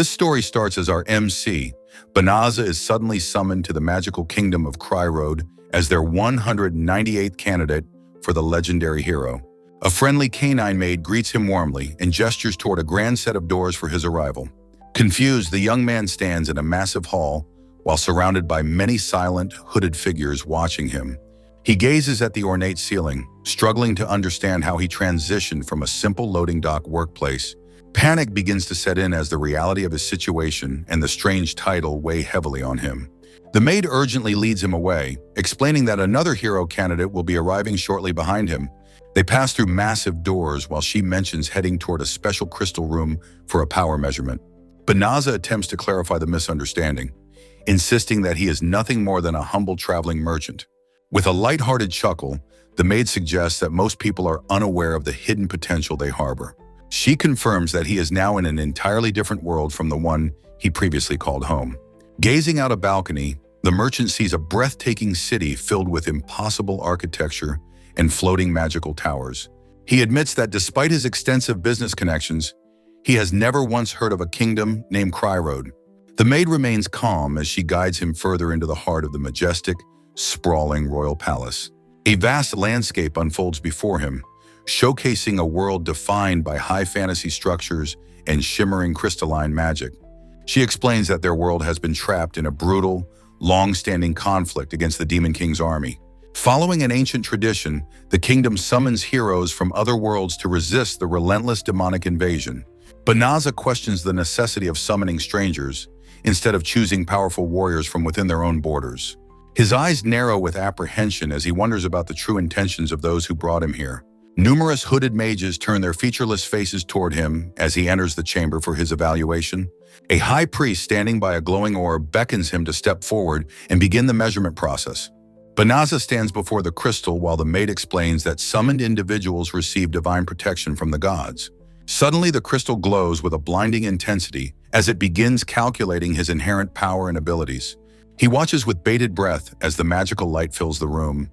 This story starts as our MC. Banaza is suddenly summoned to the magical kingdom of Cry Road as their 198th candidate for the legendary hero. A friendly canine maid greets him warmly and gestures toward a grand set of doors for his arrival. Confused, the young man stands in a massive hall while surrounded by many silent, hooded figures watching him. He gazes at the ornate ceiling, struggling to understand how he transitioned from a simple loading dock workplace. Panic begins to set in as the reality of his situation and the strange title weigh heavily on him. The maid urgently leads him away, explaining that another hero candidate will be arriving shortly behind him. They pass through massive doors while she mentions heading toward a special crystal room for a power measurement. Banaza attempts to clarify the misunderstanding, insisting that he is nothing more than a humble traveling merchant. With a lighthearted chuckle, the maid suggests that most people are unaware of the hidden potential they harbor. She confirms that he is now in an entirely different world from the one he previously called home. Gazing out a balcony, the merchant sees a breathtaking city filled with impossible architecture and floating magical towers. He admits that despite his extensive business connections, he has never once heard of a kingdom named Cry Road. The maid remains calm as she guides him further into the heart of the majestic, sprawling royal palace. A vast landscape unfolds before him, showcasing a world defined by high fantasy structures and shimmering crystalline magic. She explains that their world has been trapped in a brutal, long-standing conflict against the Demon King's army. Following an ancient tradition, the kingdom summons heroes from other worlds to resist the relentless demonic invasion. Banaza questions the necessity of summoning strangers instead of choosing powerful warriors from within their own borders. His eyes narrow with apprehension as he wonders about the true intentions of those who brought him here. Numerous hooded mages turn their featureless faces toward him as he enters the chamber for his evaluation. A high priest standing by a glowing orb beckons him to step forward and begin the measurement process. Banaza stands before the crystal while the maid explains that summoned individuals receive divine protection from the gods. Suddenly, the crystal glows with a blinding intensity as it begins calculating his inherent power and abilities. He watches with bated breath as the magical light fills the room,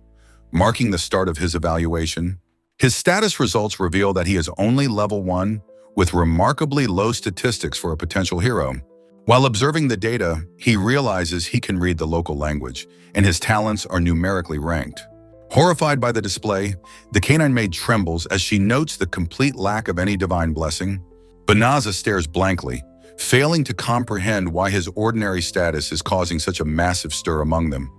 marking the start of his evaluation. His status results reveal that he is only level 1, with remarkably low statistics for a potential hero. While observing the data, he realizes he can read the local language, and his talents are numerically ranked. Horrified by the display, the canine maid trembles as she notes the complete lack of any divine blessing. Banaza stares blankly, failing to comprehend why his ordinary status is causing such a massive stir among them.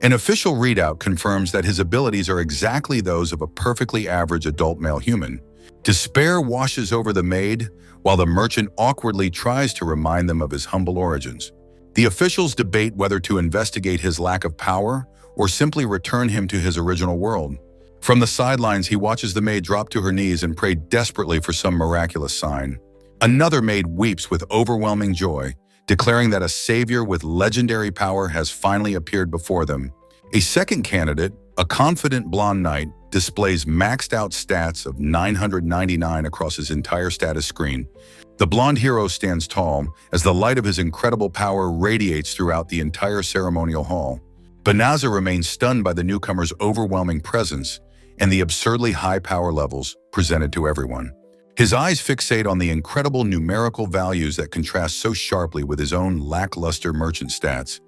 An official readout confirms that his abilities are exactly those of a perfectly average adult male human. Despair washes over the maid, while the merchant awkwardly tries to remind them of his humble origins. The officials debate whether to investigate his lack of power or simply return him to his original world. From the sidelines, he watches the maid drop to her knees and pray desperately for some miraculous sign. Another maid weeps with overwhelming joy, declaring that a savior with legendary power has finally appeared before them. A second candidate, a confident blonde knight, displays maxed out stats of 999 across his entire status screen. The blonde hero stands tall as the light of his incredible power radiates throughout the entire ceremonial hall. Banaza remains stunned by the newcomer's overwhelming presence and the absurdly high power levels presented to everyone. His eyes fixate on the incredible numerical values that contrast so sharply with his own lackluster merchant stats.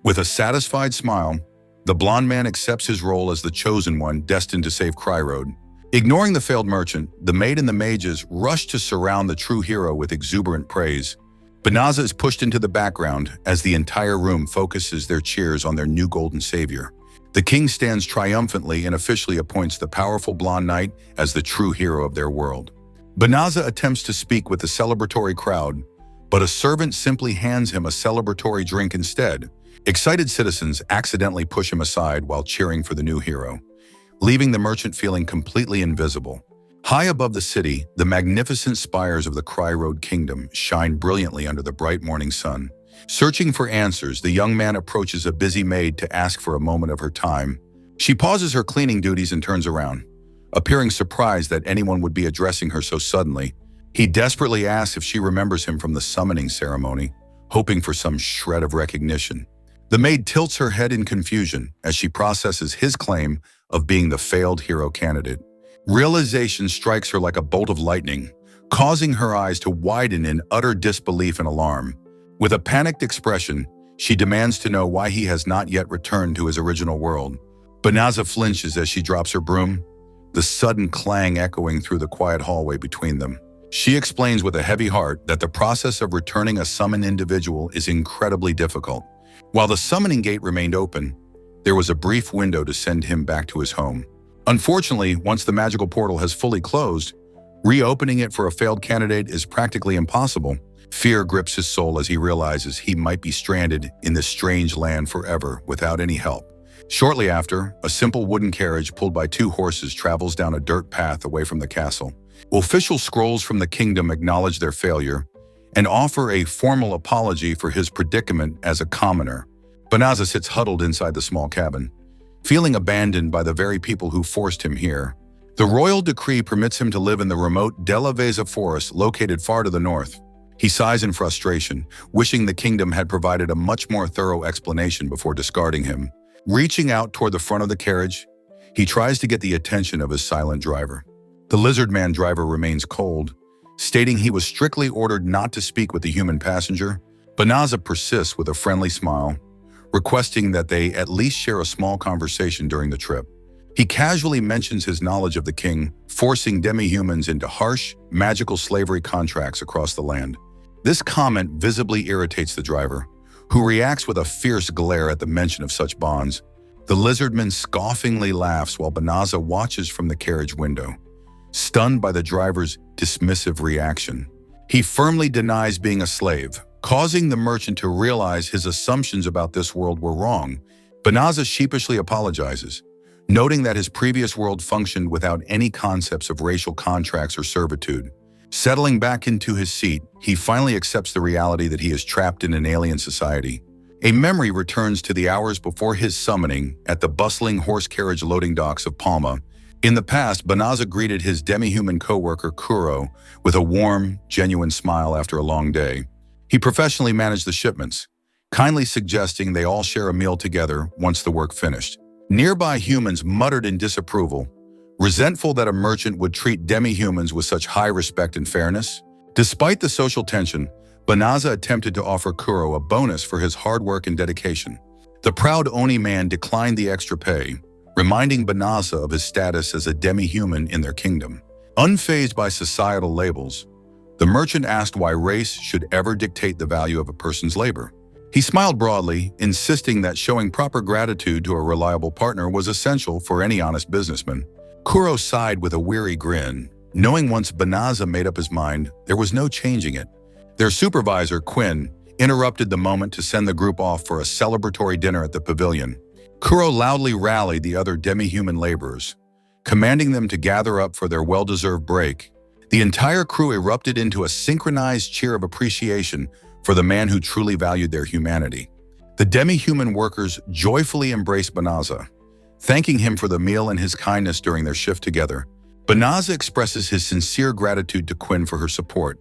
With a satisfied smile, the blonde man accepts his role as the chosen one destined to save Cry Road. Ignoring the failed merchant, the maid and the mages rush to surround the true hero with exuberant praise. Banaza is pushed into the background as the entire room focuses their cheers on their new golden savior. The king stands triumphantly and officially appoints the powerful blonde knight as the true hero of their world. Banaza attempts to speak with the celebratory crowd, but a servant simply hands him a celebratory drink instead. Excited citizens accidentally push him aside while cheering for the new hero, leaving the merchant feeling completely invisible. High above the city, the magnificent spires of the Cry Road Kingdom shine brilliantly under the bright morning sun. Searching for answers, the young man approaches a busy maid to ask for a moment of her time. She pauses her cleaning duties and turns around. Appearing surprised that anyone would be addressing her so suddenly, he desperately asks if she remembers him from the summoning ceremony, hoping for some shred of recognition. The maid tilts her head in confusion as she processes his claim of being the failed hero candidate. Realization strikes her like a bolt of lightning, causing her eyes to widen in utter disbelief and alarm. With a panicked expression, she demands to know why he has not yet returned to his original world. Banaza flinches as she drops her broom, the sudden clang echoing through the quiet hallway between them. She explains with a heavy heart that the process of returning a summoned individual is incredibly difficult. While the summoning gate remained open, there was a brief window to send him back to his home. Unfortunately, once the magical portal has fully closed, reopening it for a failed candidate is practically impossible. Fear grips his soul as he realizes he might be stranded in this strange land forever without any help. Shortly after, a simple wooden carriage pulled by 2 horses travels down a dirt path away from the castle. Official scrolls from the kingdom acknowledge their failure and offer a formal apology for his predicament as a commoner. Banaza sits huddled inside the small cabin, feeling abandoned by the very people who forced him here. The royal decree permits him to live in the remote Della Vesa forest located far to the north. He sighs in frustration, wishing the kingdom had provided a much more thorough explanation before discarding him. Reaching out toward the front of the carriage, he tries to get the attention of his silent driver. The lizard man driver remains cold, stating he was strictly ordered not to speak with the human passenger. Banaza persists with a friendly smile, requesting that they at least share a small conversation during the trip. He casually mentions his knowledge of the king, forcing demi-humans into harsh, magical slavery contracts across the land. This comment visibly irritates the driver, who reacts with a fierce glare at the mention of such bonds. The lizardman scoffingly laughs while Banaza watches from the carriage window, stunned by the driver's dismissive reaction. He firmly denies being a slave, causing the merchant to realize his assumptions about this world were wrong. Banaza sheepishly apologizes, noting that his previous world functioned without any concepts of racial contracts or servitude. Settling back into his seat, he finally accepts the reality that he is trapped in an alien society. A memory returns to the hours before his summoning at the bustling horse carriage loading docks of Palma. In the past, Banaza greeted his demi-human co-worker Kuro with a warm, genuine smile after a long day. He professionally managed the shipments, kindly suggesting they all share a meal together once the work finished. Nearby humans muttered in disapproval, resentful that a merchant would treat demi-humans with such high respect and fairness. Despite the social tension, Banaza attempted to offer Kuro a bonus for his hard work and dedication. The proud Oni man declined the extra pay, reminding Banaza of his status as a demi-human in their kingdom. Unfazed by societal labels, the merchant asked why race should ever dictate the value of a person's labor. He smiled broadly, insisting that showing proper gratitude to a reliable partner was essential for any honest businessman. Kuro sighed with a weary grin, knowing once Banaza made up his mind, there was no changing it. Their supervisor, Quinn, interrupted the moment to send the group off for a celebratory dinner at the pavilion. Kuro loudly rallied the other demi-human laborers, commanding them to gather up for their well-deserved break. The entire crew erupted into a synchronized cheer of appreciation for the man who truly valued their humanity. The demi-human workers joyfully embraced Banaza, thanking him for the meal and his kindness during their shift together. Banaza expresses his sincere gratitude to Quinn for her support,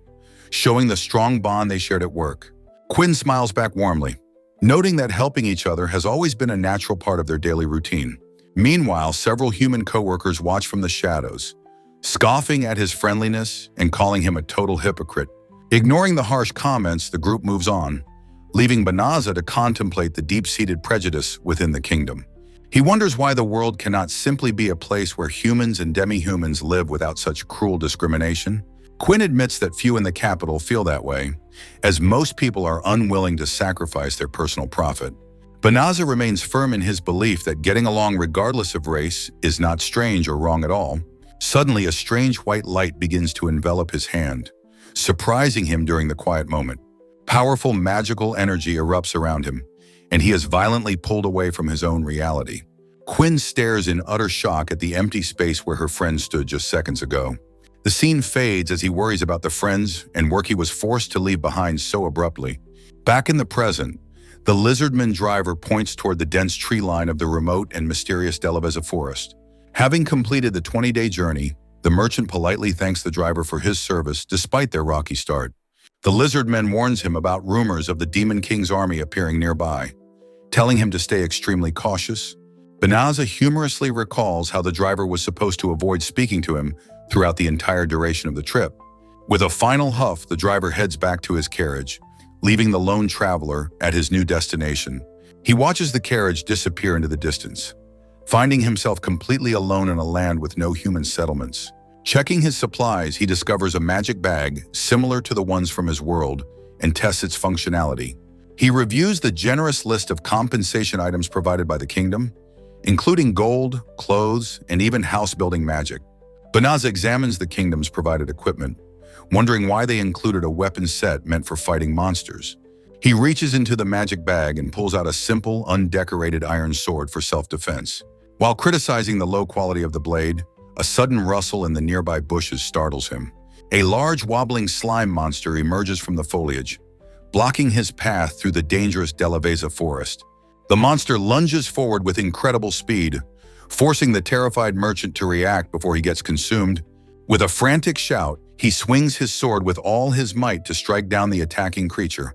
showing the strong bond they shared at work. Quinn smiles back warmly, noting that helping each other has always been a natural part of their daily routine. Meanwhile, several human co-workers watch from the shadows, scoffing at his friendliness and calling him a total hypocrite. Ignoring the harsh comments, the group moves on, leaving Banaza to contemplate the deep-seated prejudice within the kingdom. He wonders why the world cannot simply be a place where humans and demi-humans live without such cruel discrimination. Quinn admits that few in the capital feel that way, as most people are unwilling to sacrifice their personal profit. Banaza remains firm in his belief that getting along regardless of race is not strange or wrong at all. Suddenly, a strange white light begins to envelop his hand, surprising him during the quiet moment. Powerful magical energy erupts around him, and he is violently pulled away from his own reality. Quinn stares in utter shock at the empty space where her friend stood just seconds ago. The scene fades as he worries about the friends and work he was forced to leave behind so abruptly. Back in the present, the lizardman driver points toward the dense tree line of the remote and mysterious Della Vesa forest. Having completed the 20-day journey, the merchant politely thanks the driver for his service despite their rocky start. The lizardman warns him about rumors of the Demon King's army appearing nearby, telling him to stay extremely cautious. Banaza humorously recalls how the driver was supposed to avoid speaking to him throughout the entire duration of the trip. With a final huff, the driver heads back to his carriage, leaving the lone traveler at his new destination. He watches the carriage disappear into the distance, finding himself completely alone in a land with no human settlements. Checking his supplies, he discovers a magic bag similar to the ones from his world and tests its functionality. He reviews the generous list of compensation items provided by the kingdom, including gold, clothes, and even house-building magic. Banaza examines the kingdom's provided equipment, wondering why they included a weapon set meant for fighting monsters. He reaches into the magic bag and pulls out a simple, undecorated iron sword for self-defense. While criticizing the low quality of the blade, a sudden rustle in the nearby bushes startles him. A large, wobbling slime monster emerges from the foliage, blocking his path through the dangerous Delaveza forest. The monster lunges forward with incredible speed, forcing the terrified merchant to react before he gets consumed. With a frantic shout, he swings his sword with all his might to strike down the attacking creature.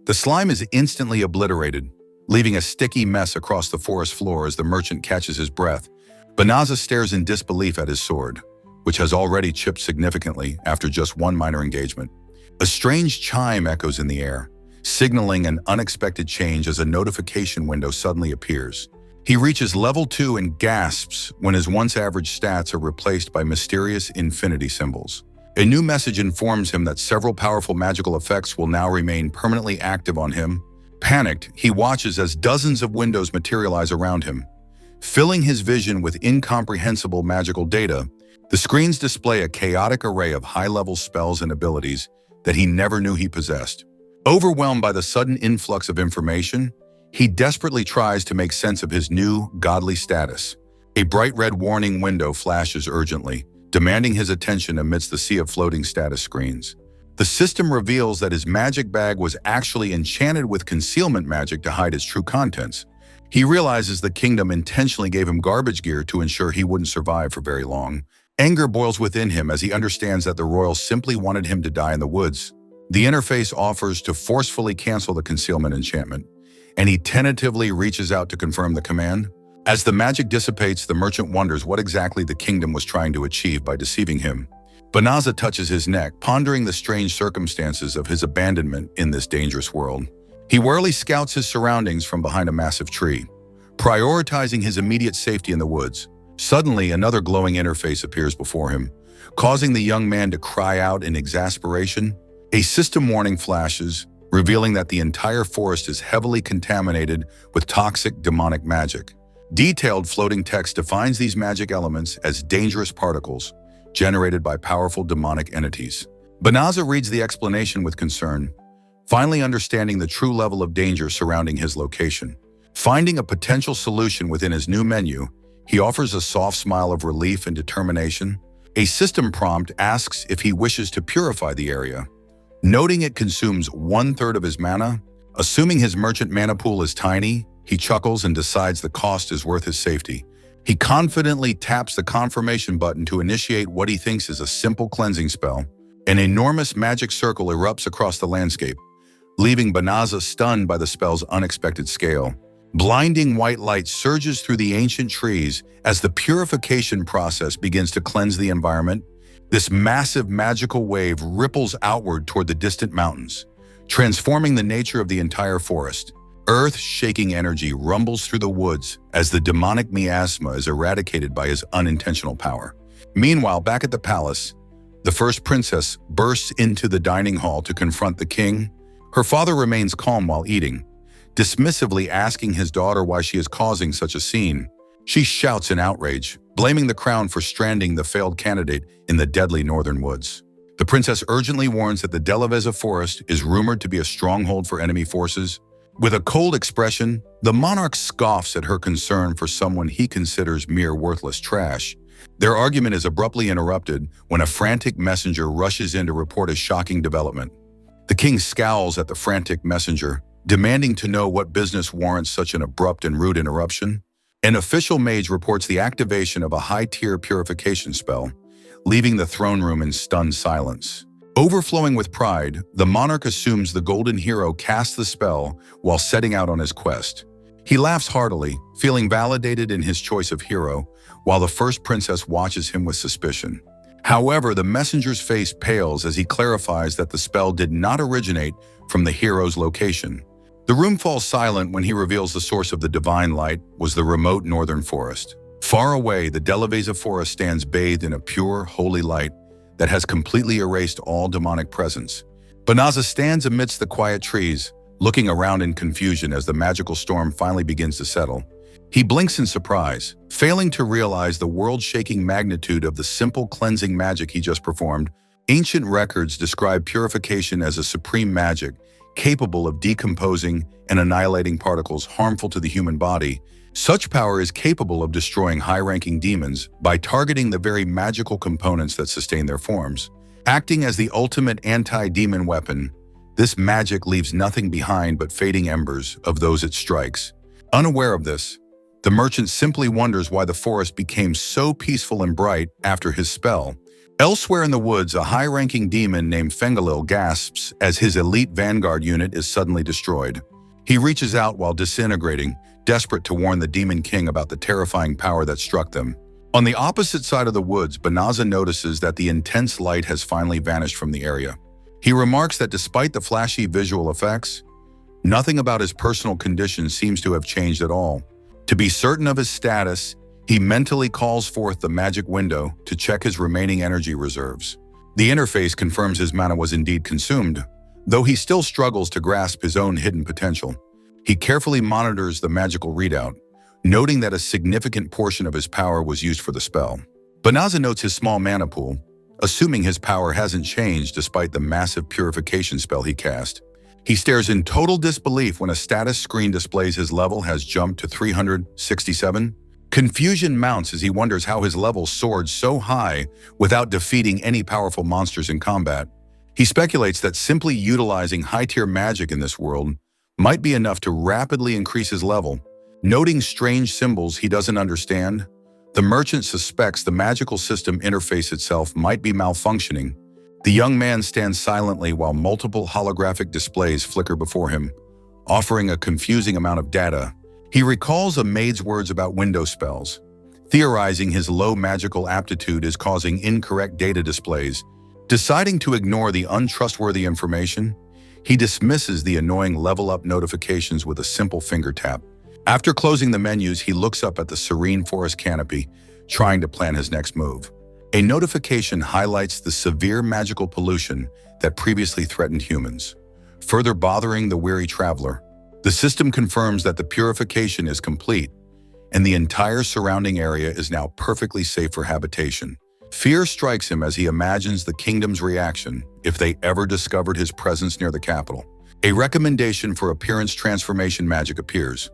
The slime is instantly obliterated, leaving a sticky mess across the forest floor as the merchant catches his breath. Banaza stares in disbelief at his sword, which has already chipped significantly after just one minor engagement. A strange chime echoes in the air, signaling an unexpected change as a notification window suddenly appears. He reaches level 2 and gasps when his once-average stats are replaced by mysterious infinity symbols. A new message informs him that several powerful magical effects will now remain permanently active on him. Panicked, he watches as dozens of windows materialize around him. Filling his vision with incomprehensible magical data, the screens display a chaotic array of high-level spells and abilities that he never knew he possessed. Overwhelmed by the sudden influx of information, he desperately tries to make sense of his new, godly status. A bright red warning window flashes urgently, demanding his attention amidst the sea of floating status screens. The system reveals that his magic bag was actually enchanted with concealment magic to hide its true contents. He realizes the kingdom intentionally gave him garbage gear to ensure he wouldn't survive for very long. Anger boils within him as he understands that the royals simply wanted him to die in the woods. The interface offers to forcefully cancel the concealment enchantment, and he tentatively reaches out to confirm the command. As the magic dissipates, the merchant wonders what exactly the kingdom was trying to achieve by deceiving him. Banaza touches his neck, pondering the strange circumstances of his abandonment in this dangerous world. He warily scouts his surroundings from behind a massive tree, prioritizing his immediate safety in the woods. Suddenly, another glowing interface appears before him, causing the young man to cry out in exasperation. A system warning flashes, revealing that the entire forest is heavily contaminated with toxic demonic magic. Detailed floating text defines these magic elements as dangerous particles generated by powerful demonic entities. Banaza reads the explanation with concern, finally understanding the true level of danger surrounding his location. Finding a potential solution within his new menu, he offers a soft smile of relief and determination. A system prompt asks if he wishes to purify the area. Noting it consumes 1/3 of his mana, assuming his merchant mana pool is tiny, he chuckles and decides the cost is worth his safety. He confidently taps the confirmation button to initiate what he thinks is a simple cleansing spell. An enormous magic circle erupts across the landscape, leaving Banaza stunned by the spell's unexpected scale. Blinding white light surges through the ancient trees as the purification process begins to cleanse the environment. This massive magical wave ripples outward toward the distant mountains, transforming the nature of the entire forest. Earth-shaking energy rumbles through the woods as the demonic miasma is eradicated by his unintentional power. Meanwhile, back at the palace, the first princess bursts into the dining hall to confront the king. Her father remains calm while eating, dismissively asking his daughter why she is causing such a scene. She shouts in outrage, blaming the crown for stranding the failed candidate in the deadly northern woods. The princess urgently warns that the Delaveza forest is rumored to be a stronghold for enemy forces. With a cold expression, the monarch scoffs at her concern for someone he considers mere worthless trash. Their argument is abruptly interrupted when a frantic messenger rushes in to report a shocking development. The king scowls at the frantic messenger, demanding to know what business warrants such an abrupt and rude interruption. An official mage reports the activation of a high-tier purification spell, leaving the throne room in stunned silence. Overflowing with pride, the monarch assumes the golden hero cast the spell while setting out on his quest. He laughs heartily, feeling validated in his choice of hero, while the first princess watches him with suspicion. However, the messenger's face pales as he clarifies that the spell did not originate from the hero's location. The room falls silent when he reveals the source of the divine light was the remote northern forest. Far away, the Delaveza forest stands bathed in a pure, holy light that has completely erased all demonic presence. Banaza stands amidst the quiet trees, looking around in confusion as the magical storm finally begins to settle. He blinks in surprise, failing to realize the world-shaking magnitude of the simple cleansing magic he just performed. Ancient records describe purification as a supreme magic, capable of decomposing and annihilating particles harmful to the human body. Such power is capable of destroying high-ranking demons by targeting the very magical components that sustain their forms. Acting as the ultimate anti-demon weapon, this magic leaves nothing behind but fading embers of those it strikes. Unaware of this, the merchant simply wonders why the forest became so peaceful and bright after his spell. Elsewhere in the woods, a high-ranking demon named Fengalil gasps as his elite vanguard unit is suddenly destroyed. He reaches out while disintegrating, desperate to warn the Demon King about the terrifying power that struck them. On the opposite side of the woods, Banaza notices that the intense light has finally vanished from the area. He remarks that despite the flashy visual effects, nothing about his personal condition seems to have changed at all. To be certain of his status, he mentally calls forth the magic window to check his remaining energy reserves. The interface confirms his mana was indeed consumed, though he still struggles to grasp his own hidden potential. He carefully monitors the magical readout, noting that a significant portion of his power was used for the spell. Banaza notes his small mana pool, assuming his power hasn't changed despite the massive purification spell he cast. He stares in total disbelief when a status screen displays his level has jumped to 367. Confusion mounts as he wonders how his level soared so high without defeating any powerful monsters in combat. He speculates that simply utilizing high-tier magic in this world might be enough to rapidly increase his level. Noting strange symbols he doesn't understand, the merchant suspects the magical system interface itself might be malfunctioning. The young man stands silently while multiple holographic displays flicker before him, offering a confusing amount of data. He recalls a maid's words about window spells, theorizing his low magical aptitude is causing incorrect data displays. Deciding to ignore the untrustworthy information, he dismisses the annoying level-up notifications with a simple finger tap. After closing the menus, he looks up at the serene forest canopy, trying to plan his next move. A notification highlights the severe magical pollution that previously threatened humans, further bothering the weary traveler. The system confirms that the purification is complete, and the entire surrounding area is now perfectly safe for habitation. Fear strikes him as he imagines the kingdom's reaction if they ever discovered his presence near the capital. A recommendation for appearance transformation magic appears,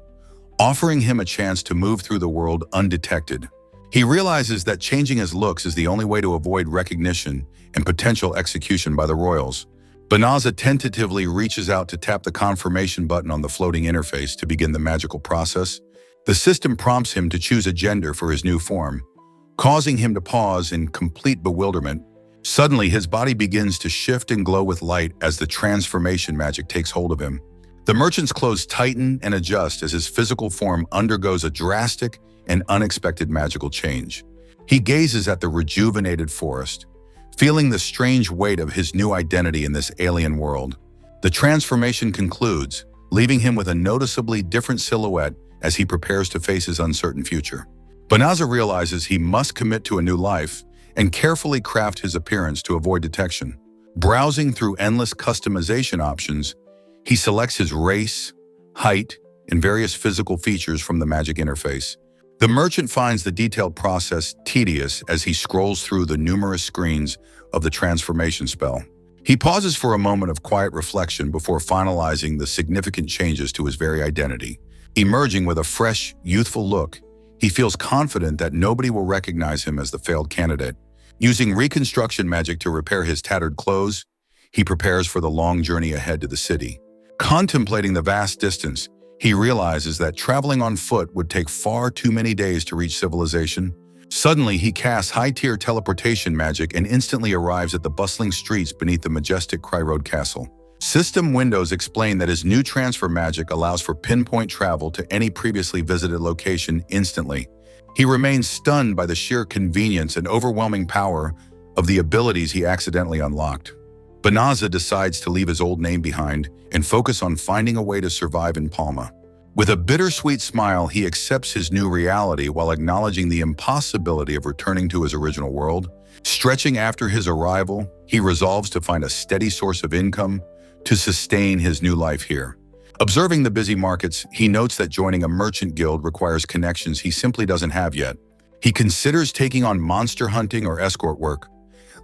offering him a chance to move through the world undetected. He realizes that changing his looks is the only way to avoid recognition and potential execution by the royals. Banaza tentatively reaches out to tap the confirmation button on the floating interface to begin the magical process. The system prompts him to choose a gender for his new form, causing him to pause in complete bewilderment. Suddenly, his body begins to shift and glow with light as the transformation magic takes hold of him. The merchant's clothes tighten and adjust as his physical form undergoes a drastic and unexpected magical change. He gazes at the rejuvenated forest, feeling the strange weight of his new identity in this alien world. The transformation concludes, leaving him with a noticeably different silhouette as he prepares to face his uncertain future. Banaza realizes he must commit to a new life and carefully craft his appearance to avoid detection. Browsing through endless customization options, he selects his race, height, and various physical features from the magic interface. The merchant finds the detailed process tedious as he scrolls through the numerous screens of the transformation spell. He pauses for a moment of quiet reflection before finalizing the significant changes to his very identity. Emerging with a fresh, youthful look, he feels confident that nobody will recognize him as the failed candidate. Using reconstruction magic to repair his tattered clothes, he prepares for the long journey ahead to the city. Contemplating the vast distance, he realizes that traveling on foot would take far too many days to reach civilization. Suddenly, he casts high-tier teleportation magic and instantly arrives at the bustling streets beneath the majestic Kryroad Castle. System windows explain that his new transfer magic allows for pinpoint travel to any previously visited location instantly. He remains stunned by the sheer convenience and overwhelming power of the abilities he accidentally unlocked. Banaza decides to leave his old name behind and focus on finding a way to survive in Palma. With a bittersweet smile, he accepts his new reality while acknowledging the impossibility of returning to his original world. Stretching after his arrival, he resolves to find a steady source of income to sustain his new life here. Observing the busy markets, he notes that joining a merchant guild requires connections he simply doesn't have yet. He considers taking on monster hunting or escort work,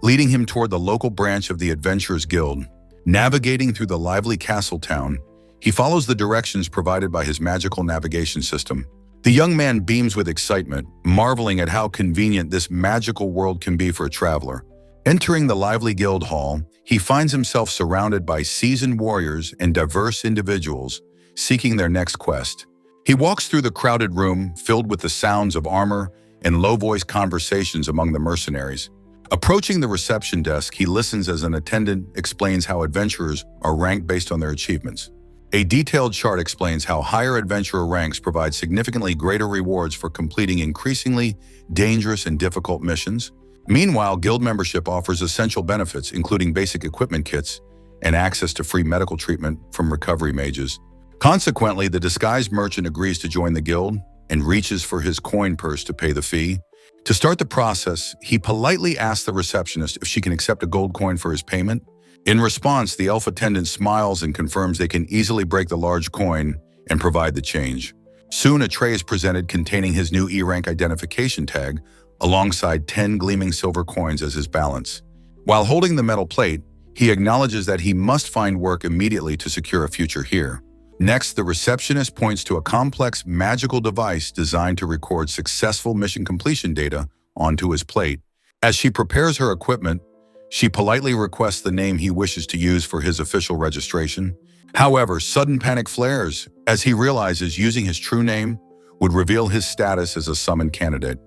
leading him toward the local branch of the Adventurers Guild. Navigating through the lively castle town, he follows the directions provided by his magical navigation system. The young man beams with excitement, marveling at how convenient this magical world can be for a traveler. Entering the lively guild hall, he finds himself surrounded by seasoned warriors and diverse individuals seeking their next quest. He walks through the crowded room filled with the sounds of armor and low-voiced conversations among the mercenaries. Approaching the reception desk, he listens as an attendant explains how adventurers are ranked based on their achievements. A detailed chart explains how higher adventurer ranks provide significantly greater rewards for completing increasingly dangerous and difficult missions. Meanwhile, guild membership offers essential benefits, including basic equipment kits and access to free medical treatment from recovery mages. Consequently, the disguised merchant agrees to join the guild and reaches for his coin purse to pay the fee. To start the process, he politely asks the receptionist if she can accept a gold coin for his payment. In response, the elf attendant smiles and confirms they can easily break the large coin and provide the change. Soon, a tray is presented containing his new E-rank identification tag, alongside 10 gleaming silver coins as his balance. While holding the metal plate, he acknowledges that he must find work immediately to secure a future here. Next, the receptionist points to a complex magical device designed to record successful mission completion data onto his plate. As she prepares her equipment, she politely requests the name he wishes to use for his official registration. However, sudden panic flares as he realizes using his true name would reveal his status as a summoned candidate.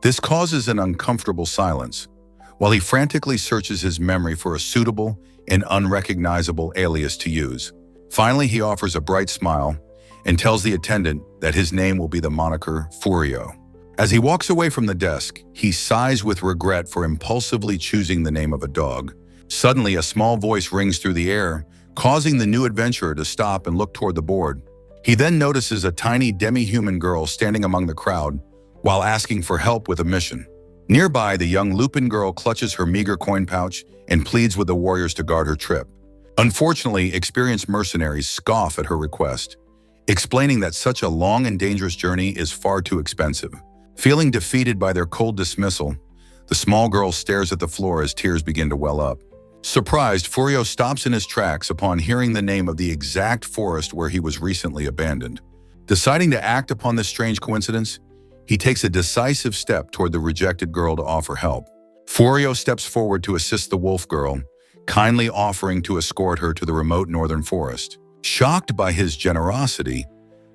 This causes an uncomfortable silence, while he frantically searches his memory for a suitable and unrecognizable alias to use. Finally, he offers a bright smile and tells the attendant that his name will be the moniker Furio. As he walks away from the desk, he sighs with regret for impulsively choosing the name of a dog. Suddenly, a small voice rings through the air, causing the new adventurer to stop and look toward the board. He then notices a tiny demi-human girl standing among the crowd while asking for help with a mission. Nearby, the young Lupin girl clutches her meager coin pouch and pleads with the warriors to guard her trip. Unfortunately, experienced mercenaries scoff at her request, explaining that such a long and dangerous journey is far too expensive. Feeling defeated by their cold dismissal, the small girl stares at the floor as tears begin to well up. Surprised, Furio stops in his tracks upon hearing the name of the exact forest where he was recently abandoned. Deciding to act upon this strange coincidence, he takes a decisive step toward the rejected girl to offer help. Furio steps forward to assist the wolf girl, kindly offering to escort her to the remote northern forest. Shocked by his generosity,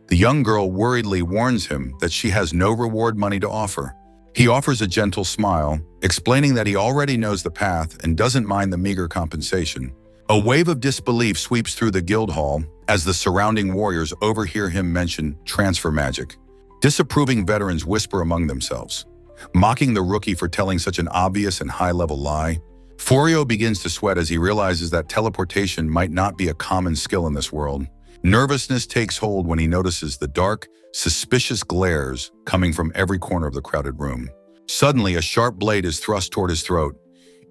the young girl worriedly warns him that she has no reward money to offer. He offers a gentle smile, explaining that he already knows the path and doesn't mind the meager compensation. A wave of disbelief sweeps through the guild hall as the surrounding warriors overhear him mention transfer magic. Disapproving veterans whisper among themselves, mocking the rookie for telling such an obvious and high-level lie. Furio begins to sweat as he realizes that teleportation might not be a common skill in this world. Nervousness takes hold when he notices the dark, suspicious glares coming from every corner of the crowded room. Suddenly, a sharp blade is thrust toward his throat,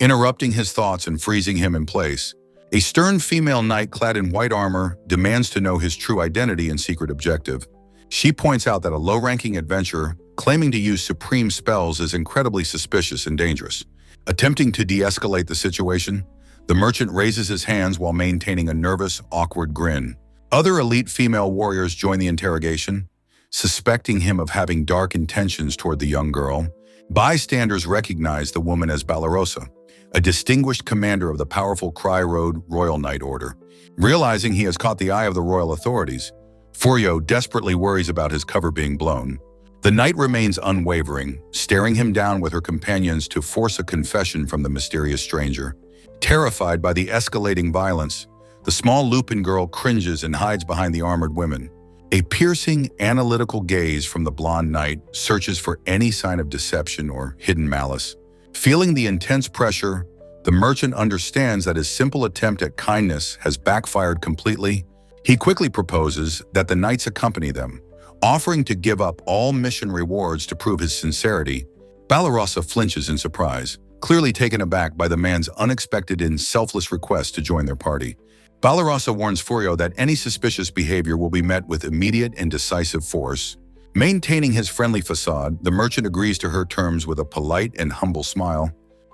interrupting his thoughts and freezing him in place. A stern female knight clad in white armor demands to know his true identity and secret objective. She points out that a low-ranking adventurer claiming to use supreme spells is incredibly suspicious and dangerous. Attempting to de-escalate the situation, the merchant raises his hands while maintaining a nervous, awkward grin. Other elite female warriors join the interrogation, suspecting him of having dark intentions toward the young girl. Bystanders recognize the woman as Balarosa, a distinguished commander of the powerful Cry Road Royal Knight Order. Realizing he has caught the eye of the royal authorities, Furio desperately worries about his cover being blown. The knight remains unwavering, staring him down with her companions to force a confession from the mysterious stranger. Terrified by the escalating violence, the small Lupin girl cringes and hides behind the armored women. A piercing, analytical gaze from the blonde knight searches for any sign of deception or hidden malice. Feeling the intense pressure, the merchant understands that his simple attempt at kindness has backfired completely. He quickly proposes that the knights accompany them, offering to give up all mission rewards to prove his sincerity. Ballarosa flinches in surprise, clearly taken aback by the man's unexpected and selfless request to join their party. Ballarosa warns Furio that any suspicious behavior will be met with immediate and decisive force. Maintaining his friendly facade, the merchant agrees to her terms with a polite and humble smile.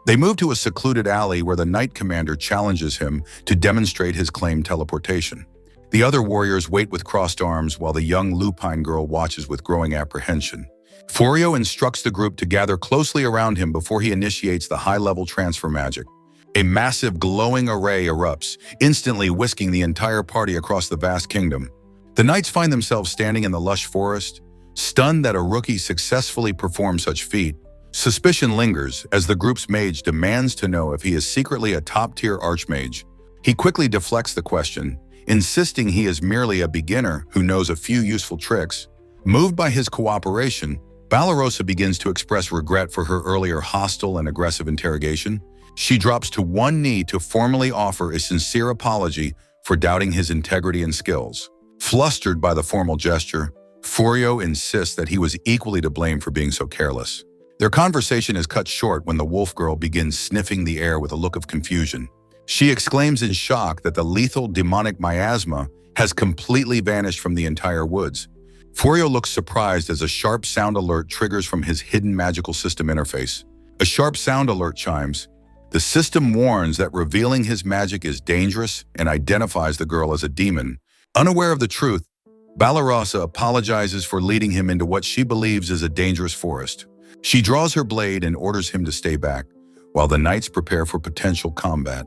They move to a secluded alley where the knight commander challenges him to demonstrate his claimed teleportation. The other warriors wait with crossed arms while the young lupine girl watches with growing apprehension. Furio instructs the group to gather closely around him before he initiates the high-level transfer magic. A massive glowing array erupts, instantly whisking the entire party across the vast kingdom. The knights find themselves standing in the lush forest, stunned that a rookie successfully performed such feat. Suspicion lingers as the group's mage demands to know if he is secretly a top-tier archmage. He quickly deflects the question, insisting he is merely a beginner who knows a few useful tricks. Moved by his cooperation, Ballarosa begins to express regret for her earlier hostile and aggressive interrogation. She drops to one knee to formally offer a sincere apology for doubting his integrity and skills. Flustered by the formal gesture, Furio insists that he was equally to blame for being so careless. Their conversation is cut short when the wolf girl begins sniffing the air with a look of confusion. She exclaims in shock that the lethal demonic miasma has completely vanished from the entire woods. Furio looks surprised as a sharp sound alert triggers from his hidden magical system interface. A sharp sound alert chimes. The system warns that revealing his magic is dangerous and identifies the girl as a demon. Unaware of the truth, Ballarosa apologizes for leading him into what she believes is a dangerous forest. She draws her blade and orders him to stay back, while the knights prepare for potential combat.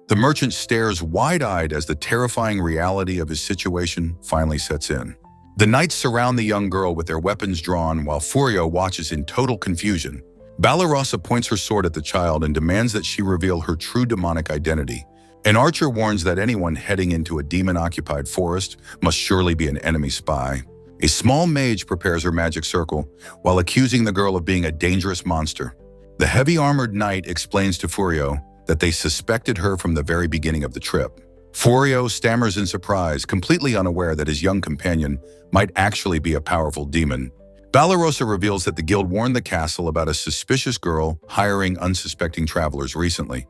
The merchant stares wide-eyed as the terrifying reality of his situation finally sets in. The knights surround the young girl with their weapons drawn while Furio watches in total confusion. Ballarosa points her sword at the child and demands that she reveal her true demonic identity. An archer warns that anyone heading into a demon-occupied forest must surely be an enemy spy. A small mage prepares her magic circle while accusing the girl of being a dangerous monster. The heavy-armored knight explains to Furio that they suspected her from the very beginning of the trip. Furio stammers in surprise, completely unaware that his young companion might actually be a powerful demon. Ballarosa reveals that the guild warned the castle about a suspicious girl hiring unsuspecting travelers recently.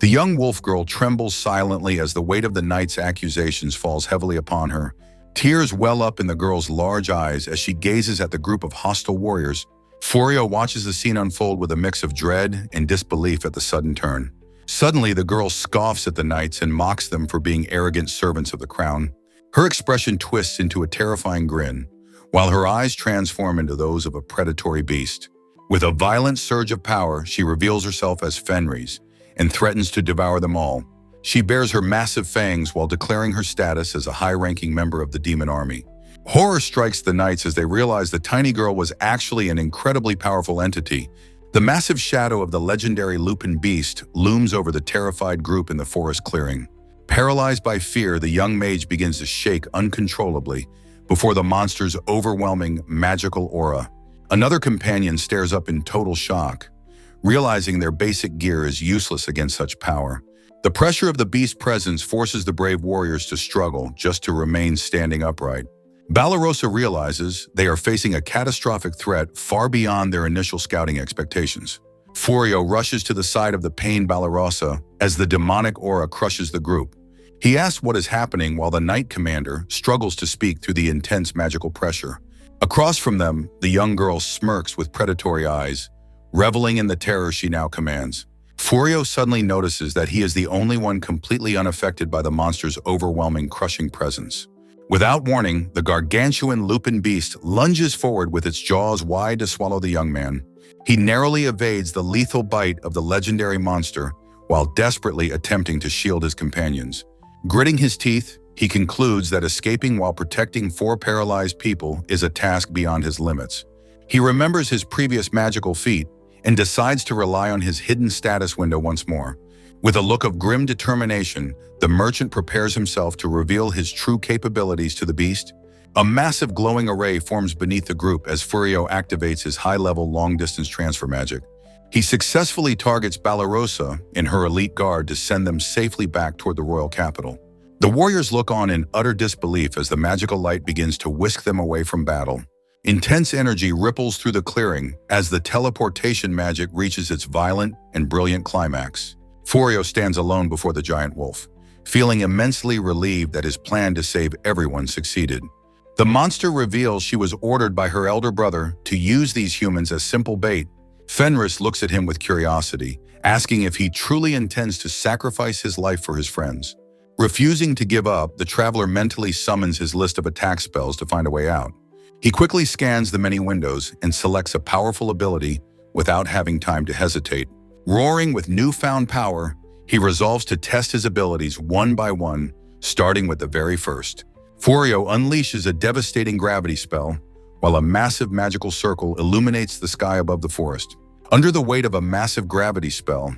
The young wolf girl trembles silently as the weight of the knight's accusations falls heavily upon her. Tears well up in the girl's large eyes as she gazes at the group of hostile warriors. Furio watches the scene unfold with a mix of dread and disbelief at the sudden turn. Suddenly, the girl scoffs at the knights and mocks them for being arrogant servants of the crown. Her expression twists into a terrifying grin, while her eyes transform into those of a predatory beast. With a violent surge of power, she reveals herself as Fenris and threatens to devour them all. She bares her massive fangs while declaring her status as a high-ranking member of the demon army. Horror strikes the knights as they realize the tiny girl was actually an incredibly powerful entity. The massive shadow of the legendary lupin beast looms over the terrified group in the forest clearing. Paralyzed by fear, the young mage begins to shake uncontrollably before the monster's overwhelming magical aura. Another companion stares up in total shock, realizing their basic gear is useless against such power. The pressure of the beast's presence forces the brave warriors to struggle just to remain standing upright. Ballarosa realizes they are facing a catastrophic threat far beyond their initial scouting expectations. Furio rushes to the side of the pained Ballarosa as the demonic aura crushes the group. He asks what is happening while the knight commander struggles to speak through the intense magical pressure. Across from them, the young girl smirks with predatory eyes, reveling in the terror she now commands. Furio suddenly notices that he is the only one completely unaffected by the monster's overwhelming, crushing presence. Without warning, the gargantuan lupin beast lunges forward with its jaws wide to swallow the young man. He narrowly evades the lethal bite of the legendary monster while desperately attempting to shield his companions. Gritting his teeth, he concludes that escaping while protecting 4 paralyzed people is a task beyond his limits. He remembers his previous magical feat and decides to rely on his hidden status window once more. With a look of grim determination, the merchant prepares himself to reveal his true capabilities to the beast. A massive glowing array forms beneath the group as Furio activates his high-level long-distance transfer magic. He successfully targets Balarosa and her elite guard to send them safely back toward the royal capital. The warriors look on in utter disbelief as the magical light begins to whisk them away from battle. Intense energy ripples through the clearing as the teleportation magic reaches its violent and brilliant climax. Furio stands alone before the giant wolf, feeling immensely relieved that his plan to save everyone succeeded. The monster reveals she was ordered by her elder brother to use these humans as simple bait. Fenris looks at him with curiosity, asking if he truly intends to sacrifice his life for his friends. Refusing to give up, the traveler mentally summons his list of attack spells to find a way out. He quickly scans the many windows and selects a powerful ability without having time to hesitate. Roaring with newfound power, he resolves to test his abilities one by one, starting with the very first. Furio unleashes a devastating gravity spell, while a massive magical circle illuminates the sky above the forest. Under the weight of a massive gravity spell,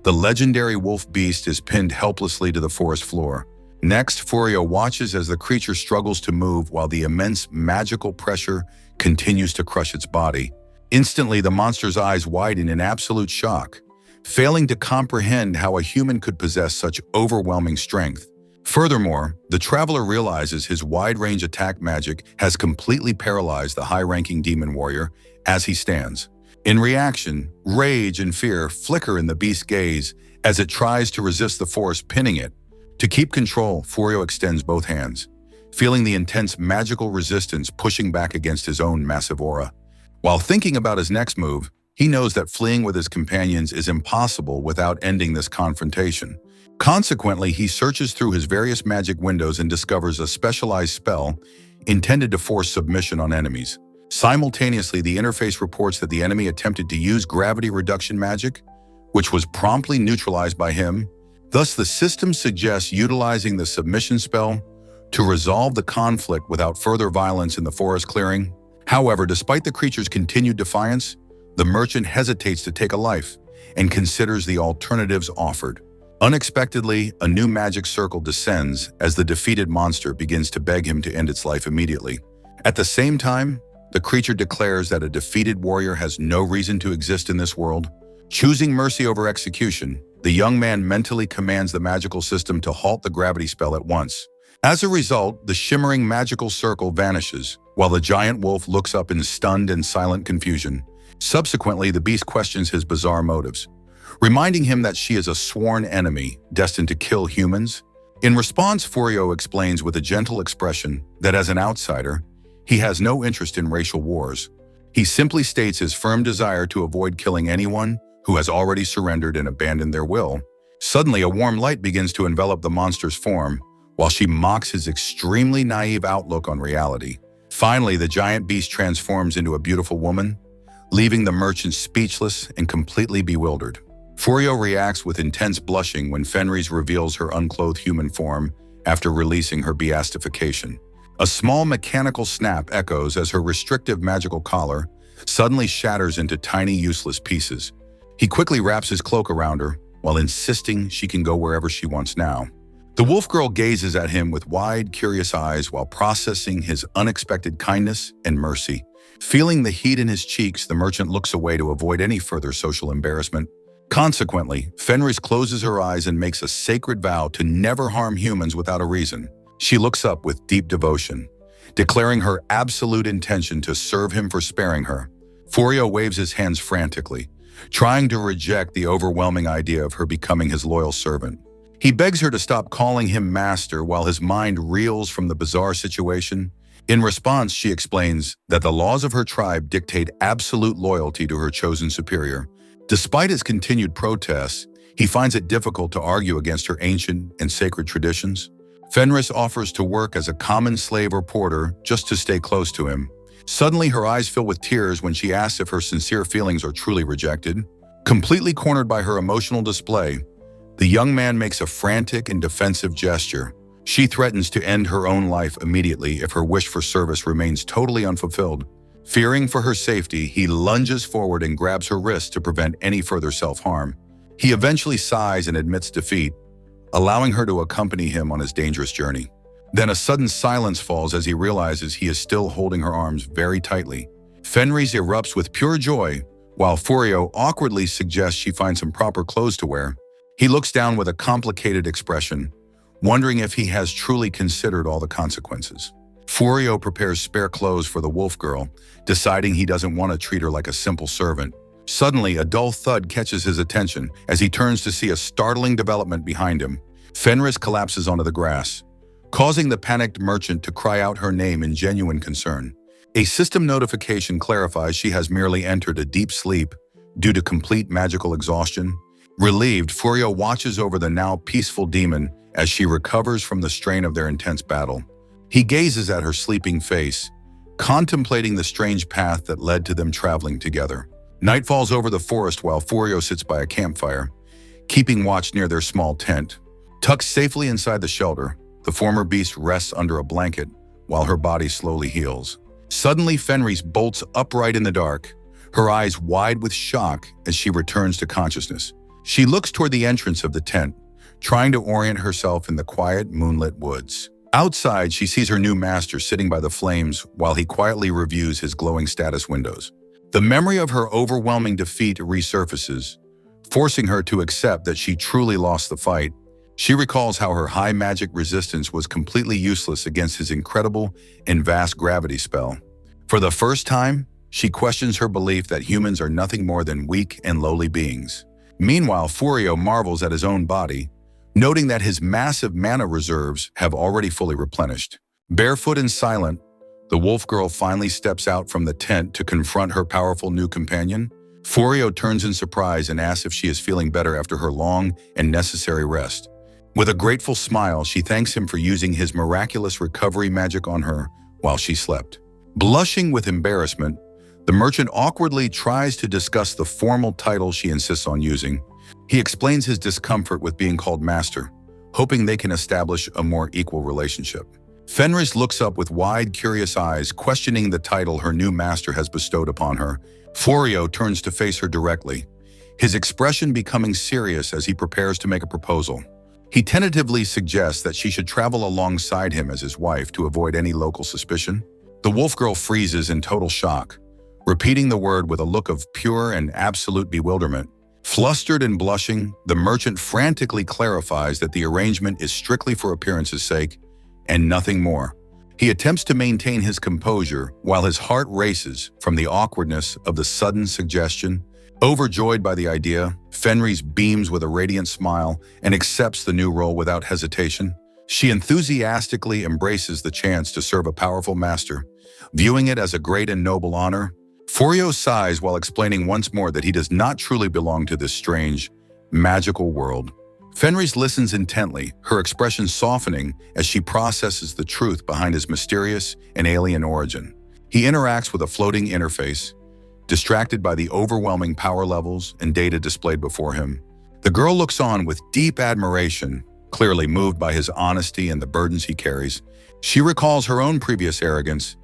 the legendary wolf beast is pinned helplessly to the forest floor. Next, Furio watches as the creature struggles to move while the immense magical pressure continues to crush its body. Instantly, the monster's eyes widen in absolute shock, failing to comprehend how a human could possess such overwhelming strength. Furthermore, the traveler realizes his wide-range attack magic has completely paralyzed the high-ranking demon warrior as he stands. In reaction, rage and fear flicker in the beast's gaze as it tries to resist the force pinning it. To keep control, Furio extends both hands, feeling the intense magical resistance pushing back against his own massive aura. While thinking about his next move, he knows that fleeing with his companions is impossible without ending this confrontation. Consequently, he searches through his various magic windows and discovers a specialized spell intended to force submission on enemies. Simultaneously, the interface reports that the enemy attempted to use gravity reduction magic, which was promptly neutralized by him. Thus, the system suggests utilizing the submission spell to resolve the conflict without further violence in the forest clearing. However, despite the creature's continued defiance, the merchant hesitates to take a life and considers the alternatives offered. Unexpectedly, a new magic circle descends as the defeated monster begins to beg him to end its life immediately. At the same time, the creature declares that a defeated warrior has no reason to exist in this world. Choosing mercy over execution, the young man mentally commands the magical system to halt the gravity spell at once. As a result, the shimmering magical circle vanishes, while the giant wolf looks up in stunned and silent confusion. Subsequently, the beast questions his bizarre motives, reminding him that she is a sworn enemy destined to kill humans. In response, Furio explains with a gentle expression that as an outsider, he has no interest in racial wars. He simply states his firm desire to avoid killing anyone who has already surrendered and abandoned their will. Suddenly, a warm light begins to envelop the monster's form, while she mocks his extremely naive outlook on reality. Finally, the giant beast transforms into a beautiful woman, leaving the merchant speechless and completely bewildered. Furio reacts with intense blushing when Fenris reveals her unclothed human form after releasing her beastification. A small mechanical snap echoes as her restrictive magical collar suddenly shatters into tiny, useless pieces. He quickly wraps his cloak around her while insisting she can go wherever she wants now. The wolf girl gazes at him with wide, curious eyes while processing his unexpected kindness and mercy. Feeling the heat in his cheeks, the merchant looks away to avoid any further social embarrassment. Consequently, Fenris closes her eyes and makes a sacred vow to never harm humans without a reason. She looks up with deep devotion, declaring her absolute intention to serve him for sparing her. Furio waves his hands frantically, trying to reject the overwhelming idea of her becoming his loyal servant. He begs her to stop calling him master while his mind reels from the bizarre situation. In response, she explains that the laws of her tribe dictate absolute loyalty to her chosen superior. Despite his continued protests, he finds it difficult to argue against her ancient and sacred traditions. Fenris offers to work as a common slave or porter just to stay close to him. Suddenly, her eyes fill with tears when she asks if her sincere feelings are truly rejected. Completely cornered by her emotional display, the young man makes a frantic and defensive gesture. She threatens to end her own life immediately if her wish for service remains totally unfulfilled. Fearing for her safety, he lunges forward and grabs her wrist to prevent any further self-harm. He eventually sighs and admits defeat, allowing her to accompany him on his dangerous journey. Then a sudden silence falls as he realizes he is still holding her arms very tightly. Fenris erupts with pure joy While Furio awkwardly suggests she find some proper clothes to wear, he looks down with a complicated expression, wondering if he has truly considered all the consequences. Furio prepares spare clothes for the wolf girl, deciding he doesn't want to treat her like a simple servant. Suddenly, a dull thud catches his attention as he turns to see a startling development behind him. Fenris collapses onto the grass, causing the panicked merchant to cry out her name in genuine concern. A system notification clarifies she has merely entered a deep sleep due to complete magical exhaustion. Relieved, Furio watches over the now peaceful demon as she recovers from the strain of their intense battle. He gazes at her sleeping face, contemplating the strange path that led to them traveling together. Night falls over the forest while Furio sits by a campfire, keeping watch near their small tent. Tucked safely inside the shelter, the former beast rests under a blanket while her body slowly heals. Suddenly, Fenris bolts upright in the dark, her eyes wide with shock as she returns to consciousness. She looks toward the entrance of the tent, trying to orient herself in the quiet, moonlit woods. Outside, she sees her new master sitting by the flames while he quietly reviews his glowing status windows. The memory of her overwhelming defeat resurfaces, forcing her to accept that she truly lost the fight. She recalls how her high magic resistance was completely useless against his incredible and vast gravity spell. For the first time, she questions her belief that humans are nothing more than weak and lowly beings. Meanwhile, Furio marvels at his own body, noting that his massive mana reserves have already fully replenished. Barefoot and silent, the wolf girl finally steps out from the tent to confront her powerful new companion. Furio turns in surprise and asks if she is feeling better after her long and necessary rest. With a grateful smile, she thanks him for using his miraculous recovery magic on her while she slept. Blushing with embarrassment, the merchant awkwardly tries to discuss the formal title she insists on using. He explains his discomfort with being called master, hoping they can establish a more equal relationship. Fenris looks up with wide, curious eyes, questioning the title her new master has bestowed upon her. Furio turns to face her directly, his expression becoming serious as he prepares to make a proposal. He tentatively suggests that she should travel alongside him as his wife to avoid any local suspicion. The wolf girl freezes in total shock, repeating the word with a look of pure and absolute bewilderment. Flustered and blushing, the merchant frantically clarifies that the arrangement is strictly for appearance's sake and nothing more. He attempts to maintain his composure while his heart races from the awkwardness of the sudden suggestion. Overjoyed by the idea, Fenris beams with a radiant smile and accepts the new role without hesitation. She enthusiastically embraces the chance to serve a powerful master, viewing it as a great and noble honor. Furio sighs while explaining once more that he does not truly belong to this strange, magical world. Fenris listens intently, her expression softening as she processes the truth behind his mysterious and alien origin. He interacts with a floating interface, distracted by the overwhelming power levels and data displayed before him. The girl looks on with deep admiration, clearly moved by his honesty and the burdens he carries. She recalls her own previous arrogance,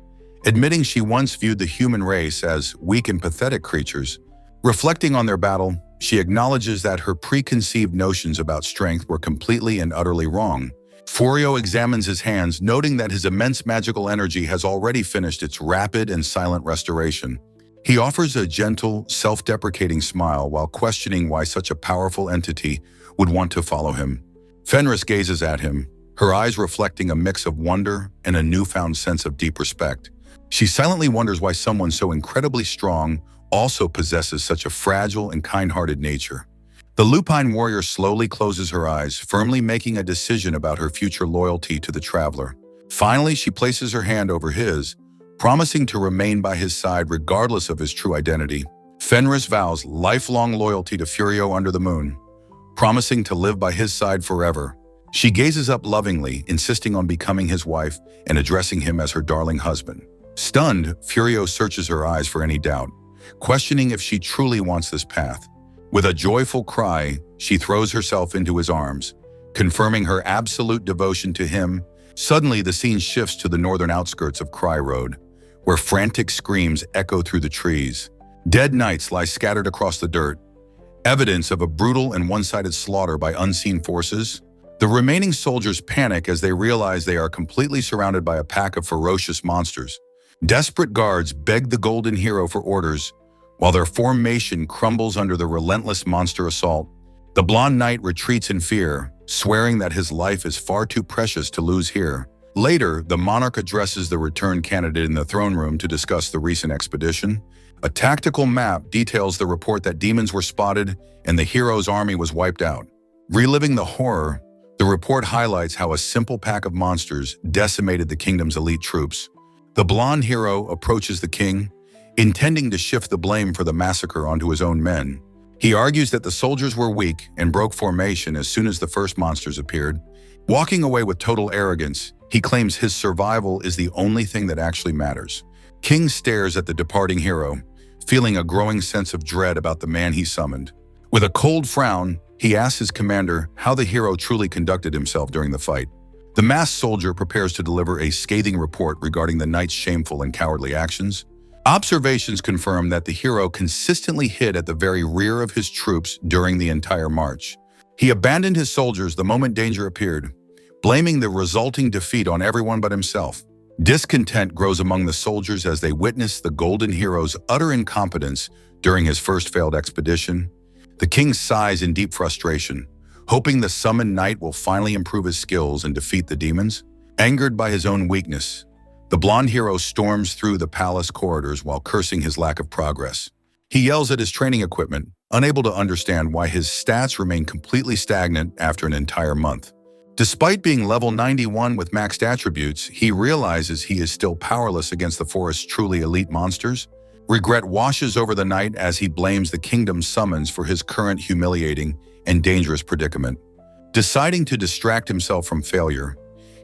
admitting she once viewed the human race as weak and pathetic creatures. Reflecting on their battle, she acknowledges that her preconceived notions about strength were completely and utterly wrong. Furio examines his hands, noting that his immense magical energy has already finished its rapid and silent restoration. He offers a gentle, self-deprecating smile while questioning why such a powerful entity would want to follow him. Fenris gazes at him, her eyes reflecting a mix of wonder and a newfound sense of deep respect. She silently wonders why someone so incredibly strong also possesses such a fragile and kind-hearted nature. The lupine warrior slowly closes her eyes, firmly making a decision about her future loyalty to the traveler. Finally, she places her hand over his, promising to remain by his side regardless of his true identity. Fenris vows lifelong loyalty to Furio under the moon, promising to live by his side forever. She gazes up lovingly, insisting on becoming his wife and addressing him as her darling husband. Stunned, Furio searches her eyes for any doubt, questioning if she truly wants this path. With a joyful cry, she throws herself into his arms, confirming her absolute devotion to him. Suddenly, the scene shifts to the northern outskirts of Cry Road, where frantic screams echo through the trees. Dead knights lie scattered across the dirt, evidence of a brutal and one-sided slaughter by unseen forces. The remaining soldiers panic as they realize they are completely surrounded by a pack of ferocious monsters. Desperate guards beg the Golden Hero for orders, while their formation crumbles under the relentless monster assault. The blonde knight retreats in fear, swearing that his life is far too precious to lose here. Later, the monarch addresses the returned candidate in the throne room to discuss the recent expedition. A tactical map details the report that demons were spotted and the hero's army was wiped out. Reliving the horror, the report highlights how a simple pack of monsters decimated the kingdom's elite troops. The blonde hero approaches the king, intending to shift the blame for the massacre onto his own men. He argues that the soldiers were weak and broke formation as soon as the first monsters appeared. Walking away with total arrogance, he claims his survival is the only thing that actually matters. King stares at the departing hero, feeling a growing sense of dread about the man he summoned. With a cold frown, he asks his commander how the hero truly conducted himself during the fight. The masked soldier prepares to deliver a scathing report regarding the knight's shameful and cowardly actions. Observations confirm that the hero consistently hid at the very rear of his troops during the entire march. He abandoned his soldiers the moment danger appeared, blaming the resulting defeat on everyone but himself. Discontent grows among the soldiers as they witness the golden hero's utter incompetence during his first failed expedition. The king sighs in deep frustration, hoping the summoned knight will finally improve his skills and defeat the demons. Angered by his own weakness, the blonde hero storms through the palace corridors while cursing his lack of progress. He yells at his training equipment, unable to understand why his stats remain completely stagnant after an entire month. Despite being level 91 with maxed attributes, he realizes he is still powerless against the forest's truly elite monsters. Regret washes over the knight as he blames the kingdom's summons for his current humiliating and dangerous predicament. Deciding to distract himself from failure,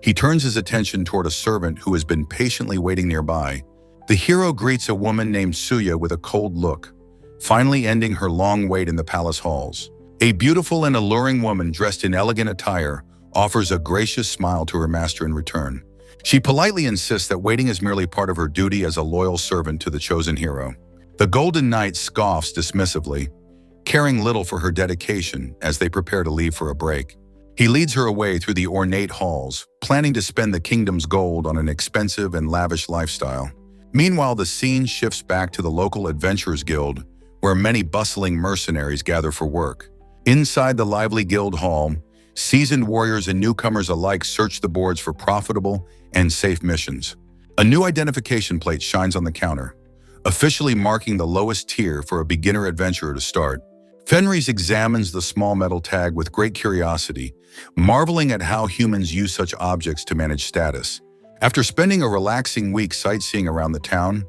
he turns his attention toward a servant who has been patiently waiting nearby. The hero greets a woman named Suya with a cold look, finally ending her long wait in the palace halls. A beautiful and alluring woman dressed in elegant attire offers a gracious smile to her master in return. She politely insists that waiting is merely part of her duty as a loyal servant to the chosen hero. The Golden Knight scoffs dismissively, caring little for her dedication as they prepare to leave for a break. He leads her away through the ornate halls, planning to spend the kingdom's gold on an expensive and lavish lifestyle. Meanwhile, the scene shifts back to the local Adventurers Guild, where many bustling mercenaries gather for work. Inside the lively guild hall, seasoned warriors and newcomers alike search the boards for profitable and safe missions. A new identification plate shines on the counter, officially marking the lowest tier for a beginner adventurer to start. Fenris examines the small metal tag with great curiosity, marveling at how humans use such objects to manage status. After spending a relaxing week sightseeing around the town,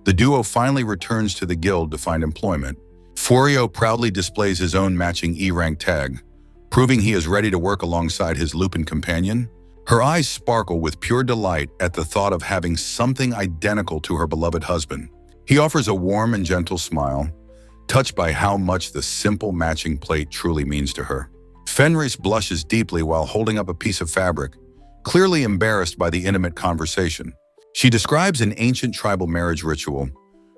the duo finally returns to the guild to find employment. Furio proudly displays his own matching E-rank tag, proving he is ready to work alongside his Lupin companion. Her eyes sparkle with pure delight at the thought of having something identical to her beloved husband. He offers a warm and gentle smile, touched by how much the simple matching plate truly means to her. Fenris blushes deeply while holding up a piece of fabric, clearly embarrassed by the intimate conversation. She describes an ancient tribal marriage ritual,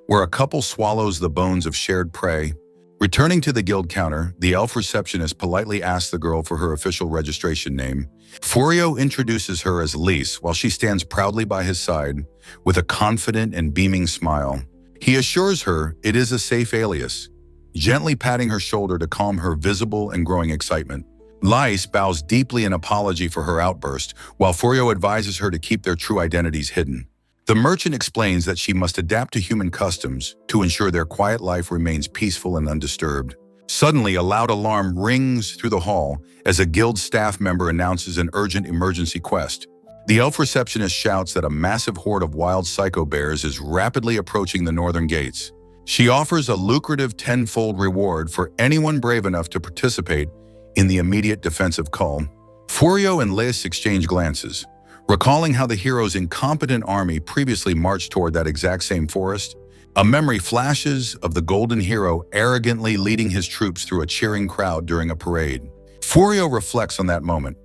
where a couple swallows the bones of shared prey. Returning to the guild counter, the elf receptionist politely asks the girl for her official registration name. Furio introduces her as Lise while she stands proudly by his side with a confident and beaming smile. He assures her it is a safe alias, gently patting her shoulder to calm her visible and growing excitement. Lise bows deeply in apology for her outburst, while Furio advises her to keep their true identities hidden. The merchant explains that she must adapt to human customs to ensure their quiet life remains peaceful and undisturbed. Suddenly, a loud alarm rings through the hall as a guild staff member announces an urgent emergency quest. The elf receptionist shouts that a massive horde of wild psycho bears is rapidly approaching the northern gates. She offers a lucrative tenfold reward for anyone brave enough to participate in the immediate defensive call. Furio and Lys exchange glances, recalling how the hero's incompetent army previously marched toward that exact same forest. A memory flashes of the golden hero arrogantly leading his troops through a cheering crowd during a parade. Furio reflects on that moment,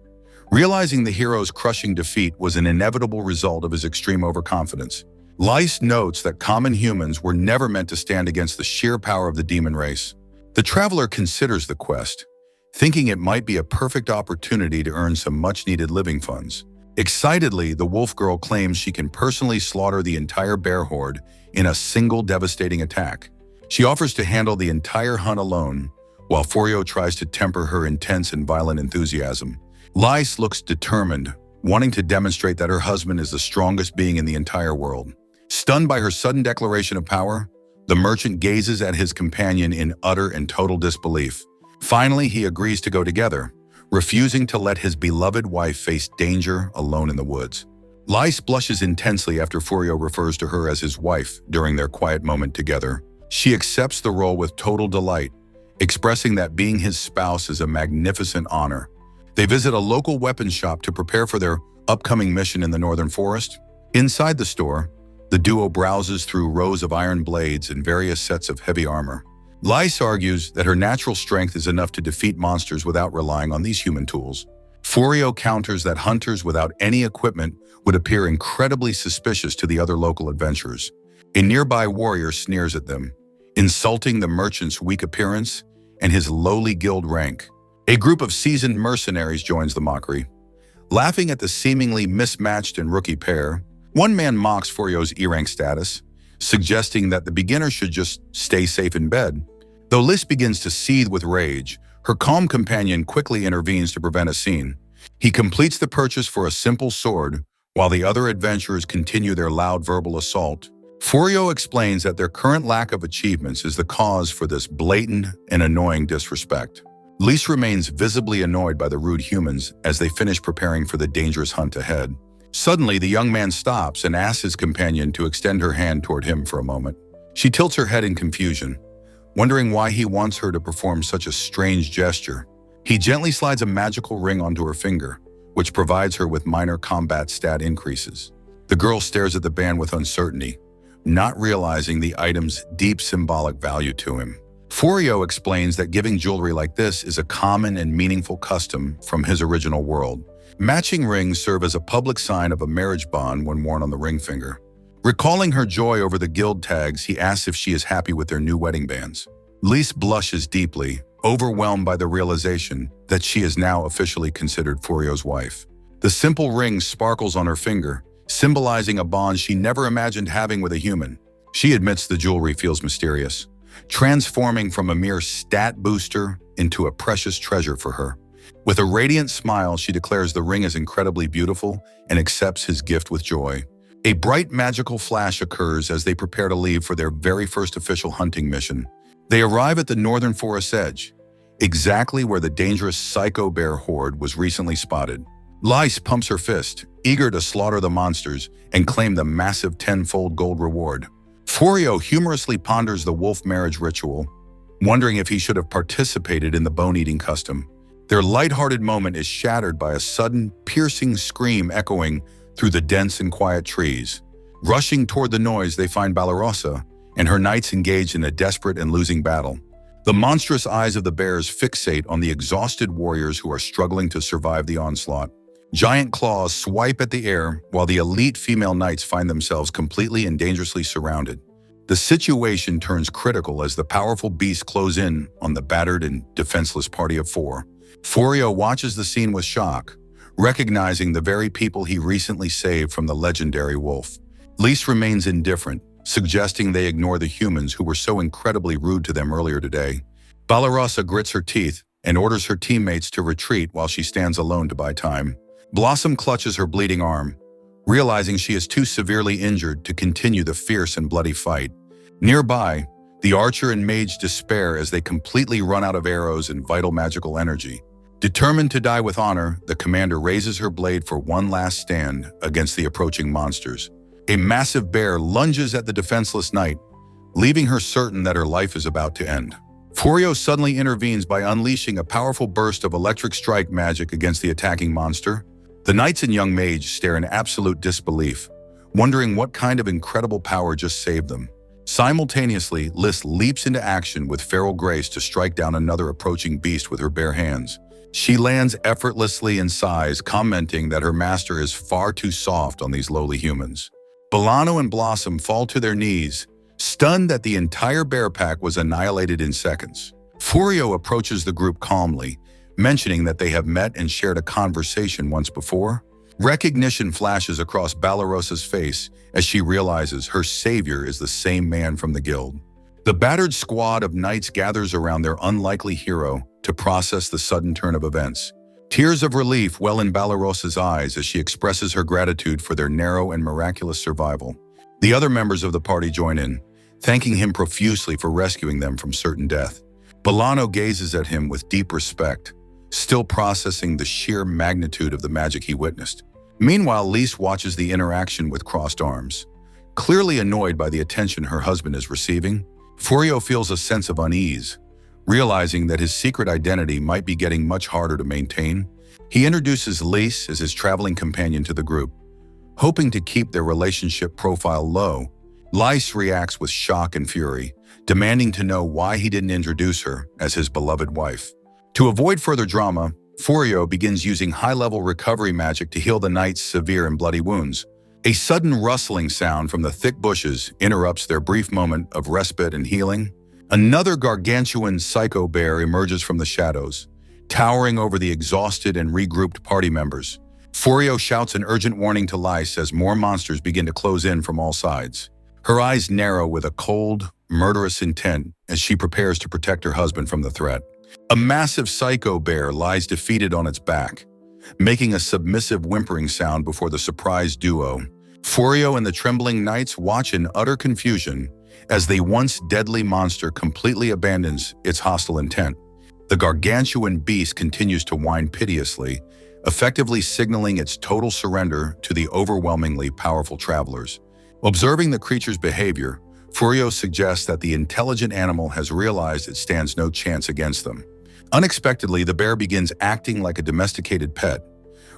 realizing the hero's crushing defeat was an inevitable result of his extreme overconfidence. Lys notes that common humans were never meant to stand against the sheer power of the demon race. The traveler considers the quest, thinking it might be a perfect opportunity to earn some much-needed living funds. Excitedly, the wolf girl claims she can personally slaughter the entire bear horde in a single devastating attack. She offers to handle the entire hunt alone, while Furio tries to temper her intense and violent enthusiasm. Lys looks determined, wanting to demonstrate that her husband is the strongest being in the entire world. Stunned by her sudden declaration of power, the merchant gazes at his companion in utter and total disbelief. Finally, he agrees to go together, refusing to let his beloved wife face danger alone in the woods. Lys blushes intensely after Furio refers to her as his wife during their quiet moment together. She accepts the role with total delight, expressing that being his spouse is a magnificent honor. They visit a local weapons shop to prepare for their upcoming mission in the northern forest. Inside the store, the duo browses through rows of iron blades and various sets of heavy armor. Lys argues that her natural strength is enough to defeat monsters without relying on these human tools. Furio counters that hunters without any equipment would appear incredibly suspicious to the other local adventurers. A nearby warrior sneers at them, insulting the merchant's weak appearance and his lowly guild rank. A group of seasoned mercenaries joins the mockery. Laughing at the seemingly mismatched and rookie pair, one man mocks Furio's E-rank status, suggesting that the beginner should just stay safe in bed. Though Lys begins to seethe with rage, her calm companion quickly intervenes to prevent a scene. He completes the purchase for a simple sword, while the other adventurers continue their loud verbal assault. Furio explains that their current lack of achievements is the cause for this blatant and annoying disrespect. Lys remains visibly annoyed by the rude humans as they finish preparing for the dangerous hunt ahead. Suddenly, the young man stops and asks his companion to extend her hand toward him for a moment. She tilts her head in confusion, wondering why he wants her to perform such a strange gesture. He gently slides a magical ring onto her finger, which provides her with minor combat stat increases. The girl stares at the band with uncertainty, not realizing the item's deep symbolic value to him. Furio explains that giving jewelry like this is a common and meaningful custom from his original world. Matching rings serve as a public sign of a marriage bond when worn on the ring finger. Recalling her joy over the guild tags, he asks if she is happy with their new wedding bands. Lys blushes deeply, overwhelmed by the realization that she is now officially considered Furio's wife. The simple ring sparkles on her finger, symbolizing a bond she never imagined having with a human. She admits the jewelry feels mysterious, transforming from a mere stat booster into a precious treasure for her. With a radiant smile, she declares the ring is incredibly beautiful and accepts his gift with joy. A bright magical flash occurs as they prepare to leave for their very first official hunting mission. They arrive at the northern forest's edge, exactly where the dangerous psycho bear horde was recently spotted. Lys pumps her fist, eager to slaughter the monsters and claim the massive tenfold gold reward. Furio humorously ponders the wolf marriage ritual, wondering if he should have participated in the bone-eating custom. Their lighthearted moment is shattered by a sudden, piercing scream echoing through the dense and quiet trees. Rushing toward the noise, they find Balarosa and her knights engaged in a desperate and losing battle. The monstrous eyes of the bears fixate on the exhausted warriors who are struggling to survive the onslaught. Giant claws swipe at the air while the elite female knights find themselves completely and dangerously surrounded. The situation turns critical as the powerful beasts close in on the battered and defenseless party of four. Furio watches the scene with shock, recognizing the very people he recently saved from the legendary wolf. Lys remains indifferent, suggesting they ignore the humans who were so incredibly rude to them earlier today. Balarosa grits her teeth and orders her teammates to retreat while she stands alone to buy time. Blossom clutches her bleeding arm, realizing she is too severely injured to continue the fierce and bloody fight. Nearby, the archer and mage despair as they completely run out of arrows and vital magical energy. Determined to die with honor, the commander raises her blade for one last stand against the approaching monsters. A massive bear lunges at the defenseless knight, leaving her certain that her life is about to end. Furio suddenly intervenes by unleashing a powerful burst of electric strike magic against the attacking monster. The knights and young mage stare in absolute disbelief, wondering what kind of incredible power just saved them. Simultaneously, Lys leaps into action with feral grace to strike down another approaching beast with her bare hands. She lands effortlessly and sighs, commenting that her master is far too soft on these lowly humans. Bolano and Blossom fall to their knees, stunned that the entire bear pack was annihilated in seconds. Furio approaches the group calmly, mentioning that they have met and shared a conversation once before. Recognition flashes across Balarosa's face as she realizes her savior is the same man from the guild. The battered squad of knights gathers around their unlikely hero to process the sudden turn of events. Tears of relief well in Balarosa's eyes as she expresses her gratitude for their narrow and miraculous survival. The other members of the party join in, thanking him profusely for rescuing them from certain death. Bolano gazes at him with deep respect, still processing the sheer magnitude of the magic he witnessed. Meanwhile, Lise watches the interaction with crossed arms. Clearly annoyed by the attention her husband is receiving, Furio feels a sense of unease. Realizing that his secret identity might be getting much harder to maintain, he introduces Lise as his traveling companion to the group. Hoping to keep their relationship profile low, Lise reacts with shock and fury, demanding to know why he didn't introduce her as his beloved wife. To avoid further drama, Furio begins using high-level recovery magic to heal the knight's severe and bloody wounds. A sudden rustling sound from the thick bushes interrupts their brief moment of respite and healing. Another gargantuan psycho bear emerges from the shadows, towering over the exhausted and regrouped party members. Furio shouts an urgent warning to Lise as more monsters begin to close in from all sides. Her eyes narrow with a cold, murderous intent as she prepares to protect her husband from the threat. A massive psycho bear lies defeated on its back, making a submissive whimpering sound before the surprised duo. Furio and the trembling knights watch in utter confusion as the once deadly monster completely abandons its hostile intent. The gargantuan beast continues to whine piteously, effectively signaling its total surrender to the overwhelmingly powerful travelers. Observing the creature's behavior, Furio suggests that the intelligent animal has realized it stands no chance against them. Unexpectedly, the bear begins acting like a domesticated pet,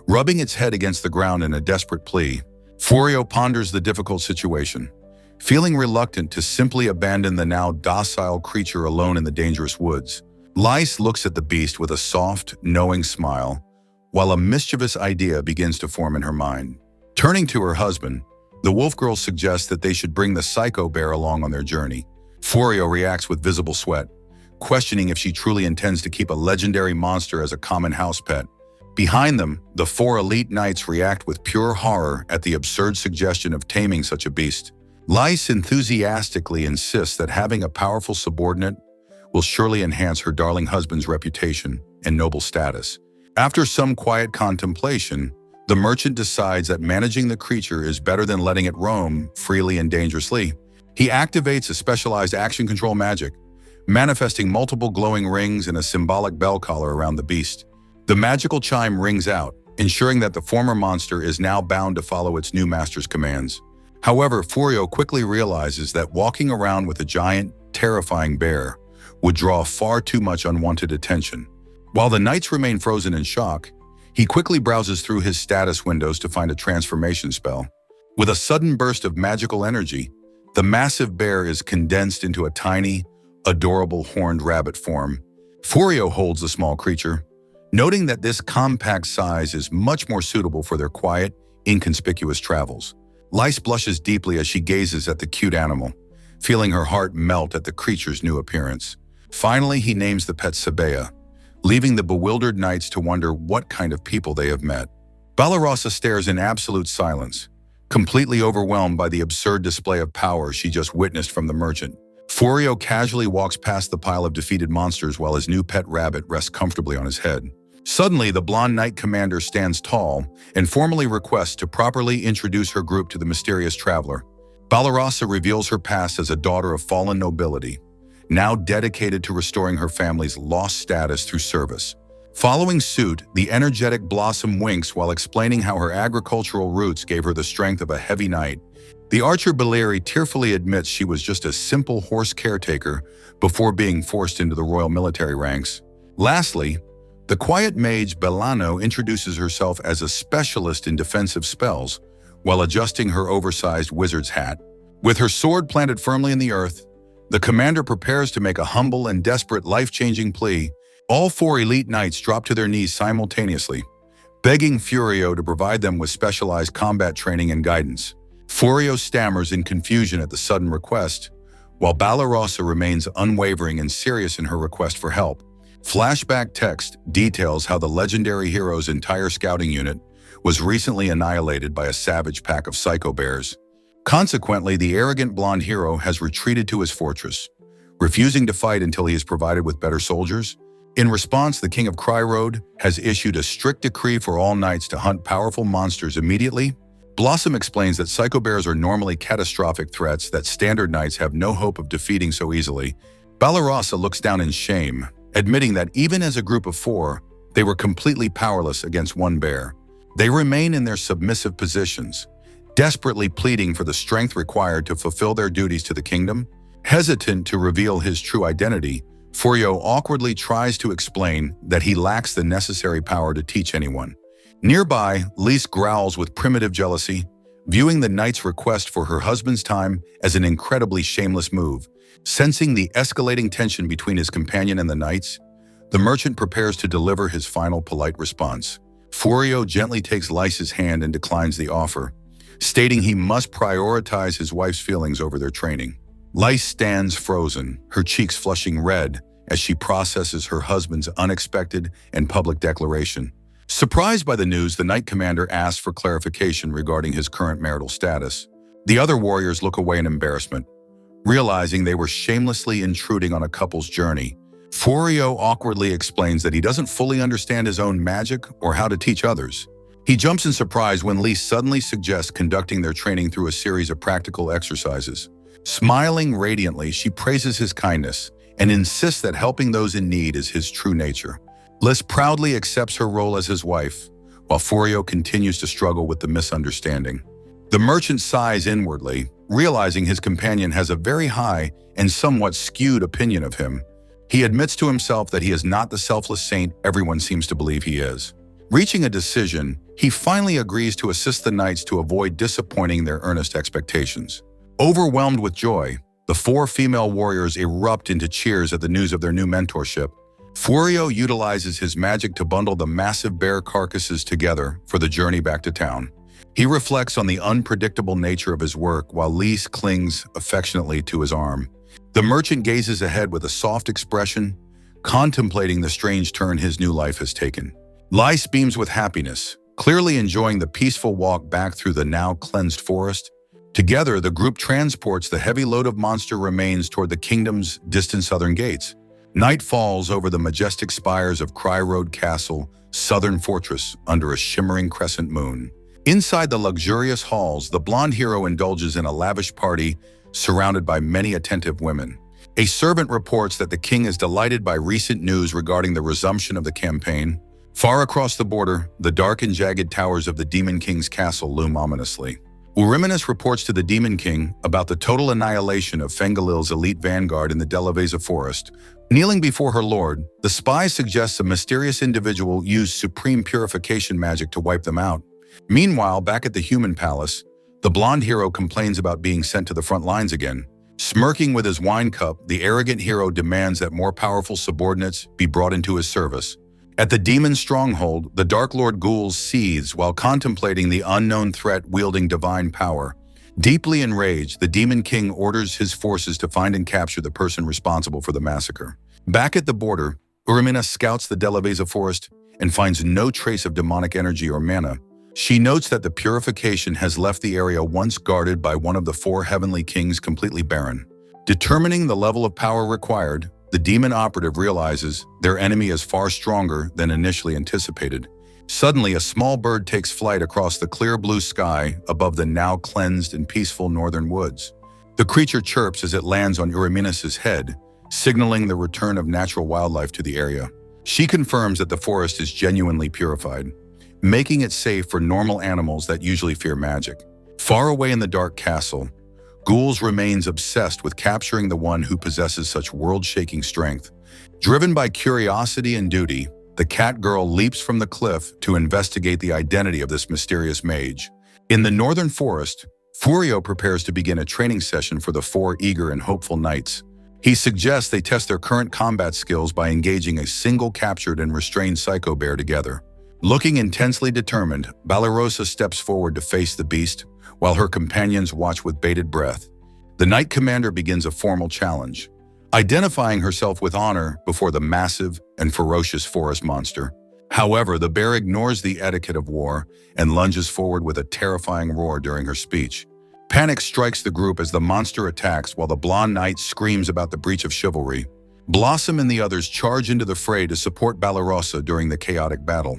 rubbing its head against the ground in a desperate plea. Furio ponders the difficult situation, feeling reluctant to simply abandon the now docile creature alone in the dangerous woods. Lise looks at the beast with a soft, knowing smile, while a mischievous idea begins to form in her mind. Turning to her husband, the wolf girl suggests that they should bring the psycho bear along on their journey. Furio reacts with visible sweat, questioning if she truly intends to keep a legendary monster as a common house pet. Behind them, the four elite knights react with pure horror at the absurd suggestion of taming such a beast. Lise enthusiastically insists that having a powerful subordinate will surely enhance her darling husband's reputation and noble status. After some quiet contemplation, the merchant decides that managing the creature is better than letting it roam freely and dangerously. He activates a specialized action control magic, manifesting multiple glowing rings and a symbolic bell collar around the beast. The magical chime rings out, ensuring that the former monster is now bound to follow its new master's commands. However, Furio quickly realizes that walking around with a giant, terrifying bear would draw far too much unwanted attention. While the knights remain frozen in shock, he quickly browses through his status windows to find a transformation spell. With a sudden burst of magical energy, the massive bear is condensed into a tiny, adorable horned rabbit form. Furio holds the small creature, noting that this compact size is much more suitable for their quiet, inconspicuous travels. Lise blushes deeply as she gazes at the cute animal, feeling her heart melt at the creature's new appearance. Finally, he names the pet Sabea, leaving the bewildered knights to wonder what kind of people they have met. Balarosa stares in absolute silence, completely overwhelmed by the absurd display of power she just witnessed from the merchant. Furio casually walks past the pile of defeated monsters while his new pet rabbit rests comfortably on his head. Suddenly, the blonde knight commander stands tall and formally requests to properly introduce her group to the mysterious traveler. Balarosa reveals her past as a daughter of fallen nobility, now dedicated to restoring her family's lost status through service. Following suit, the energetic Blossom winks while explaining how her agricultural roots gave her the strength of a heavy knight. The archer Baleri tearfully admits she was just a simple horse caretaker before being forced into the royal military ranks. Lastly, the quiet mage Belano introduces herself as a specialist in defensive spells while adjusting her oversized wizard's hat. With her sword planted firmly in the earth, the commander prepares to make a humble and desperate life-changing plea. All four elite knights drop to their knees simultaneously, begging Furio to provide them with specialized combat training and guidance. Furio stammers in confusion at the sudden request, while Balarosa remains unwavering and serious in her request for help. Flashback text details how the legendary hero's entire scouting unit was recently annihilated by a savage pack of psycho bears. Consequently, the arrogant blonde hero has retreated to his fortress, refusing to fight until he is provided with better soldiers. In response, the King of Cry Road has issued a strict decree for all knights to hunt powerful monsters immediately. Blossom explains that psycho bears are normally catastrophic threats that standard knights have no hope of defeating so easily. Balarosa looks down in shame, admitting that even as a group of 4, they were completely powerless against one bear. They remain in their submissive positions, desperately pleading for the strength required to fulfill their duties to the kingdom. Hesitant to reveal his true identity, Furio awkwardly tries to explain that he lacks the necessary power to teach anyone. Nearby, Lise growls with primitive jealousy, viewing the knight's request for her husband's time as an incredibly shameless move. Sensing the escalating tension between his companion and the knights, the merchant prepares to deliver his final polite response. Furio gently takes Lice's hand and declines the offer, stating he must prioritize his wife's feelings over their training. Lice stands frozen, her cheeks flushing red as she processes her husband's unexpected and public declaration. Surprised by the news, the Knight Commander asks for clarification regarding his current marital status. The other warriors look away in embarrassment, realizing they were shamelessly intruding on a couple's journey. Furio awkwardly explains that he doesn't fully understand his own magic or how to teach others. He jumps in surprise when Lise suddenly suggests conducting their training through a series of practical exercises. Smiling radiantly, she praises his kindness and insists that helping those in need is his true nature. Lise proudly accepts her role as his wife, while Furio continues to struggle with the misunderstanding. The merchant sighs inwardly, realizing his companion has a very high and somewhat skewed opinion of him. He admits to himself that he is not the selfless saint everyone seems to believe he is. Reaching a decision, he finally agrees to assist the knights to avoid disappointing their earnest expectations. Overwhelmed with joy, the 4 female warriors erupt into cheers at the news of their new mentorship. Furio utilizes his magic to bundle the massive bear carcasses together for the journey back to town. He reflects on the unpredictable nature of his work while Lise clings affectionately to his arm. The merchant gazes ahead with a soft expression, contemplating the strange turn his new life has taken. Lise beams with happiness, clearly enjoying the peaceful walk back through the now cleansed forest. Together, the group transports the heavy load of monster remains toward the kingdom's distant southern gates. Night falls over the majestic spires of Cry Road Castle, southern fortress, under a shimmering crescent moon. Inside the luxurious halls, the blonde hero indulges in a lavish party surrounded by many attentive women. A servant reports that the king is delighted by recent news regarding the resumption of the campaign. Far across the border, the dark and jagged towers of the Demon King's castle loom ominously. Eurymenes reports to the Demon King about the total annihilation of Fengalil's elite vanguard in the Delaveza forest. Kneeling before her lord, the spy suggests a mysterious individual used supreme purification magic to wipe them out. Meanwhile, back at the human palace, the blonde hero complains about being sent to the front lines again. Smirking with his wine cup, the arrogant hero demands that more powerful subordinates be brought into his service. At the demon stronghold, the Dark Lord Ghouls seethes while contemplating the unknown threat wielding divine power. Deeply enraged, the Demon King orders his forces to find and capture the person responsible for the massacre. Back at the border, Eurymenes scouts the Delaveza forest and finds no trace of demonic energy or mana. She notes that the purification has left the area once guarded by one of the 4 heavenly kings completely barren. Determining the level of power required, the demon operative realizes their enemy is far stronger than initially anticipated. Suddenly, a small bird takes flight across the clear blue sky above the now cleansed and peaceful northern woods. The creature chirps as it lands on Eurymenes' head, signaling the return of natural wildlife to the area. She confirms that the forest is genuinely purified, making it safe for normal animals that usually fear magic. Far away in the dark castle, Ghouls remains obsessed with capturing the one who possesses such world-shaking strength. Driven by curiosity and duty, the cat girl leaps from the cliff to investigate the identity of this mysterious mage. In the northern forest, Furio prepares to begin a training session for the 4 eager and hopeful knights. He suggests they test their current combat skills by engaging a single captured and restrained psycho bear together. Looking intensely determined, Balarosa steps forward to face the beast, while her companions watch with bated breath. The Knight Commander begins a formal challenge, identifying herself with honor before the massive and ferocious forest monster. However, the bear ignores the etiquette of war and lunges forward with a terrifying roar during her speech. Panic strikes the group as the monster attacks while the blonde knight screams about the breach of chivalry. Blossom and the others charge into the fray to support Balarosa during the chaotic battle.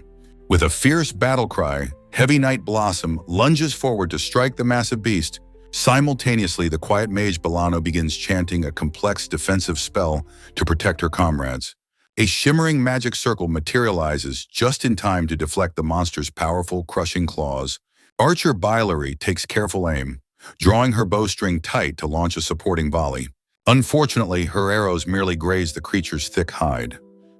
With a fierce battle cry, Heavy Knight Blossom lunges forward to strike the massive beast. Simultaneously, the quiet mage Bolano begins chanting a complex defensive spell to protect her comrades. A shimmering magic circle materializes just in time to deflect the monster's powerful, crushing claws. Archer Bilary takes careful aim, drawing her bowstring tight to launch a supporting volley. Unfortunately, her arrows merely graze the creature's thick hide,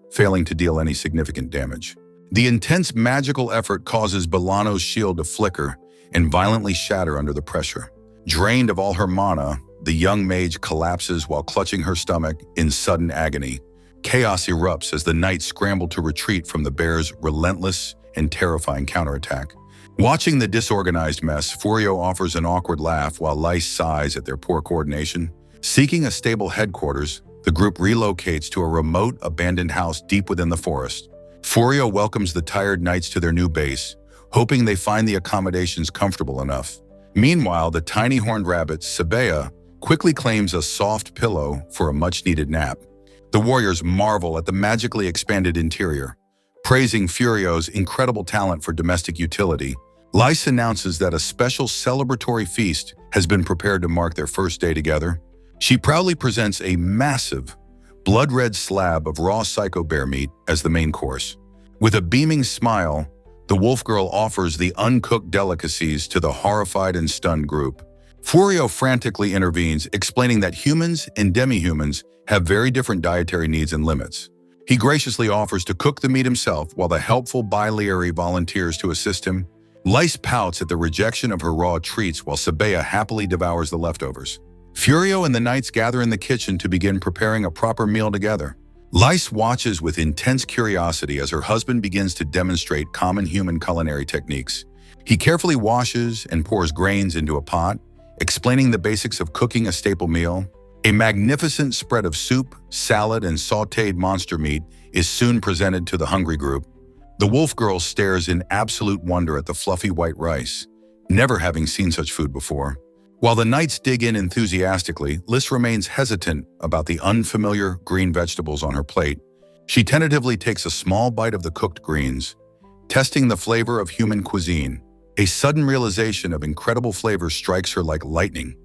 failing to deal any significant damage. The intense magical effort causes Bolano's shield to flicker and violently shatter under the pressure. Drained of all her mana, the young mage collapses while clutching her stomach in sudden agony. Chaos erupts as the knights scramble to retreat from the bear's relentless and terrifying counterattack. Watching the disorganized mess, Furio offers an awkward laugh while Lice sighs at their poor coordination. Seeking a stable headquarters, the group relocates to a remote, abandoned house deep within the forest. Furio welcomes the tired knights to their new base, hoping they find the accommodations comfortable enough. Meanwhile, the tiny horned rabbit, Sabea, quickly claims a soft pillow for a much-needed nap. The warriors marvel at the magically expanded interior, praising Furio's incredible talent for domestic utility. Lice announces that a special celebratory feast has been prepared to mark their first day together. She proudly presents a massive, blood-red slab of raw psycho bear meat as the main course. With a beaming smile, the wolf girl offers the uncooked delicacies to the horrified and stunned group. Furio frantically intervenes, explaining that humans and demi-humans have very different dietary needs and limits. He graciously offers to cook the meat himself while the helpful Bilary volunteers to assist him. Lice pouts at the rejection of her raw treats while Sabea happily devours the leftovers. Furio and the knights gather in the kitchen to begin preparing a proper meal together. Lice watches with intense curiosity as her husband begins to demonstrate common human culinary techniques. He carefully washes and pours grains into a pot, explaining the basics of cooking a staple meal. A magnificent spread of soup, salad, and sautéed monster meat is soon presented to the hungry group. The wolf girl stares in absolute wonder at the fluffy white rice, never having seen such food before. While the knights dig in enthusiastically, Liz remains hesitant about the unfamiliar green vegetables on her plate. She tentatively takes a small bite of the cooked greens, testing the flavor of human cuisine. A sudden realization of incredible flavor strikes her like lightning,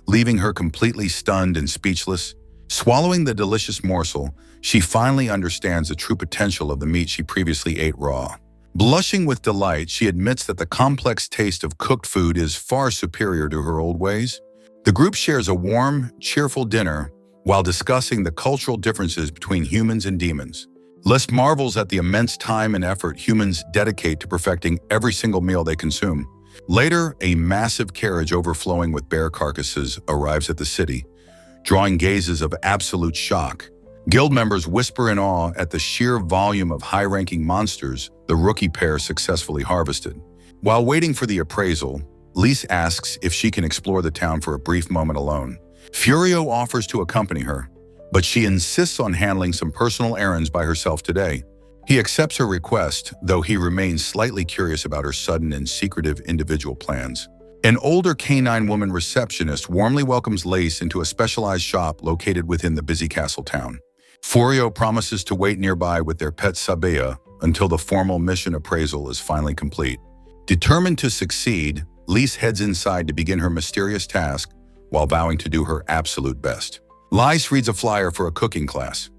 leaving her completely stunned and speechless. Swallowing the delicious morsel, she finally understands the true potential of the meat she previously ate raw. Blushing with delight, she admits that the complex taste of cooked food is far superior to her old ways. The group shares a warm, cheerful dinner while discussing the cultural differences between humans and demons. Les marvels at the immense time and effort humans dedicate to perfecting every single meal they consume. Later, a massive carriage overflowing with bear carcasses arrives at the city, drawing gazes of absolute shock. Guild members whisper in awe at the sheer volume of high-ranking monsters the rookie pair successfully harvested. While waiting for the appraisal, Lise asks if she can explore the town for a brief moment alone. Furio offers to accompany her, but she insists on handling some personal errands by herself today. He accepts her request, though he remains slightly curious about her sudden and secretive individual plans. An older canine woman receptionist warmly welcomes Lace into a specialized shop located within the busy castle town. Furio promises to wait nearby with their pet Sabea until the formal mission appraisal is finally complete. Determined to succeed, Lise heads inside to begin her mysterious task while vowing to do her absolute best. Lise reads a flyer for a cooking class,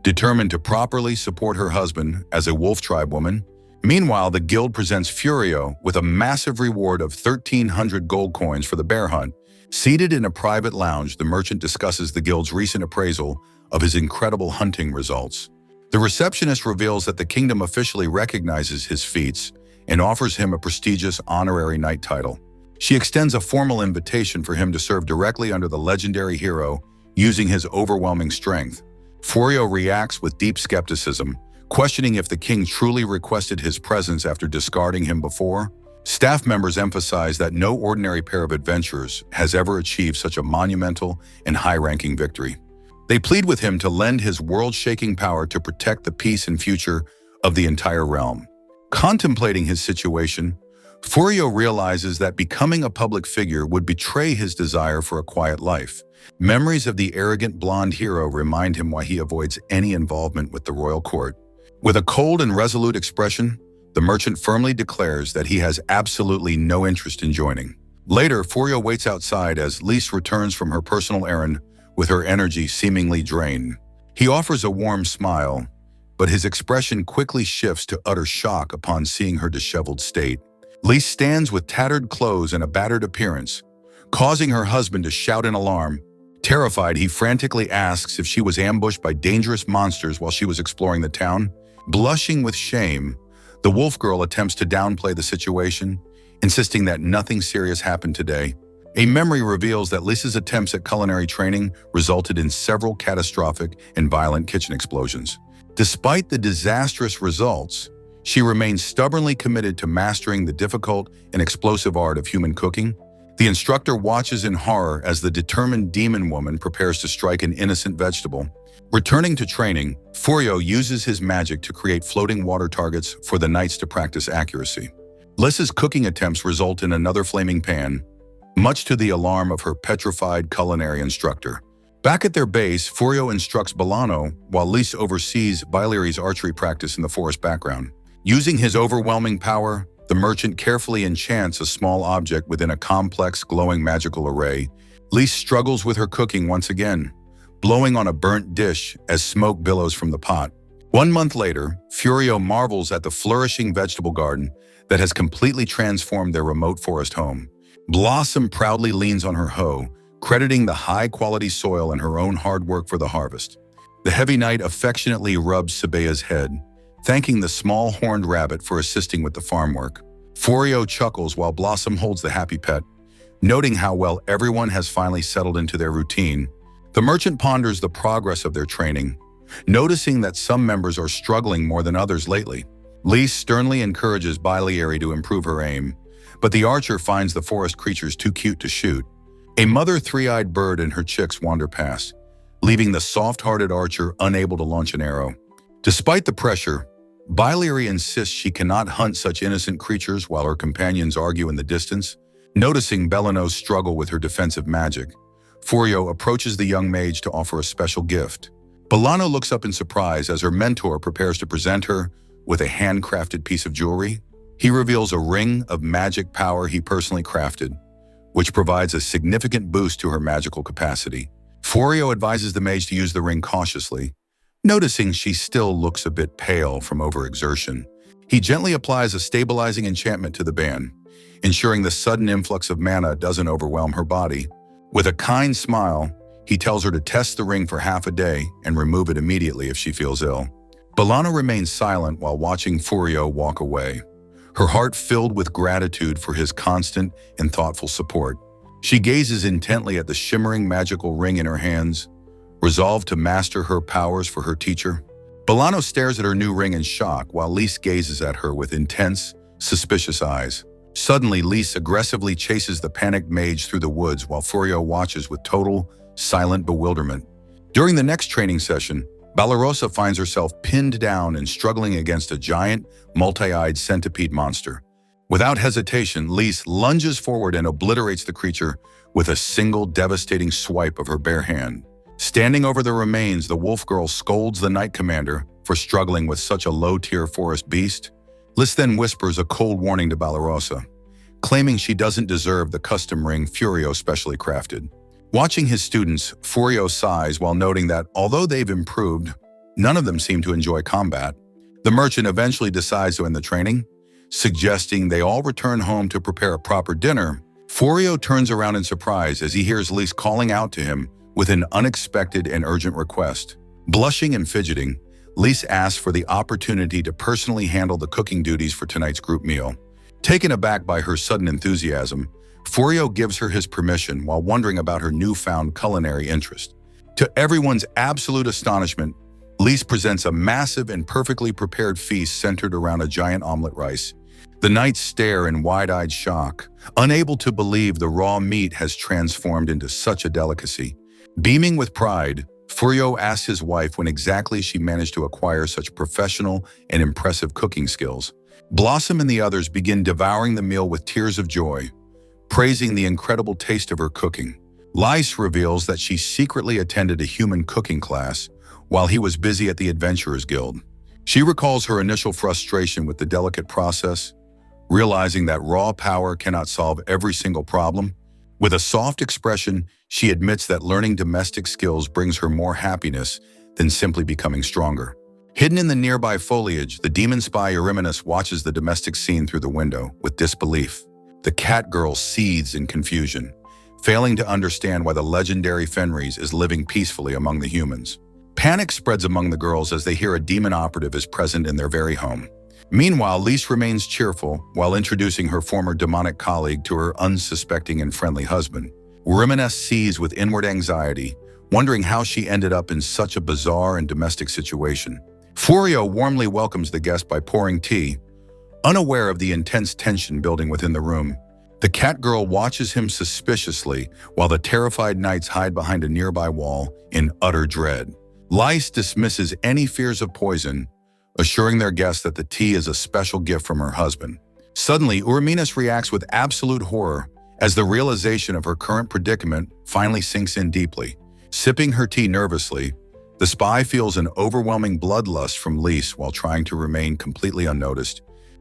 determined to properly support her husband as a wolf tribe woman. Meanwhile, the guild presents Furio with a massive reward of 1,300 gold coins for the bear hunt. Seated in a private lounge, the merchant discusses the guild's recent appraisal of his incredible hunting results. The receptionist reveals that the kingdom officially recognizes his feats and offers him a prestigious honorary knight title. She extends a formal invitation for him to serve directly under the legendary hero using his overwhelming strength. Furio reacts with deep skepticism, questioning if the king truly requested his presence after discarding him before. Staff members emphasize that no ordinary pair of adventurers has ever achieved such a monumental and high-ranking victory. They plead with him to lend his world-shaking power to protect the peace and future of the entire realm. Contemplating his situation, Furio realizes that becoming a public figure would betray his desire for a quiet life. Memories of the arrogant blonde hero remind him why he avoids any involvement with the royal court. With a cold and resolute expression, the merchant firmly declares that he has absolutely no interest in joining. Later, Furio waits outside as Lise returns from her personal errand with her energy seemingly drained. He offers a warm smile, but his expression quickly shifts to utter shock upon seeing her disheveled state. Lise stands with tattered clothes and a battered appearance, causing her husband to shout in alarm. Terrified, he frantically asks if she was ambushed by dangerous monsters while she was exploring the town. Blushing with shame, the wolf girl attempts to downplay the situation, insisting that nothing serious happened today. A memory reveals that Lisa's attempts at culinary training resulted in several catastrophic and violent kitchen explosions. Despite the disastrous results, she remains stubbornly committed to mastering the difficult and explosive art of human cooking. The instructor watches in horror as the determined demon woman prepares to strike an innocent vegetable. Returning to training, Furio uses his magic to create floating water targets for the knights to practice accuracy. Lisa's cooking attempts result in another flaming pan, much to the alarm of her petrified culinary instructor. Back at their base, Furio instructs Bolano while Lise oversees Baileri's archery practice in the forest background. Using his overwhelming power, the merchant carefully enchants a small object within a complex, glowing magical array. Lise struggles with her cooking once again, blowing on a burnt dish as smoke billows from the pot. 1 month later, Furio marvels at the flourishing vegetable garden that has completely transformed their remote forest home. Blossom proudly leans on her hoe, crediting the high-quality soil and her own hard work for the harvest. The heavy knight affectionately rubs Sabea's head, thanking the small horned rabbit for assisting with the farm work. Furio chuckles while Blossom holds the happy pet, noting how well everyone has finally settled into their routine. The merchant ponders the progress of their training, noticing that some members are struggling more than others lately. Lise sternly encourages Bailey to improve her aim, but the archer finds the forest creatures too cute to shoot. A mother three-eyed bird and her chicks wander past, leaving the soft-hearted archer unable to launch an arrow. Despite the pressure, Bailey insists she cannot hunt such innocent creatures while her companions argue in the distance. Noticing Bolano's struggle with her defensive magic, Furio approaches the young mage to offer a special gift. Bolano looks up in surprise as her mentor prepares to present her with a handcrafted piece of jewelry. He reveals a ring of magic power he personally crafted, which provides a significant boost to her magical capacity. Furio advises the mage to use the ring cautiously, noticing she still looks a bit pale from overexertion. He gently applies a stabilizing enchantment to the band, ensuring the sudden influx of mana doesn't overwhelm her body. With a kind smile, he tells her to test the ring for half a day and remove it immediately if she feels ill. Bolano remains silent while watching Furio walk away, her heart filled with gratitude for his constant and thoughtful support. She gazes intently at the shimmering magical ring in her hands, resolved to master her powers for her teacher. Bolano stares at her new ring in shock while Lise gazes at her with intense, suspicious eyes. Suddenly, Lise aggressively chases the panicked mage through the woods while Furio watches with total, silent bewilderment. During the next training session, Balarosa finds herself pinned down and struggling against a giant, multi-eyed centipede monster. Without hesitation, Lise lunges forward and obliterates the creature with a single devastating swipe of her bare hand. Standing over the remains, the wolf girl scolds the knight commander for struggling with such a low-tier forest beast. Lise then whispers a cold warning to Balarosa, claiming she doesn't deserve the custom ring Furio specially crafted. Watching his students, Furio sighs while noting that although they've improved, none of them seem to enjoy combat. The merchant eventually decides to end the training, suggesting they all return home to prepare a proper dinner. Furio turns around in surprise as he hears Lise calling out to him with an unexpected and urgent request. Blushing and fidgeting, Lise asks for the opportunity to personally handle the cooking duties for tonight's group meal. Taken aback by her sudden enthusiasm, Furio gives her his permission while wondering about her newfound culinary interest. To everyone's absolute astonishment, Lise presents a massive and perfectly prepared feast centered around a giant omelet rice. The knights stare in wide-eyed shock, unable to believe the raw meat has transformed into such a delicacy. Beaming with pride, Furio asks his wife when exactly she managed to acquire such professional and impressive cooking skills. Blossom and the others begin devouring the meal with tears of joy, praising the incredible taste of her cooking. Lys reveals that she secretly attended a human cooking class while he was busy at the Adventurers Guild. She recalls her initial frustration with the delicate process, realizing that raw power cannot solve every single problem. With a soft expression, she admits that learning domestic skills brings her more happiness than simply becoming stronger. Hidden in the nearby foliage, the demon spy Eurymenes watches the domestic scene through the window with disbelief. The cat girl seethes in confusion, failing to understand why the legendary Fenris is living peacefully among the humans. Panic spreads among the girls as they hear a demon operative is present in their very home. Meanwhile, Lys remains cheerful while introducing her former demonic colleague to her unsuspecting and friendly husband. Eurymenes sees with inward anxiety, wondering how she ended up in such a bizarre and domestic situation. Furio warmly welcomes the guest by pouring tea, unaware of the intense tension building within the room. The cat girl watches him suspiciously while the terrified knights hide behind a nearby wall in utter dread. Lys dismisses any fears of poison, assuring their guests that the tea is a special gift from her husband. Suddenly, Eurymenes reacts with absolute horror as the realization of her current predicament finally sinks in deeply. Sipping her tea nervously, the spy feels an overwhelming bloodlust from Lys while trying to remain completely unnoticed.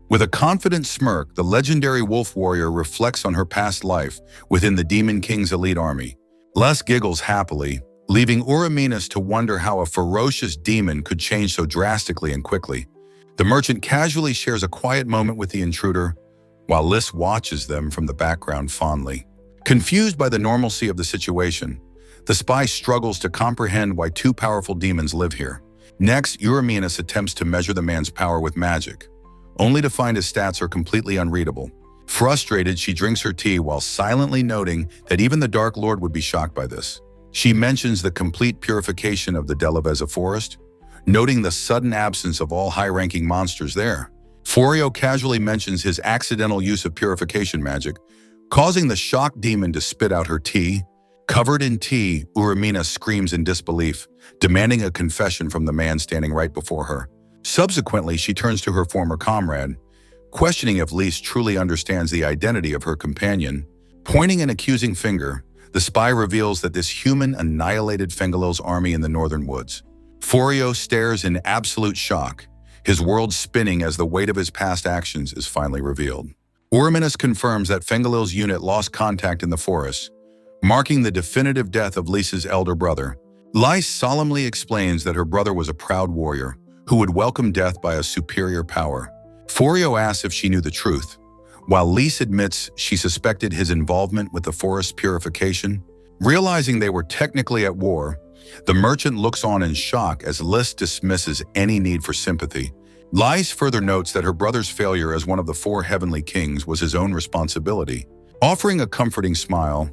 With a confident smirk, the legendary wolf warrior reflects on her past life within the Demon King's elite army. Lys giggles happily, leaving Eurymenes to wonder how a ferocious demon could change so drastically and quickly. The merchant casually shares a quiet moment with the intruder, while Lys watches them from the background fondly. Confused by the normalcy of the situation, the spy struggles to comprehend why two powerful demons live here. Next, Eurymenes attempts to measure the man's power with magic, only to find his stats are completely unreadable. Frustrated, she drinks her tea while silently noting that even the Dark Lord would be shocked by this. She mentions the complete purification of the Delaveza forest, noting the sudden absence of all high-ranking monsters there. Furio casually mentions his accidental use of purification magic, causing the shocked demon to spit out her tea. Covered in tea, Eurymenes screams in disbelief, demanding a confession from the man standing right before her. Subsequently, she turns to her former comrade, questioning if Lys truly understands the identity of her companion. Pointing an accusing finger, the spy reveals that this human annihilated Fengalil's army in the northern woods. Furio stares in absolute shock, his world spinning as the weight of his past actions is finally revealed. Eurymenes confirms that Fengalil's unit lost contact in the forest, marking the definitive death of Lys's elder brother. Lys solemnly explains that her brother was a proud warrior who would welcome death by a superior power. Furio asks if she knew the truth, while Lys admits she suspected his involvement with the forest purification. Realizing they were technically at war, the merchant looks on in shock as Lys dismisses any need for sympathy. Lys further notes that her brother's failure as one of the four heavenly kings was his own responsibility. Offering a comforting smile,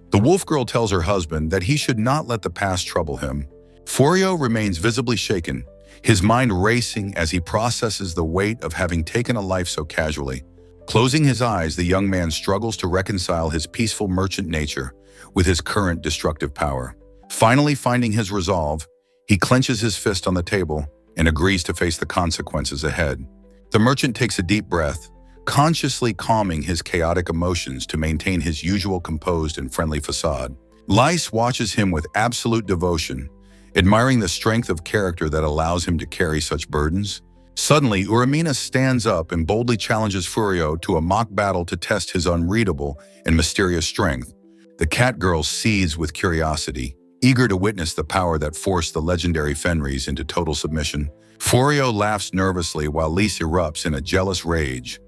the wolf girl tells her husband that he should not let the past trouble him. Furio remains visibly shaken, his mind racing as he processes the weight of having taken a life so casually. Closing his eyes, the young man struggles to reconcile his peaceful merchant nature with his current destructive power. Finally finding his resolve, he clenches his fist on the table and agrees to face the consequences ahead. The merchant takes a deep breath, consciously calming his chaotic emotions to maintain his usual composed and friendly facade. Lys watches him with absolute devotion, admiring the strength of character that allows him to carry such burdens. Suddenly, Eurymenes stands up and boldly challenges Furio to a mock battle to test his unreadable and mysterious strength. The cat girl seethes with curiosity, eager to witness the power that forced the legendary Fenris into total submission. Furio laughs nervously while Lys erupts in a jealous rage,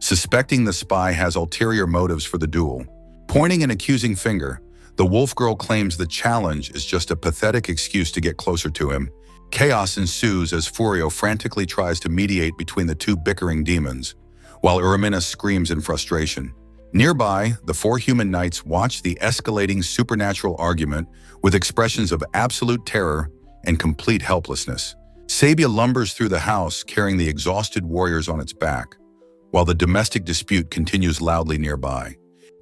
suspecting the spy has ulterior motives for the duel. Pointing an accusing finger, the wolf girl claims the challenge is just a pathetic excuse to get closer to him. Chaos ensues as Furio frantically tries to mediate between the two bickering demons, while Eurymenes screams in frustration. Nearby, the four human knights watch the escalating supernatural argument with expressions of absolute terror and complete helplessness. Sabia lumbers through the house carrying the exhausted warriors on its back, while the domestic dispute continues loudly nearby.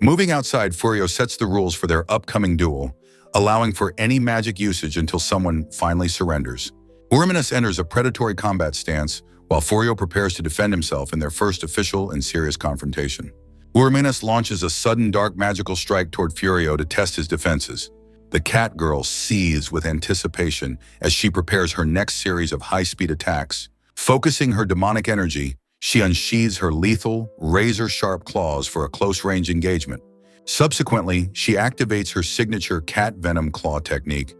Moving outside, Furio sets the rules for their upcoming duel, allowing for any magic usage until someone finally surrenders. Eurymenes enters a predatory combat stance while Furio prepares to defend himself in their first official and serious confrontation. Uraminas launches a sudden dark magical strike toward Furio to test his defenses. The cat girl seethes with anticipation as she prepares her next series of high-speed attacks. Focusing her demonic energy, she unsheathes her lethal, razor-sharp claws for a close-range engagement. Subsequently, she activates her signature cat venom claw technique,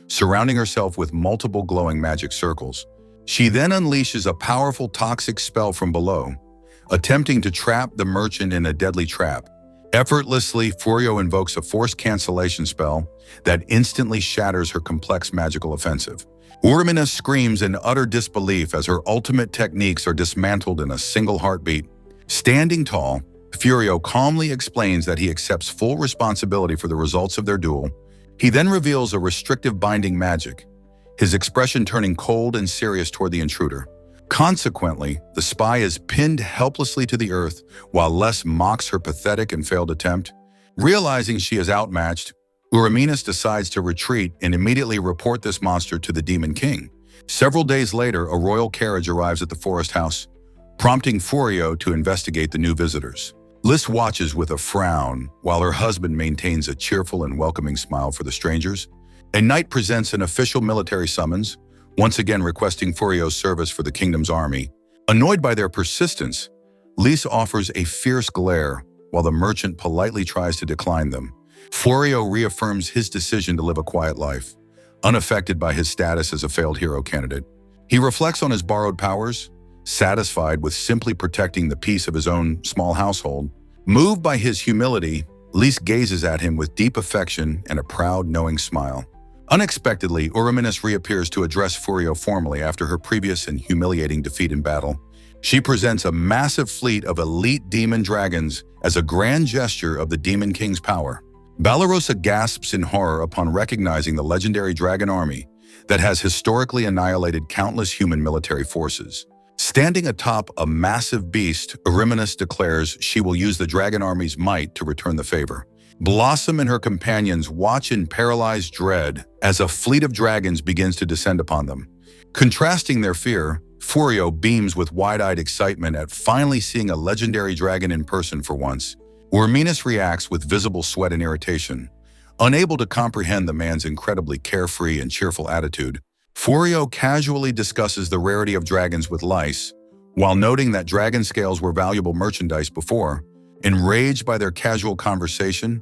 surrounding herself with multiple glowing magic circles. She then unleashes a powerful toxic spell from below, attempting to trap the merchant in a deadly trap. Effortlessly, Furio invokes a force cancellation spell that instantly shatters her complex magical offensive. Uraminas screams in utter disbelief as her ultimate techniques are dismantled in a single heartbeat. Standing tall, Furio calmly explains that he accepts full responsibility for the results of their duel. He then reveals a restrictive binding magic, his expression turning cold and serious toward the intruder. Consequently, the spy is pinned helplessly to the earth while Les mocks her pathetic and failed attempt. Realizing she is outmatched, Uraminas decides to retreat and immediately report this monster to the Demon King. Several days later, a royal carriage arrives at the forest house, prompting Furio to investigate the new visitors. Liz watches with a frown while her husband maintains a cheerful and welcoming smile for the strangers. A knight presents an official military summons, once again requesting Furio's service for the kingdom's army. Annoyed by their persistence, Lise offers a fierce glare while the merchant politely tries to decline them. Furio reaffirms his decision to live a quiet life, unaffected by his status as a failed hero candidate. He reflects on his borrowed powers, satisfied with simply protecting the peace of his own small household. Moved by his humility, Lise gazes at him with deep affection and a proud, knowing smile. Unexpectedly, Uraminas reappears to address Furio formally after her previous and humiliating defeat in battle. She presents a massive fleet of elite demon dragons as a grand gesture of the Demon King's power. Balarosa gasps in horror upon recognizing the legendary dragon army that has historically annihilated countless human military forces. Standing atop a massive beast, Uraminas declares she will use the dragon army's might to return the favor. Blossom and her companions watch in paralyzed dread as a fleet of dragons begins to descend upon them. Contrasting their fear, Furio beams with wide-eyed excitement at finally seeing a legendary dragon in person for once. Uraminas reacts with visible sweat and irritation. Unable to comprehend the man's incredibly carefree and cheerful attitude, Furio casually discusses the rarity of dragons with Lise, while noting that dragon scales were valuable merchandise before. Enraged by their casual conversation,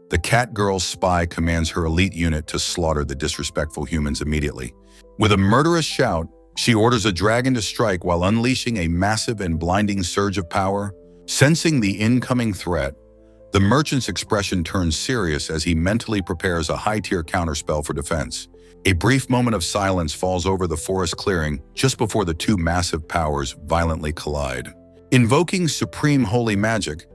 the cat girl's spy commands her elite unit to slaughter the disrespectful humans immediately. With a murderous shout, she orders a dragon to strike while unleashing a massive and blinding surge of power. Sensing the incoming threat, the merchant's expression turns serious as he mentally prepares a high-tier counterspell for defense. A brief moment of silence falls over the forest clearing just before the two massive powers violently collide. Invoking supreme holy magic,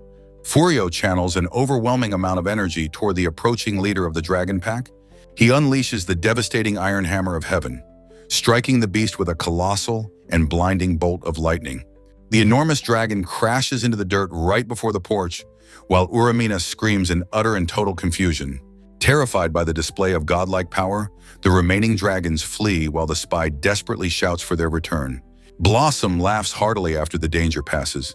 Furio channels an overwhelming amount of energy toward the approaching leader of the dragon pack. He unleashes the devastating iron hammer of heaven, striking the beast with a colossal and blinding bolt of lightning. The enormous dragon crashes into the dirt right before the porch, while Uraminas screams in utter and total confusion. Terrified by the display of godlike power, the remaining dragons flee while the spy desperately shouts for their return. Blossom laughs heartily after the danger passes,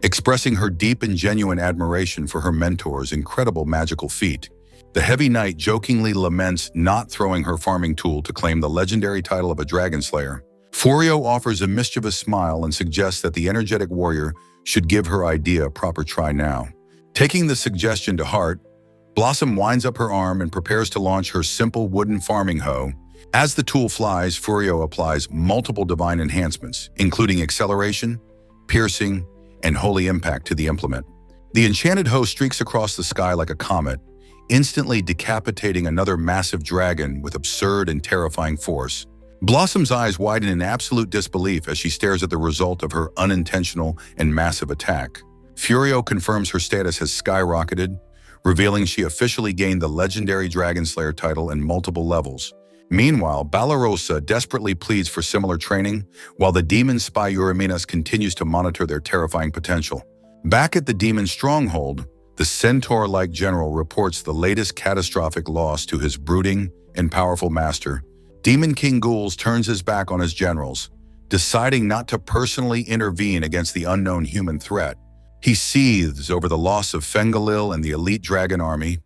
expressing her deep and genuine admiration for her mentor's incredible magical feat. The heavy knight jokingly laments not throwing her farming tool to claim the legendary title of a dragon slayer. Furio offers a mischievous smile and suggests that the energetic warrior should give her idea a proper try now. Taking the suggestion to heart, Blossom winds up her arm and prepares to launch her simple wooden farming hoe. As the tool flies, Furio applies multiple divine enhancements, including acceleration, piercing, and holy impact to the implement. The enchanted hoe streaks across the sky like a comet, instantly decapitating another massive dragon with absurd and terrifying force. Blossom's eyes widen in absolute disbelief as she stares at the result of her unintentional and massive attack. Furio confirms her status has skyrocketed, revealing she officially gained the legendary Dragon Slayer title in multiple levels. Meanwhile, Balarosa desperately pleads for similar training, while the demon spy Uraminas continues to monitor their terrifying potential. Back at the demon stronghold, the centaur-like general reports the latest catastrophic loss to his brooding and powerful master. Demon King Ghouls turns his back on his generals, deciding not to personally intervene against the unknown human threat. He seethes over the loss of Fengalil and the elite dragon army,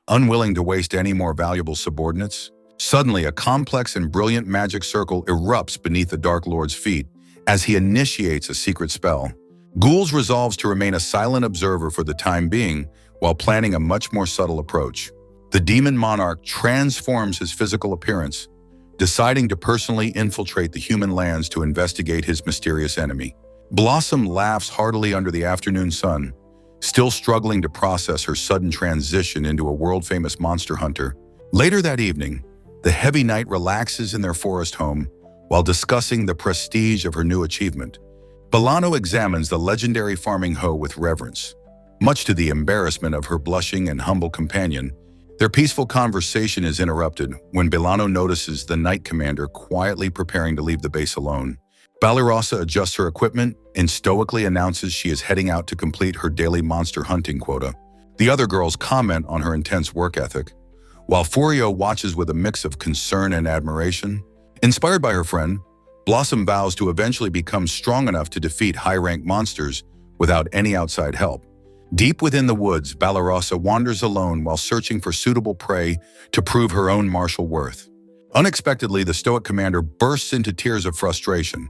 unwilling to waste any more valuable subordinates. Suddenly, a complex and brilliant magic circle erupts beneath the Dark Lord's feet as he initiates a secret spell. Ghouls resolves to remain a silent observer for the time being while planning a much more subtle approach. The demon monarch transforms his physical appearance, deciding to personally infiltrate the human lands to investigate his mysterious enemy. Blossom laughs heartily under the afternoon sun, still struggling to process her sudden transition into a world-famous monster hunter. Later that evening, the heavy knight relaxes in their forest home while discussing the prestige of her new achievement. Balano examines the legendary farming hoe with reverence. Much to the embarrassment of her blushing and humble companion, their peaceful conversation is interrupted when Balano notices the knight commander quietly preparing to leave the base alone. Balarosa adjusts her equipment and stoically announces she is heading out to complete her daily monster hunting quota. The other girls comment on her intense work ethic, while Furio watches with a mix of concern and admiration. Inspired by her friend, Blossom vows to eventually become strong enough to defeat high-ranked monsters without any outside help. Deep within the woods, Balarosa wanders alone while searching for suitable prey to prove her own martial worth. Unexpectedly, the stoic commander bursts into tears of frustration,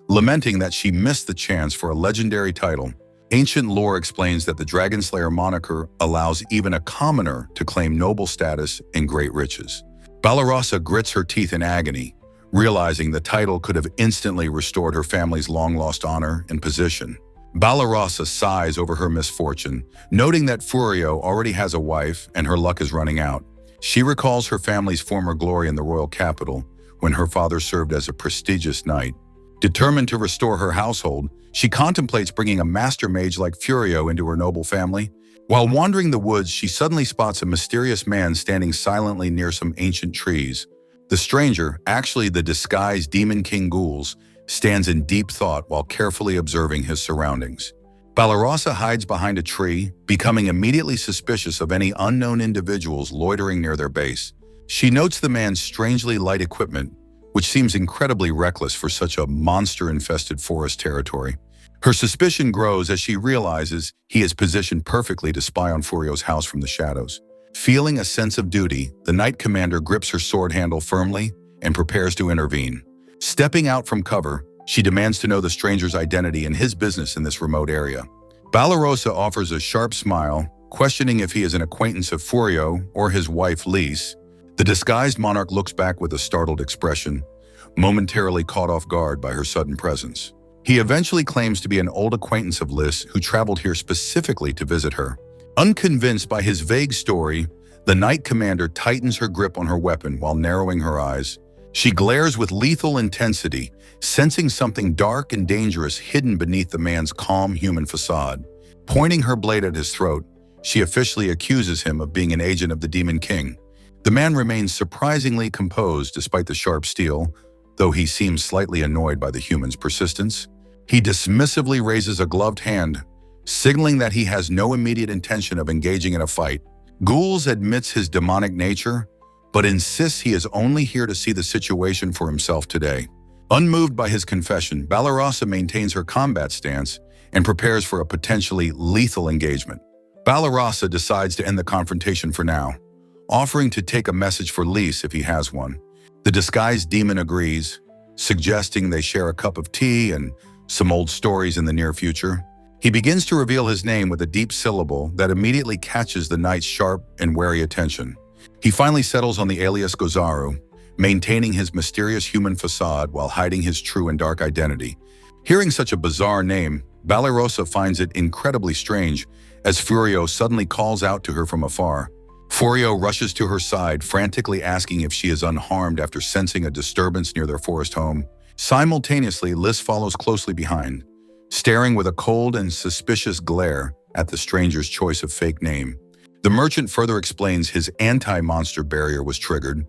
lamenting that she missed the chance for a legendary title. Ancient lore explains that the Dragon Slayer moniker allows even a commoner to claim noble status and great riches. Balarosa grits her teeth in agony, realizing the title could have instantly restored her family's long-lost honor and position. Balarosa sighs over her misfortune, noting that Furio already has a wife and her luck is running out. She recalls her family's former glory in the royal capital when her father served as a prestigious knight. Determined to restore her household, she contemplates bringing a master mage like Furio into her noble family. While wandering the woods, she suddenly spots a mysterious man standing silently near some ancient trees. The stranger, actually the disguised Demon King Ghouls, stands in deep thought while carefully observing his surroundings. Balarosa hides behind a tree, becoming immediately suspicious of any unknown individuals loitering near their base. She notes the man's strangely light equipment, which seems incredibly reckless for such a monster-infested forest territory. Her suspicion grows as she realizes he is positioned perfectly to spy on Furio's house from the shadows. Feeling a sense of duty, the knight commander grips her sword handle firmly and prepares to intervene. Stepping out from cover, she demands to know the stranger's identity and his business in this remote area. Balarosa offers a sharp smile, questioning if he is an acquaintance of Furio or his wife Lise. The disguised monarch looks back with a startled expression, momentarily caught off guard by her sudden presence. He eventually claims to be an old acquaintance of Lise who traveled here specifically to visit her. Unconvinced by his vague story, the knight commander tightens her grip on her weapon while narrowing her eyes. She glares with lethal intensity, sensing something dark and dangerous hidden beneath the man's calm human facade. Pointing her blade at his throat, she officially accuses him of being an agent of the Demon King. The man remains surprisingly composed despite the sharp steel, though he seems slightly annoyed by the human's persistence. He dismissively raises a gloved hand, signaling that he has no immediate intention of engaging in a fight. Ghouls admits his demonic nature, but insists he is only here to see the situation for himself today. Unmoved by his confession, Balarosa maintains her combat stance and prepares for a potentially lethal engagement. Balarosa decides to end the confrontation for now, offering to take a message for Lise if he has one. The disguised demon agrees, suggesting they share a cup of tea and some old stories in the near future. He begins to reveal his name with a deep syllable that immediately catches the knight's sharp and wary attention. He finally settles on the alias Gozaru, maintaining his mysterious human facade while hiding his true and dark identity. Hearing such a bizarre name, Balarosa finds it incredibly strange as Furio suddenly calls out to her from afar. Furio rushes to her side, frantically asking if she is unharmed after sensing a disturbance near their forest home. Simultaneously, Lise follows closely behind, staring with a cold and suspicious glare at the stranger's choice of fake name. The merchant further explains his anti-monster barrier was triggered,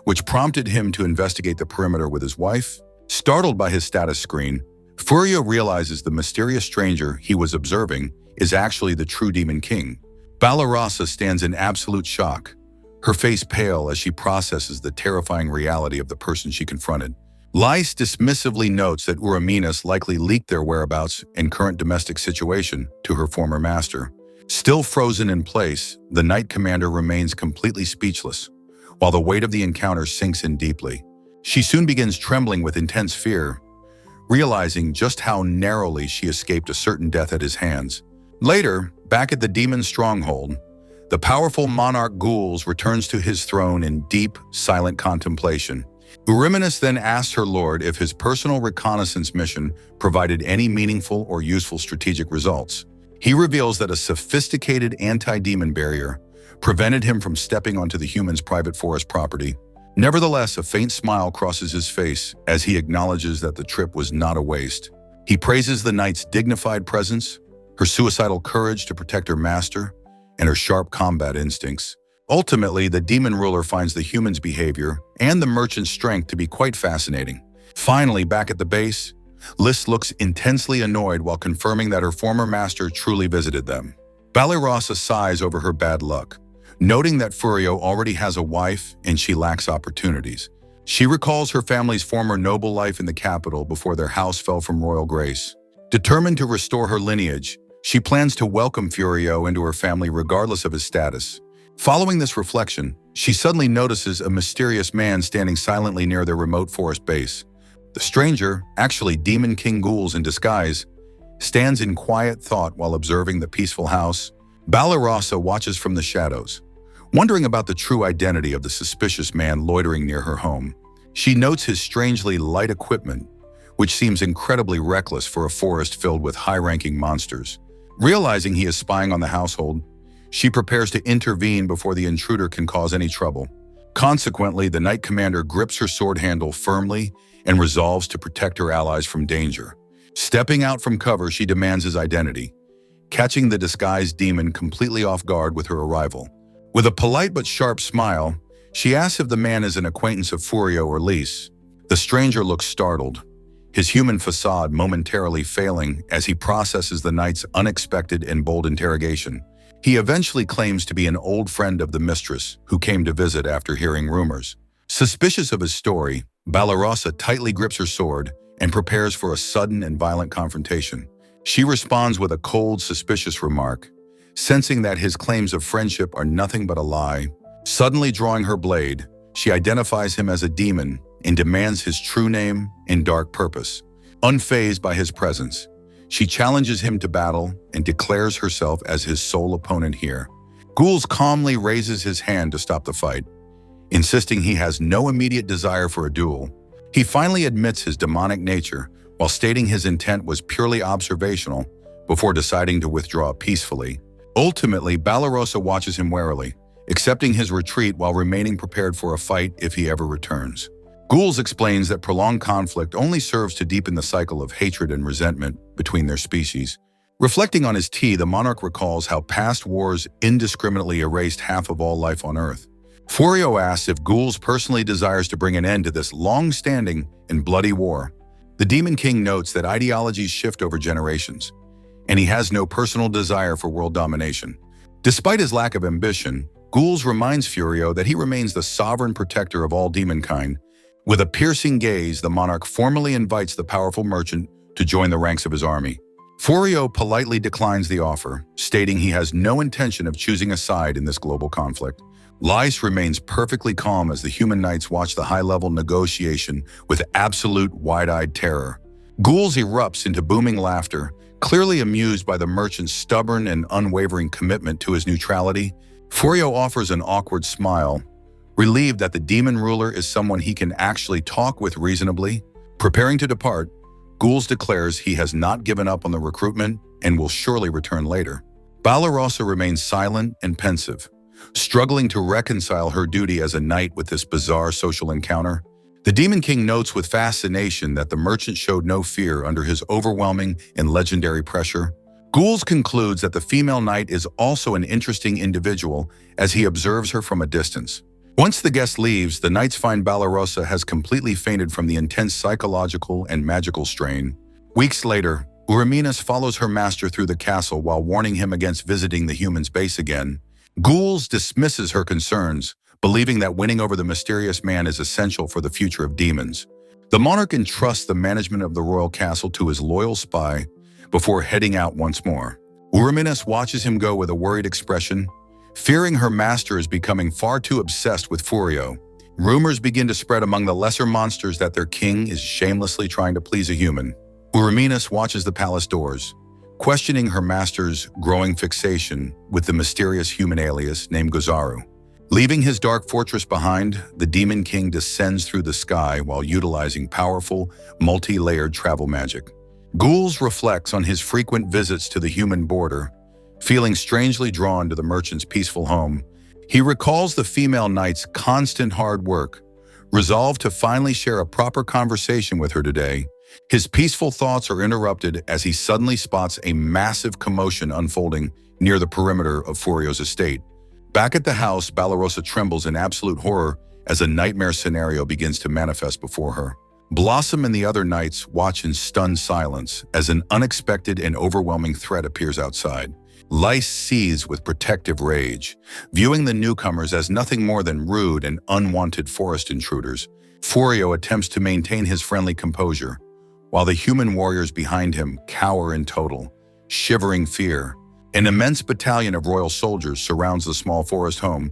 which prompted him to investigate the perimeter with his wife. Startled by his status screen, Furio realizes the mysterious stranger he was observing is actually the true Demon King. Balarosa stands in absolute shock, her face pale as she processes the terrifying reality of the person she confronted. Lys dismissively notes that Uraminas likely leaked their whereabouts and current domestic situation to her former master. Still frozen in place, the Knight Commander remains completely speechless, while the weight of the encounter sinks in deeply. She soon begins trembling with intense fear, realizing just how narrowly she escaped a certain death at his hands. Later, back at the demon's stronghold, the powerful monarch Ghouls returns to his throne in deep, silent contemplation. Eurymenes then asks her lord if his personal reconnaissance mission provided any meaningful or useful strategic results. He reveals that a sophisticated anti-demon barrier prevented him from stepping onto the human's private forest property. Nevertheless, a faint smile crosses his face as he acknowledges that the trip was not a waste. He praises the knight's dignified presence, her suicidal courage to protect her master, and her sharp combat instincts. Ultimately, the demon ruler finds the human's behavior and the merchant's strength to be quite fascinating. Finally, back at the base, Lys looks intensely annoyed while confirming that her former master truly visited them. Balarosa sighs over her bad luck, noting that Furio already has a wife and she lacks opportunities. She recalls her family's former noble life in the capital before their house fell from royal grace. Determined to restore her lineage, she plans to welcome Furio into her family regardless of his status. Following this reflection, she suddenly notices a mysterious man standing silently near their remote forest base. The stranger, actually Demon King Ghouls in disguise, stands in quiet thought while observing the peaceful house. Balarosa watches from the shadows, wondering about the true identity of the suspicious man loitering near her home. She notes his strangely light equipment, which seems incredibly reckless for a forest filled with high-ranking monsters. Realizing he is spying on the household, she prepares to intervene before the intruder can cause any trouble. Consequently, the Knight Commander grips her sword handle firmly and resolves to protect her allies from danger. Stepping out from cover, she demands his identity, catching the disguised demon completely off guard with her arrival. With a polite but sharp smile, she asks if the man is an acquaintance of Furio or Lys. The stranger looks startled, his human facade momentarily failing as he processes the knight's unexpected and bold interrogation. He eventually claims to be an old friend of the mistress who came to visit after hearing rumors. Suspicious of his story, Balarosa tightly grips her sword and prepares for a sudden and violent confrontation. She responds with a cold, suspicious remark, sensing that his claims of friendship are nothing but a lie. Suddenly drawing her blade, she identifies him as a demon and demands his true name and dark purpose. Unfazed by his presence, she challenges him to battle and declares herself as his sole opponent here. Ghouls calmly raises his hand to stop the fight, insisting he has no immediate desire for a duel. He finally admits his demonic nature while stating his intent was purely observational before deciding to withdraw peacefully. Ultimately, Balarosa watches him warily, accepting his retreat while remaining prepared for a fight if he ever returns. Ghouls explains that prolonged conflict only serves to deepen the cycle of hatred and resentment between their species. Reflecting on his tea, the monarch recalls how past wars indiscriminately erased half of all life on Earth. Furio asks if Ghouls personally desires to bring an end to this long-standing and bloody war. The Demon King notes that ideologies shift over generations, and he has no personal desire for world domination. Despite his lack of ambition, Ghouls reminds Furio that he remains the sovereign protector of all demonkind. With a piercing gaze, the monarch formally invites the powerful merchant to join the ranks of his army. Furio politely declines the offer, stating he has no intention of choosing a side in this global conflict. Lys remains perfectly calm as the human knights watch the high-level negotiation with absolute wide-eyed terror. Ghouls erupts into booming laughter, clearly amused by the merchant's stubborn and unwavering commitment to his neutrality. Furio offers an awkward smile, relieved that the demon ruler is someone he can actually talk with reasonably. Preparing to depart, Ghouls declares he has not given up on the recruitment and will surely return later. Balarosa remains silent and pensive, struggling to reconcile her duty as a knight with this bizarre social encounter. The Demon King notes with fascination that the merchant showed no fear under his overwhelming and legendary pressure. Ghouls concludes that the female knight is also an interesting individual as he observes her from a distance. Once the guest leaves, the knights find Balarosa has completely fainted from the intense psychological and magical strain. Weeks later, Uraminas follows her master through the castle while warning him against visiting the human's base again. Ghouls dismisses her concerns, believing that winning over the mysterious man is essential for the future of demons. The monarch entrusts the management of the royal castle to his loyal spy before heading out once more. Uraminas watches him go with a worried expression, fearing her master is becoming far too obsessed with Furio. Rumors begin to spread among the lesser monsters that their king is shamelessly trying to please a human. Uraminas watches the palace doors, questioning her master's growing fixation with the mysterious human alias named Gozaru. Leaving his dark fortress behind, the Demon King descends through the sky while utilizing powerful, multi-layered travel magic. Ghouls reflects on his frequent visits to the human border. Feeling strangely drawn to the merchant's peaceful home, he recalls the female knight's constant hard work. Resolved to finally share a proper conversation with her today, his peaceful thoughts are interrupted as he suddenly spots a massive commotion unfolding near the perimeter of Furio's estate. Back at the house, Balarosa trembles in absolute horror as a nightmare scenario begins to manifest before her. Blossom and the other knights watch in stunned silence as an unexpected and overwhelming threat appears outside. Lice seethes with protective rage, viewing the newcomers as nothing more than rude and unwanted forest intruders. Furio attempts to maintain his friendly composure, while the human warriors behind him cower in total, shivering fear. An immense battalion of royal soldiers surrounds the small forest home,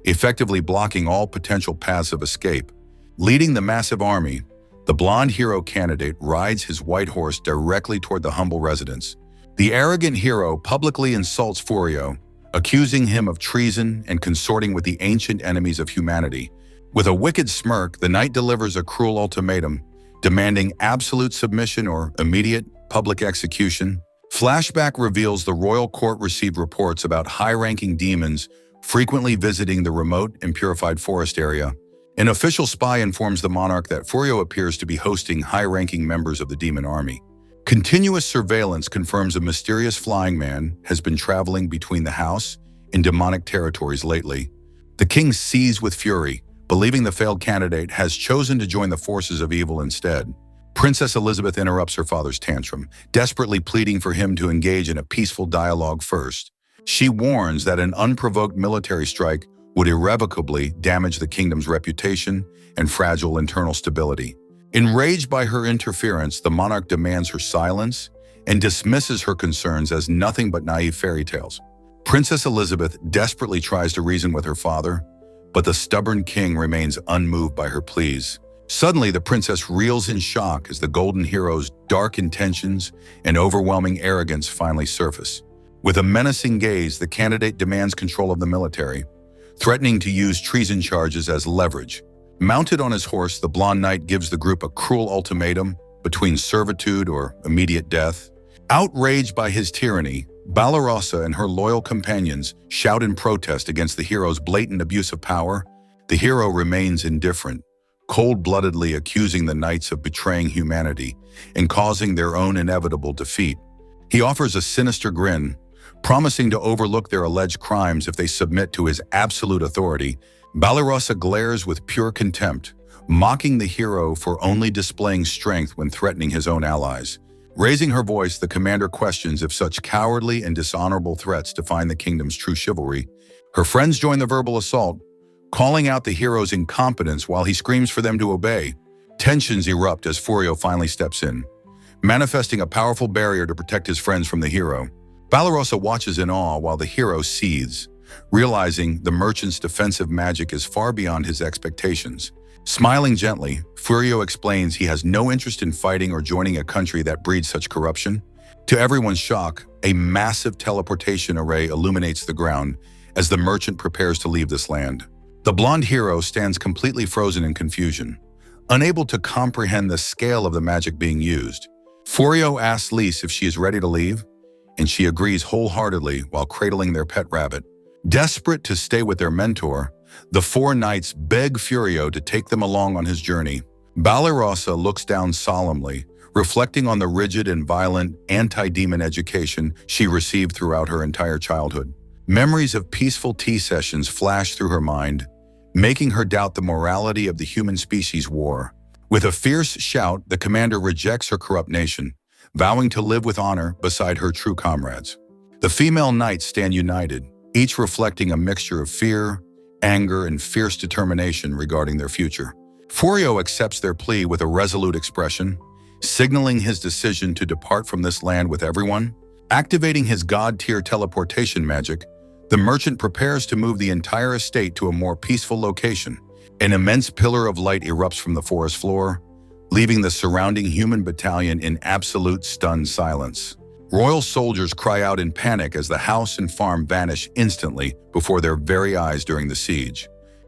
effectively blocking all potential paths of escape. Leading the massive army, the blonde hero candidate rides his white horse directly toward the humble residence. The arrogant hero publicly insults Furio, accusing him of treason and consorting with the ancient enemies of humanity. With a wicked smirk, the knight delivers a cruel ultimatum, demanding absolute submission or immediate public execution. Flashback reveals the royal court received reports about high-ranking demons frequently visiting the remote and purified forest area. An official spy informs the monarch that Furio appears to be hosting high-ranking members of the demon army. Continuous surveillance confirms a mysterious flying man has been traveling between the house and demonic territories lately. The king seethes with fury, believing the failed candidate has chosen to join the forces of evil instead. Princess Elizabeth interrupts her father's tantrum, desperately pleading for him to engage in a peaceful dialogue first. She warns that an unprovoked military strike would irrevocably damage the kingdom's reputation and fragile internal stability. Enraged by her interference, the monarch demands her silence and dismisses her concerns as nothing but naive fairy tales. Princess Elizabeth desperately tries to reason with her father, but the stubborn king remains unmoved by her pleas. Suddenly, the princess reels in shock as the golden hero's dark intentions and overwhelming arrogance finally surface. With a menacing gaze, the candidate demands control of the military, threatening to use treason charges as leverage. Mounted on his horse, the blonde knight gives the group a cruel ultimatum between servitude or immediate death. Outraged by his tyranny, Balarosa and her loyal companions shout in protest against the hero's blatant abuse of power. The hero remains indifferent, cold-bloodedly accusing the knights of betraying humanity and causing their own inevitable defeat. He offers a sinister grin, promising to overlook their alleged crimes if they submit to his absolute authority. Balarosa glares with pure contempt, mocking the hero for only displaying strength when threatening his own allies. Raising her voice, the commander questions if such cowardly and dishonorable threats define the kingdom's true chivalry. Her friends join the verbal assault, calling out the hero's incompetence while he screams for them to obey. Tensions erupt as Furio finally steps in, manifesting a powerful barrier to protect his friends from the hero. Balarosa watches in awe while the hero seethes, realizing the merchant's defensive magic is far beyond his expectations. Smiling gently, Furio explains he has no interest in fighting or joining a country that breeds such corruption. To everyone's shock, a massive teleportation array illuminates the ground as the merchant prepares to leave this land. The blonde hero stands completely frozen in confusion, unable to comprehend the scale of the magic being used. Furio asks Lise if she is ready to leave, and she agrees wholeheartedly while cradling their pet rabbit. Desperate to stay with their mentor, the four knights beg Furio to take them along on his journey. Balarosa looks down solemnly, reflecting on the rigid and violent anti-demon education she received throughout her entire childhood. Memories of peaceful tea sessions flash through her mind, making her doubt the morality of the human species war. With a fierce shout, the commander rejects her corrupt nation, vowing to live with honor beside her true comrades. The female knights stand united, each reflecting a mixture of fear, anger, and fierce determination regarding their future. Forio accepts their plea with a resolute expression, signaling his decision to depart from this land with everyone. Activating his god-tier teleportation magic, the merchant prepares to move the entire estate to a more peaceful location. An immense pillar of light erupts from the forest floor, leaving the surrounding human battalion in absolute stunned silence. Royal soldiers cry out in panic as the house and farm vanish instantly before their very eyes during the siege.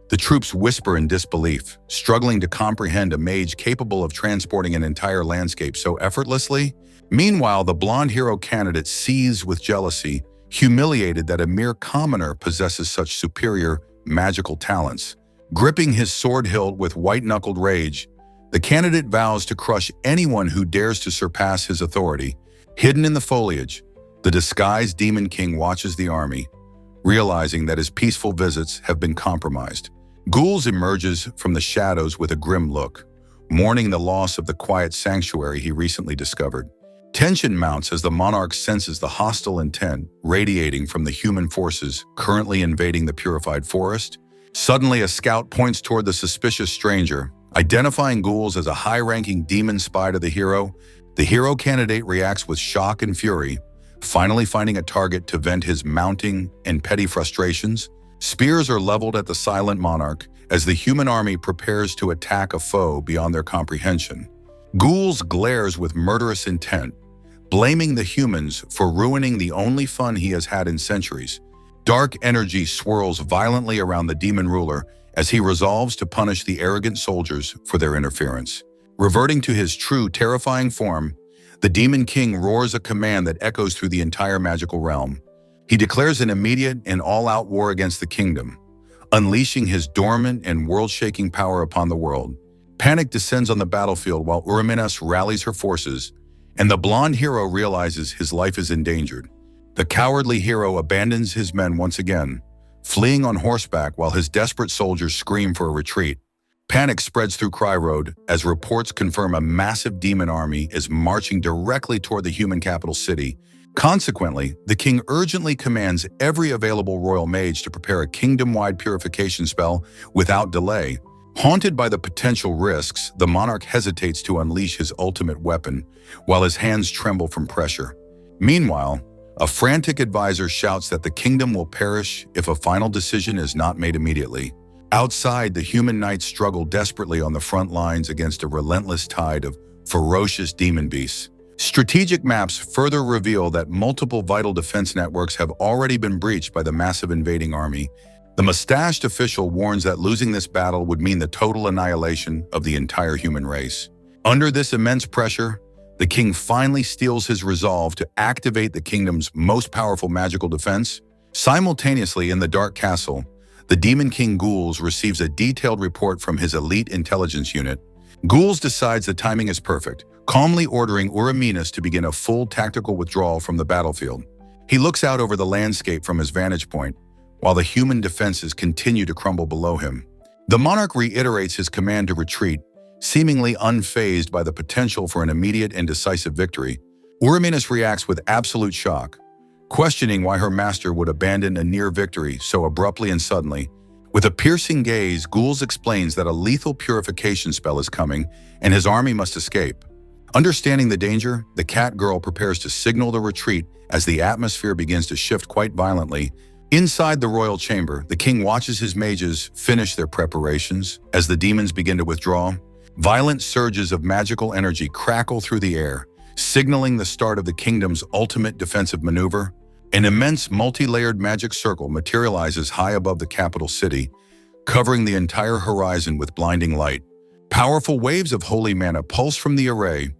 The troops whisper in disbelief, struggling to comprehend a mage capable of transporting an entire landscape so effortlessly. Meanwhile, the blonde hero candidate seethes with jealousy, humiliated that a mere commoner possesses such superior magical talents. Gripping his sword hilt with white-knuckled rage, the candidate vows to crush anyone who dares to surpass his authority. Hidden in the foliage, the disguised Demon King watches the army, realizing that his peaceful visits have been compromised. Ghouls emerges from the shadows with a grim look, mourning the loss of the quiet sanctuary he recently discovered. Tension mounts as the monarch senses the hostile intent radiating from the human forces currently invading the purified forest. Suddenly, a scout points toward the suspicious stranger, identifying ghouls as a high-ranking demon spy to the hero. The hero candidate reacts with shock and fury, finally finding a target to vent his mounting and petty frustrations. Spears are leveled at the silent monarch as the human army prepares to attack a foe beyond their comprehension. Ghouls glares with murderous intent, blaming the humans for ruining the only fun he has had in centuries. Dark energy swirls violently around the demon ruler as he resolves to punish the arrogant soldiers for their interference. Reverting to his true, terrifying form, the Demon King roars a command that echoes through the entire magical realm. He declares an immediate and all-out war against the kingdom, unleashing his dormant and world-shaking power upon the world. Panic descends on the battlefield while Uraminas rallies her forces, and the blonde hero realizes his life is endangered. The cowardly hero abandons his men once again, fleeing on horseback while his desperate soldiers scream for a retreat. Panic spreads through Cry Road as reports confirm a massive demon army is marching directly toward the human capital city. Consequently, the king urgently commands every available royal mage to prepare a kingdom-wide purification spell without delay. Haunted by the potential risks, the monarch hesitates to unleash his ultimate weapon, while his hands tremble from pressure. Meanwhile, a frantic advisor shouts that the kingdom will perish if a final decision is not made immediately. Outside, the human knights struggle desperately on the front lines against a relentless tide of ferocious demon beasts. Strategic maps further reveal that multiple vital defense networks have already been breached by the massive invading army. The mustached official warns that losing this battle would mean the total annihilation of the entire human race. Under this immense pressure, the king finally steels his resolve to activate the kingdom's most powerful magical defense. Simultaneously, in the Dark Castle, the Demon King Ghouls receives a detailed report from his elite intelligence unit. Ghouls decides the timing is perfect, calmly ordering Uraminas to begin a full tactical withdrawal from the battlefield. He looks out over the landscape from his vantage point, while the human defenses continue to crumble below him. The monarch reiterates his command to retreat, seemingly unfazed by the potential for an immediate and decisive victory. Uraminas reacts with absolute shock, questioning why her master would abandon a near victory so abruptly and suddenly. With a piercing gaze, Ghouls explains that a lethal purification spell is coming and his army must escape. Understanding the danger, the cat girl prepares to signal the retreat as the atmosphere begins to shift quite violently. Inside the royal chamber, the king watches his mages finish their preparations. As the demons begin to withdraw, violent surges of magical energy crackle through the air, signaling the start of the kingdom's ultimate defensive maneuver. An immense multi-layered magic circle materializes high above the capital city, covering the entire horizon with blinding light. Powerful waves of holy mana pulse from the array,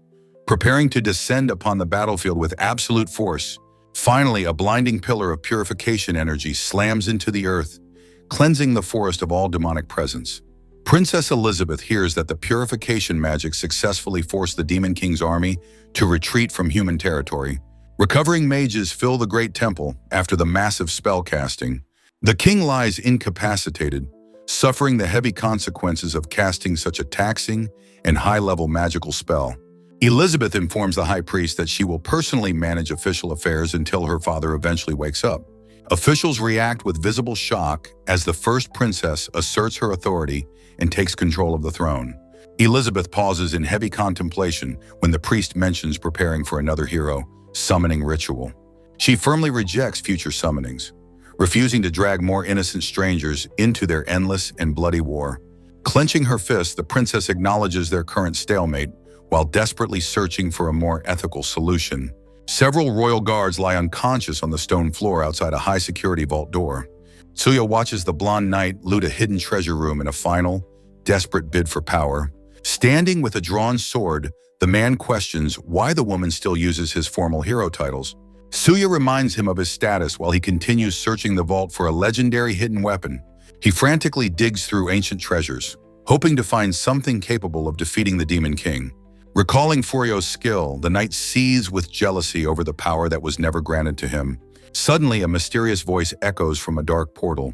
preparing to descend upon the battlefield with absolute force. Finally, a blinding pillar of purification energy slams into the earth, cleansing the forest of all demonic presence. Princess Elizabeth hears that the purification magic successfully forced the Demon King's army to retreat from human territory. Recovering mages fill the great temple after the massive spell casting. The king lies incapacitated, suffering the heavy consequences of casting such a taxing and high-level magical spell. Elizabeth informs the high priest that she will personally manage official affairs until her father eventually wakes up. Officials react with visible shock as the first princess asserts her authority and takes control of the throne. Elizabeth pauses in heavy contemplation when the priest mentions preparing for another hero summoning ritual. She firmly rejects future summonings, refusing to drag more innocent strangers into their endless and bloody war. Clenching her fist, the princess acknowledges their current stalemate while desperately searching for a more ethical solution. Several royal guards lie unconscious on the stone floor outside a high-security vault door. Tsuya watches the blonde knight loot a hidden treasure room in a final, desperate bid for power. Standing with a drawn sword, the man questions why the woman still uses his formal hero titles. Tsuya reminds him of his status while he continues searching the vault for a legendary hidden weapon. He frantically digs through ancient treasures, hoping to find something capable of defeating the Demon King. Recalling Furio's skill, the knight seethes with jealousy over the power that was never granted to him. Suddenly, a mysterious voice echoes from a dark portal,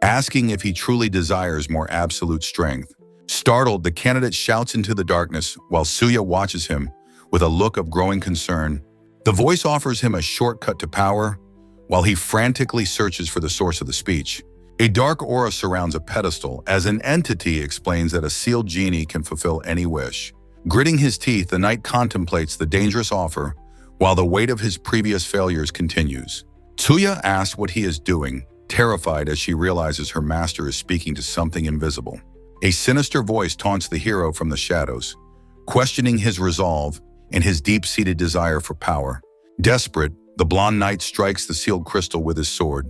asking if he truly desires more absolute strength. Startled, the candidate shouts into the darkness while Tsuya watches him with a look of growing concern. The voice offers him a shortcut to power while he frantically searches for the source of the speech. A dark aura surrounds a pedestal as an entity explains that a sealed genie can fulfill any wish. Gritting his teeth, the knight contemplates the dangerous offer while the weight of his previous failures continues. Tsuya asks what he is doing, terrified as she realizes her master is speaking to something invisible. A sinister voice taunts the hero from the shadows, questioning his resolve and his deep-seated desire for power. Desperate, the blonde knight strikes the sealed crystal with his sword,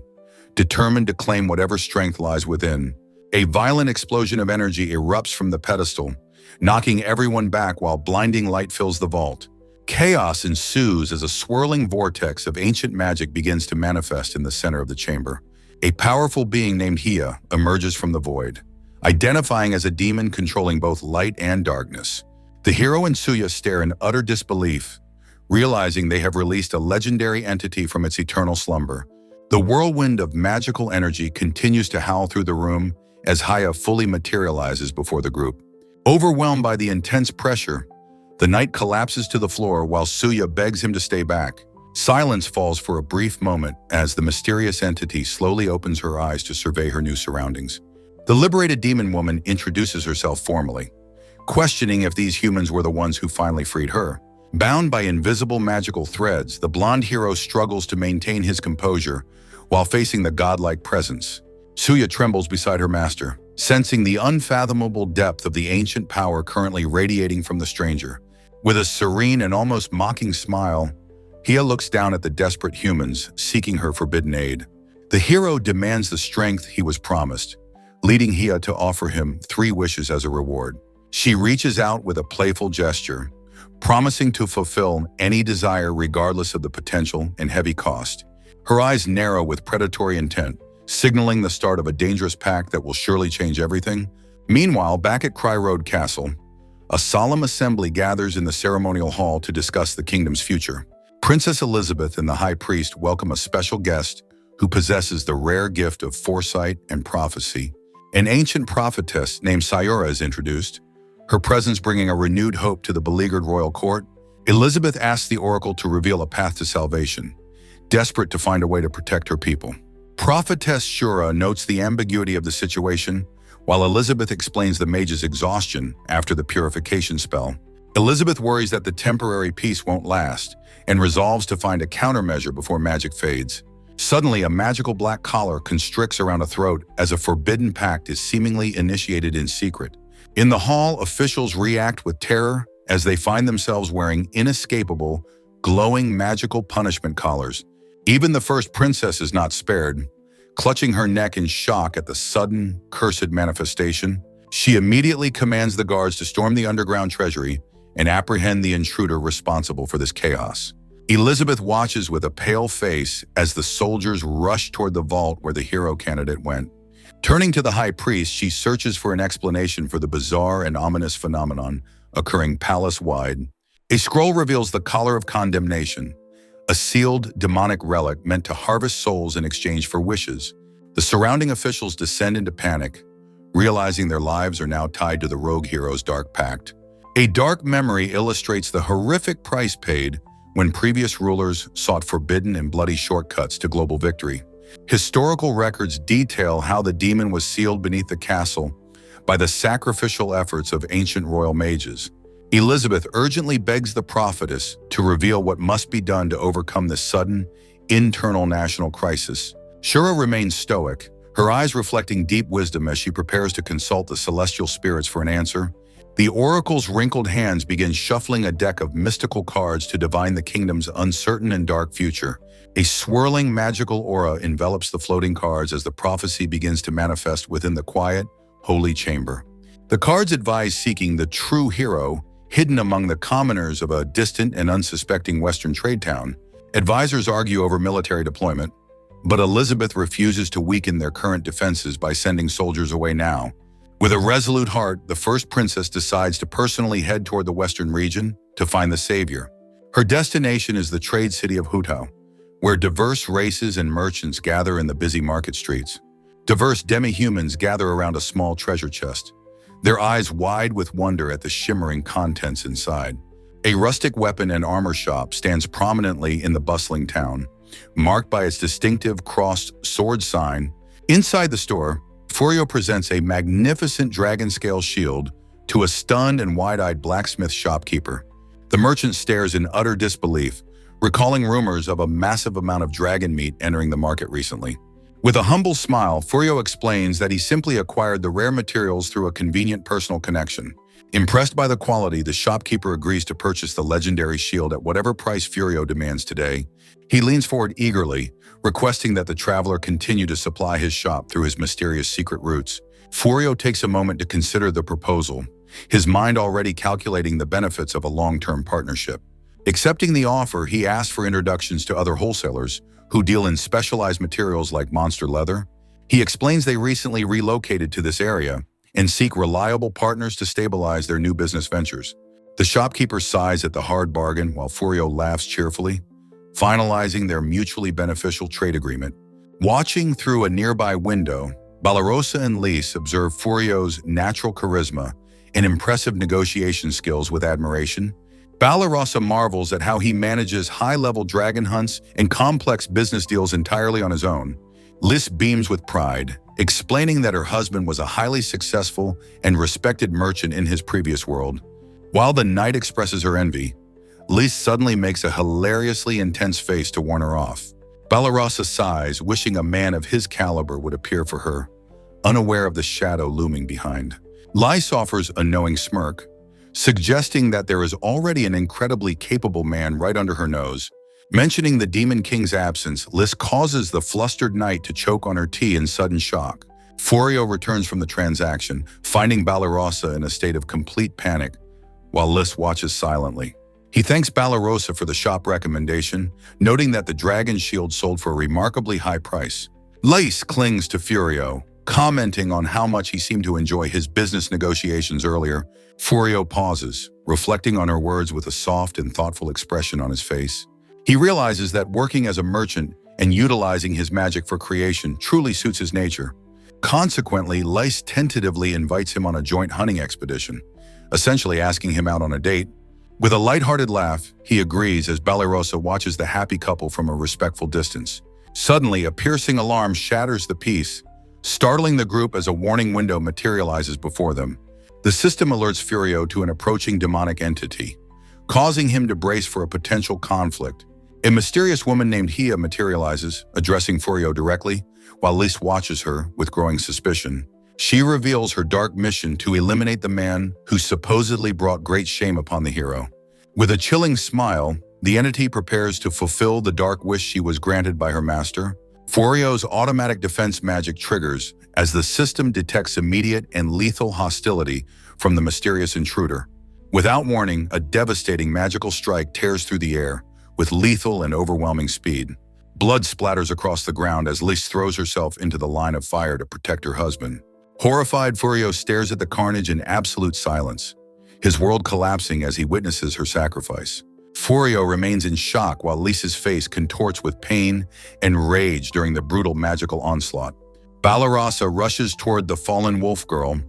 determined to claim whatever strength lies within. A violent explosion of energy erupts from the pedestal, knocking everyone back while blinding light fills the vault. Chaos ensues as a swirling vortex of ancient magic begins to manifest in the center of the chamber. A powerful being named Hiya emerges from the void, identifying as a demon controlling both light and darkness. The hero and Tsuya stare in utter disbelief, realizing they have released a legendary entity from its eternal slumber. The whirlwind of magical energy continues to howl through the room as Hiya fully materializes before the group. Overwhelmed by the intense pressure, the knight collapses to the floor while Tsuya begs him to stay back. Silence falls for a brief moment as the mysterious entity slowly opens her eyes to survey her new surroundings. The liberated demon woman introduces herself formally, questioning if these humans were the ones who finally freed her. Bound by invisible magical threads, the blonde hero struggles to maintain his composure while facing the godlike presence. Tsuya trembles beside her master, sensing the unfathomable depth of the ancient power currently radiating from the stranger. With a serene and almost mocking smile, Hiya looks down at the desperate humans seeking her forbidden aid. The hero demands the strength he was promised, leading Hiya to offer him 3 wishes as a reward. She reaches out with a playful gesture, promising to fulfill any desire regardless of the potential and heavy cost. Her eyes narrow with predatory intent, signaling the start of a dangerous pact that will surely change everything. Meanwhile, back at Cry Road Castle, a solemn assembly gathers in the ceremonial hall to discuss the kingdom's future. Princess Elizabeth and the High Priest welcome a special guest who possesses the rare gift of foresight and prophecy. An ancient prophetess named Sayura is introduced, her presence bringing a renewed hope to the beleaguered royal court. Elizabeth asks the oracle to reveal a path to salvation, desperate to find a way to protect her people. Prophetess Shura notes the ambiguity of the situation, while Elizabeth explains the mage's exhaustion after the purification spell. Elizabeth worries that the temporary peace won't last and resolves to find a countermeasure before magic fades. Suddenly, a magical black collar constricts around a throat as a forbidden pact is seemingly initiated in secret. In the hall, officials react with terror as they find themselves wearing inescapable, glowing magical punishment collars. Even the first princess is not spared. Clutching her neck in shock at the sudden, cursed manifestation, she immediately commands the guards to storm the underground treasury and apprehend the intruder responsible for this chaos. Elizabeth watches with a pale face as the soldiers rush toward the vault where the hero candidate went. Turning to the high priest, she searches for an explanation for the bizarre and ominous phenomenon occurring palace-wide. A scroll reveals the Collar of Condemnation, a sealed demonic relic meant to harvest souls in exchange for wishes. The surrounding officials descend into panic, realizing their lives are now tied to the rogue hero's dark pact. A dark memory illustrates the horrific price paid when previous rulers sought forbidden and bloody shortcuts to global victory. Historical records detail how the demon was sealed beneath the castle by the sacrificial efforts of ancient royal mages. Elizabeth urgently begs the prophetess to reveal what must be done to overcome this sudden, internal national crisis. Shura remains stoic, her eyes reflecting deep wisdom as she prepares to consult the celestial spirits for an answer. The oracle's wrinkled hands begin shuffling a deck of mystical cards to divine the kingdom's uncertain and dark future. A swirling magical aura envelops the floating cards as the prophecy begins to manifest within the quiet, holy chamber. The cards advise seeking the true hero, hidden among the commoners of a distant and unsuspecting western trade town. Advisors argue over military deployment, but Elizabeth refuses to weaken their current defenses by sending soldiers away now. With a resolute heart, the first princess decides to personally head toward the western region to find the savior. Her destination is the trade city of Hutao, where diverse races and merchants gather in the busy market streets. Diverse demi-humans gather around a small treasure chest, their eyes wide with wonder at the shimmering contents inside. A rustic weapon and armor shop stands prominently in the bustling town, marked by its distinctive crossed sword sign. Inside the store, Furio presents a magnificent dragon-scale shield to a stunned and wide-eyed blacksmith shopkeeper. The merchant stares in utter disbelief, recalling rumors of a massive amount of dragon meat entering the market recently. With a humble smile, Furio explains that he simply acquired the rare materials through a convenient personal connection. Impressed by the quality, the shopkeeper agrees to purchase the legendary shield at whatever price Furio demands today. He leans forward eagerly, requesting that the traveler continue to supply his shop through his mysterious secret routes. Furio takes a moment to consider the proposal, his mind already calculating the benefits of a long-term partnership. Accepting the offer, he asks for introductions to other wholesalers who deal in specialized materials like monster leather. He explains they recently relocated to this area and seek reliable partners to stabilize their new business ventures. The shopkeeper sighs at the hard bargain while Furio laughs cheerfully, finalizing their mutually beneficial trade agreement. Watching through a nearby window, Balarosa and Lise observe Furio's natural charisma and impressive negotiation skills with admiration. Balarosa marvels at how he manages high-level dragon hunts and complex business deals entirely on his own. Lise beams with pride, explaining that her husband was a highly successful and respected merchant in his previous world. While the knight expresses her envy, Lise suddenly makes a hilariously intense face to warn her off. Balarosa sighs, wishing a man of his caliber would appear for her, unaware of the shadow looming behind. Lise offers a knowing smirk, suggesting that there is already an incredibly capable man right under her nose. Mentioning the Demon King's absence, Lise causes the flustered knight to choke on her tea in sudden shock. Furio returns from the transaction, finding Balarosa in a state of complete panic, while Lise watches silently. He thanks Balarosa for the shop recommendation, noting that the dragon shield sold for a remarkably high price. Lise clings to Furio, commenting on how much he seemed to enjoy his business negotiations earlier. Furio pauses, reflecting on her words with a soft and thoughtful expression on his face. He realizes that working as a merchant and utilizing his magic for creation truly suits his nature. Consequently, Lise tentatively invites him on a joint hunting expedition, essentially asking him out on a date. With a lighthearted laugh, he agrees as Balarosa watches the happy couple from a respectful distance. Suddenly, a piercing alarm shatters the peace, startling the group as a warning window materializes before them. The system alerts Furio to an approaching demonic entity, causing him to brace for a potential conflict. A mysterious woman named Hia materializes, addressing Furio directly, while Lise watches her with growing suspicion. She reveals her dark mission to eliminate the man who supposedly brought great shame upon the hero. With a chilling smile, the entity prepares to fulfill the dark wish she was granted by her master. Furio's automatic defense magic triggers as the system detects immediate and lethal hostility from the mysterious intruder. Without warning, a devastating magical strike tears through the air with lethal and overwhelming speed. Blood splatters across the ground as Lise throws herself into the line of fire to protect her husband. Horrified, Furio stares at the carnage in absolute silence, his world collapsing as he witnesses her sacrifice. Furio remains in shock while Lise's face contorts with pain and rage during the brutal magical onslaught. Balarosa rushes toward the fallen wolf girl,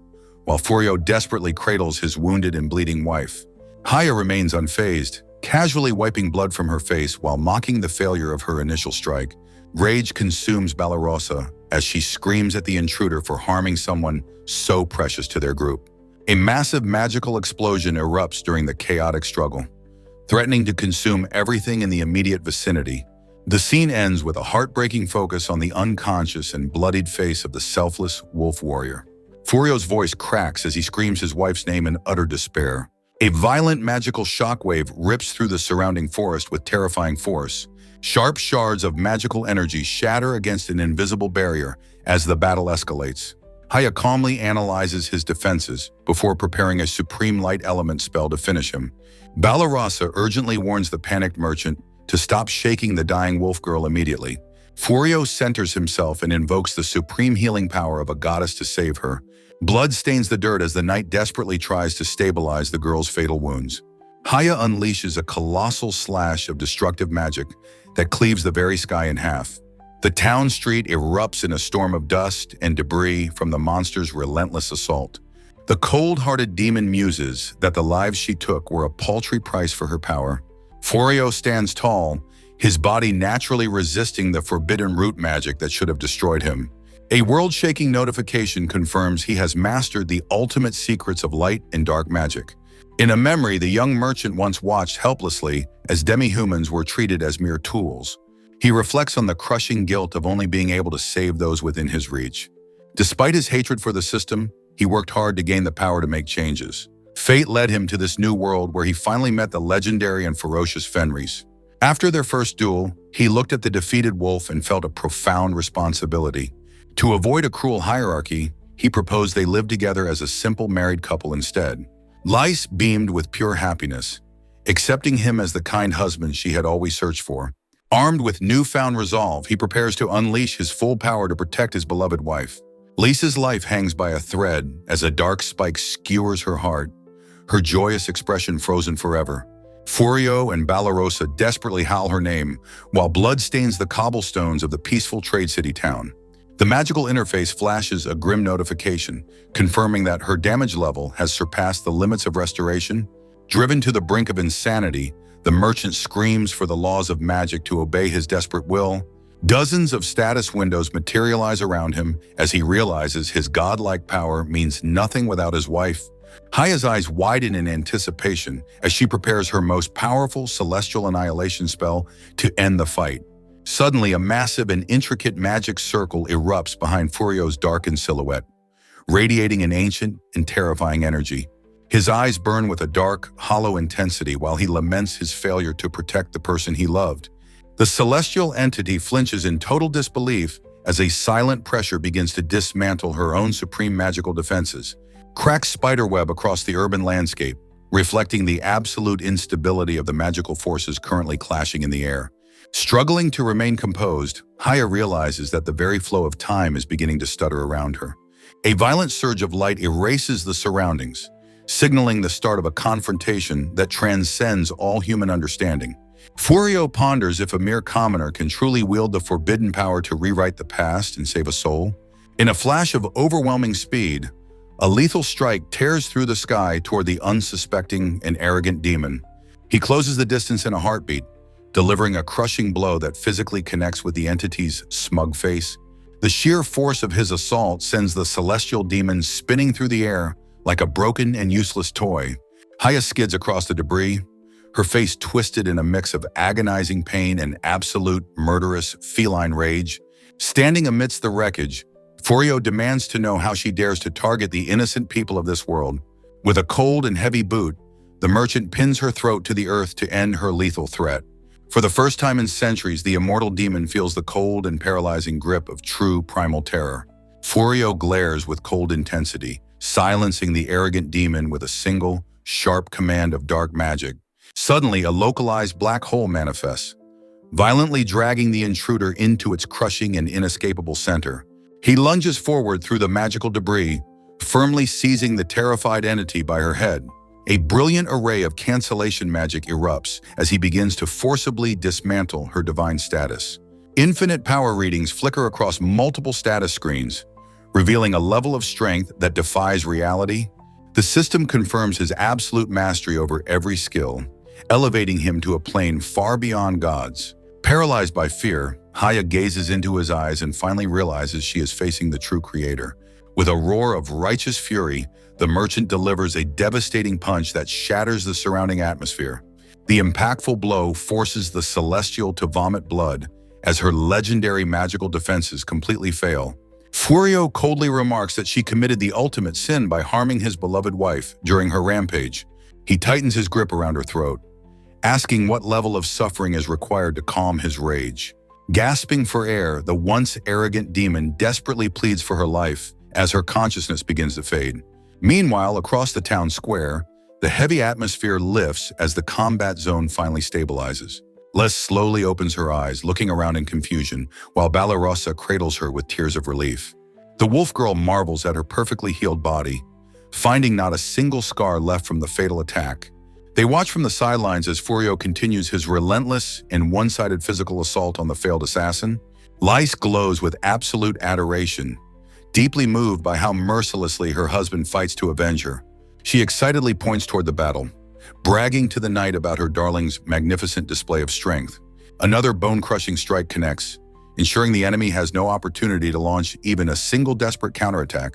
while Furio desperately cradles his wounded and bleeding wife. Haya remains unfazed, casually wiping blood from her face while mocking the failure of her initial strike. Rage consumes Barbarossa as she screams at the intruder for harming someone so precious to their group. A massive magical explosion erupts during the chaotic struggle, threatening to consume everything in the immediate vicinity. The scene ends with a heartbreaking focus on the unconscious and bloodied face of the selfless wolf warrior. Furio's voice cracks as he screams his wife's name in utter despair. A violent magical shockwave rips through the surrounding forest with terrifying force. Sharp shards of magical energy shatter against an invisible barrier as the battle escalates. Haya calmly analyzes his defenses before preparing a supreme light element spell to finish him. Barbarossa urgently warns the panicked merchant to stop shaking the dying wolf girl immediately. Furio centers himself and invokes the supreme healing power of a goddess to save her. Blood stains the dirt as the knight desperately tries to stabilize the girl's fatal wounds. Haya unleashes a colossal slash of destructive magic that cleaves the very sky in half. The town street erupts in a storm of dust and debris from the monster's relentless assault. The cold-hearted demon muses that the lives she took were a paltry price for her power. Furio stands tall, his body naturally resisting the forbidden root magic that should have destroyed him. A world-shaking notification confirms he has mastered the ultimate secrets of light and dark magic. In a memory the young merchant once watched helplessly as demi-humans were treated as mere tools. He reflects on the crushing guilt of only being able to save those within his reach. Despite his hatred for the system, he worked hard to gain the power to make changes. Fate led him to this new world where he finally met the legendary and ferocious Fenris. After their first duel, he looked at the defeated wolf and felt a profound responsibility. To avoid a cruel hierarchy, he proposed they live together as a simple married couple instead. Lys beamed with pure happiness, accepting him as the kind husband she had always searched for. Armed with newfound resolve, he prepares to unleash his full power to protect his beloved wife. Lisa's life hangs by a thread as a dark spike skewers her heart, her joyous expression frozen forever. Furio and Barbarossa desperately howl her name, while blood stains the cobblestones of the peaceful trade city town. The magical interface flashes a grim notification, confirming that her damage level has surpassed the limits of restoration. Driven to the brink of insanity, the merchant screams for the laws of magic to obey his desperate will. Dozens of status windows materialize around him as he realizes his godlike power means nothing without his wife. Haya's eyes widen in anticipation as she prepares her most powerful celestial annihilation spell to end the fight. Suddenly, a massive and intricate magic circle erupts behind Furio's darkened silhouette, radiating an ancient and terrifying energy. His eyes burn with a dark, hollow intensity while he laments his failure to protect the person he loved. The celestial entity flinches in total disbelief as a silent pressure begins to dismantle her own supreme magical defenses. Cracks spiderweb across the urban landscape, reflecting the absolute instability of the magical forces currently clashing in the air. Struggling to remain composed, Haya realizes that the very flow of time is beginning to stutter around her. A violent surge of light erases the surroundings, signaling the start of a confrontation that transcends all human understanding. Furio ponders if a mere commoner can truly wield the forbidden power to rewrite the past and save a soul. In a flash of overwhelming speed, a lethal strike tears through the sky toward the unsuspecting and arrogant demon. He closes the distance in a heartbeat, delivering a crushing blow that physically connects with the entity's smug face. The sheer force of his assault sends the celestial demon spinning through the air like a broken and useless toy. Haya skids across the debris, her face twisted in a mix of agonizing pain and absolute murderous feline rage. Standing amidst the wreckage, Furio demands to know how she dares to target the innocent people of this world. With a cold and heavy boot, the merchant pins her throat to the earth to end her lethal threat. For the first time in centuries, the immortal demon feels the cold and paralyzing grip of true primal terror. Furio glares with cold intensity, silencing the arrogant demon with a single, sharp command of dark magic. Suddenly, a localized black hole manifests, violently dragging the intruder into its crushing and inescapable center. He lunges forward through the magical debris, firmly seizing the terrified entity by her head. A brilliant array of cancellation magic erupts as he begins to forcibly dismantle her divine status. Infinite power readings flicker across multiple status screens, revealing a level of strength that defies reality. The system confirms his absolute mastery over every skill, elevating him to a plane far beyond gods. Paralyzed by fear, Haya gazes into his eyes and finally realizes she is facing the true creator. With a roar of righteous fury, the merchant delivers a devastating punch that shatters the surrounding atmosphere. The impactful blow forces the celestial to vomit blood as her legendary magical defenses completely fail. Furio coldly remarks that she committed the ultimate sin by harming his beloved wife during her rampage. He tightens his grip around her throat, asking what level of suffering is required to calm his rage. Gasping for air, the once arrogant demon desperately pleads for her life as her consciousness begins to fade. Meanwhile, across the town square, the heavy atmosphere lifts as the combat zone finally stabilizes. Les slowly opens her eyes, looking around in confusion, while Balarosa cradles her with tears of relief. The wolf girl marvels at her perfectly healed body, finding not a single scar left from the fatal attack. They watch from the sidelines as Furio continues his relentless and one-sided physical assault on the failed assassin. Lys glows with absolute adoration, deeply moved by how mercilessly her husband fights to avenge her. She excitedly points toward the battle, bragging to the knight about her darling's magnificent display of strength. Another bone-crushing strike connects, ensuring the enemy has no opportunity to launch even a single desperate counterattack.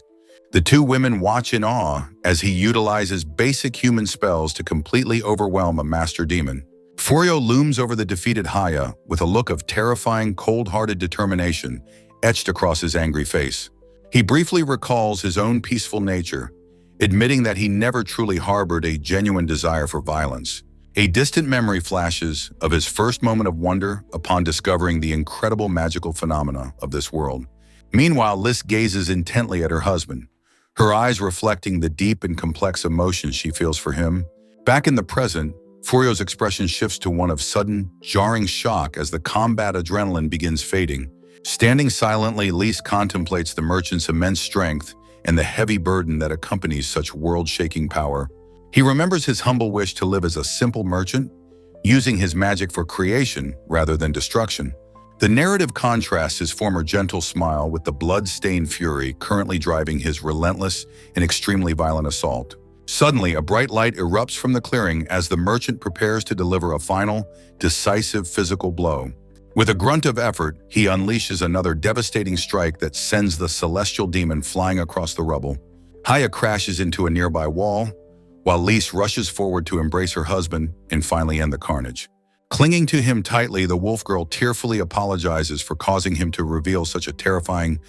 The two women watch in awe as he utilizes basic human spells to completely overwhelm a master demon. Furio looms over the defeated Haya with a look of terrifying, cold-hearted determination etched across his angry face. He briefly recalls his own peaceful nature, admitting that he never truly harbored a genuine desire for violence. A distant memory flashes of his first moment of wonder upon discovering the incredible magical phenomena of this world. Meanwhile, Lys gazes intently at her husband, her eyes reflecting the deep and complex emotions she feels for him. Back in the present, Furio's expression shifts to one of sudden, jarring shock as the combat adrenaline begins fading. Standing silently, Lys contemplates the merchant's immense strength and the heavy burden that accompanies such world-shaking power. He remembers his humble wish to live as a simple merchant, using his magic for creation rather than destruction. The narrative contrasts his former gentle smile with the blood-stained fury currently driving his relentless and extremely violent assault. Suddenly, a bright light erupts from the clearing as the merchant prepares to deliver a final, decisive physical blow. With a grunt of effort, he unleashes another devastating strike that sends the celestial demon flying across the rubble. Haya crashes into a nearby wall, while Lys rushes forward to embrace her husband and finally end the carnage. Clinging to him tightly, the wolf girl tearfully apologizes for causing him to reveal such a terrifying,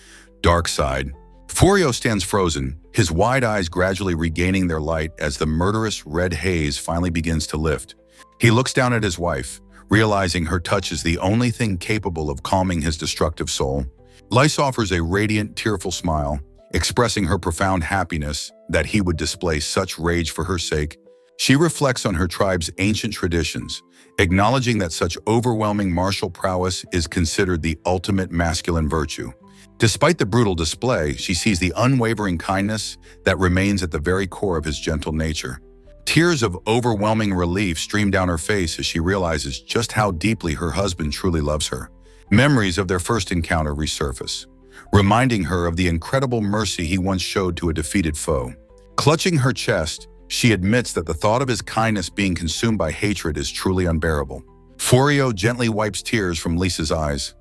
dark side. Furio stands frozen, his wide eyes gradually regaining their light as the murderous red haze finally begins to lift. He looks down at his wife, realizing her touch is the only thing capable of calming his destructive soul. Lys offers a radiant, tearful smile, expressing her profound happiness that he would display such rage for her sake. She reflects on her tribe's ancient traditions, acknowledging that such overwhelming martial prowess is considered the ultimate masculine virtue. Despite the brutal display, she sees the unwavering kindness that remains at the very core of his gentle nature. Tears of overwhelming relief stream down her face as she realizes just how deeply her husband truly loves her. Memories of their first encounter resurface, reminding her of the incredible mercy he once showed to a defeated foe. Clutching her chest, she admits that the thought of his kindness being consumed by hatred is truly unbearable. Furio gently wipes tears from Lys's eyes,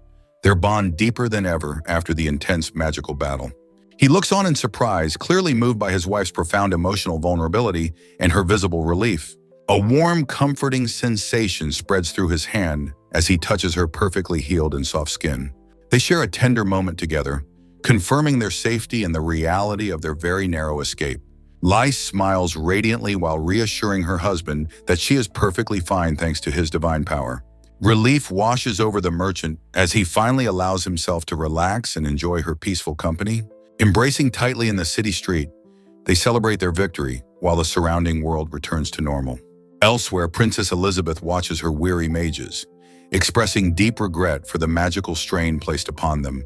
their bond deeper than ever after the intense magical battle. He looks on in surprise, clearly moved by his wife's profound emotional vulnerability and her visible relief. A warm, comforting sensation spreads through his hand as he touches her perfectly healed and soft skin. They share a tender moment together, confirming their safety and the reality of their very narrow escape. Lys smiles radiantly while reassuring her husband that she is perfectly fine thanks to his divine power. Relief washes over the merchant as he finally allows himself to relax and enjoy her peaceful company. Embracing tightly in the city street, they celebrate their victory while the surrounding world returns to normal. Elsewhere, Princess Elizabeth watches her weary mages, expressing deep regret for the magical strain placed upon them.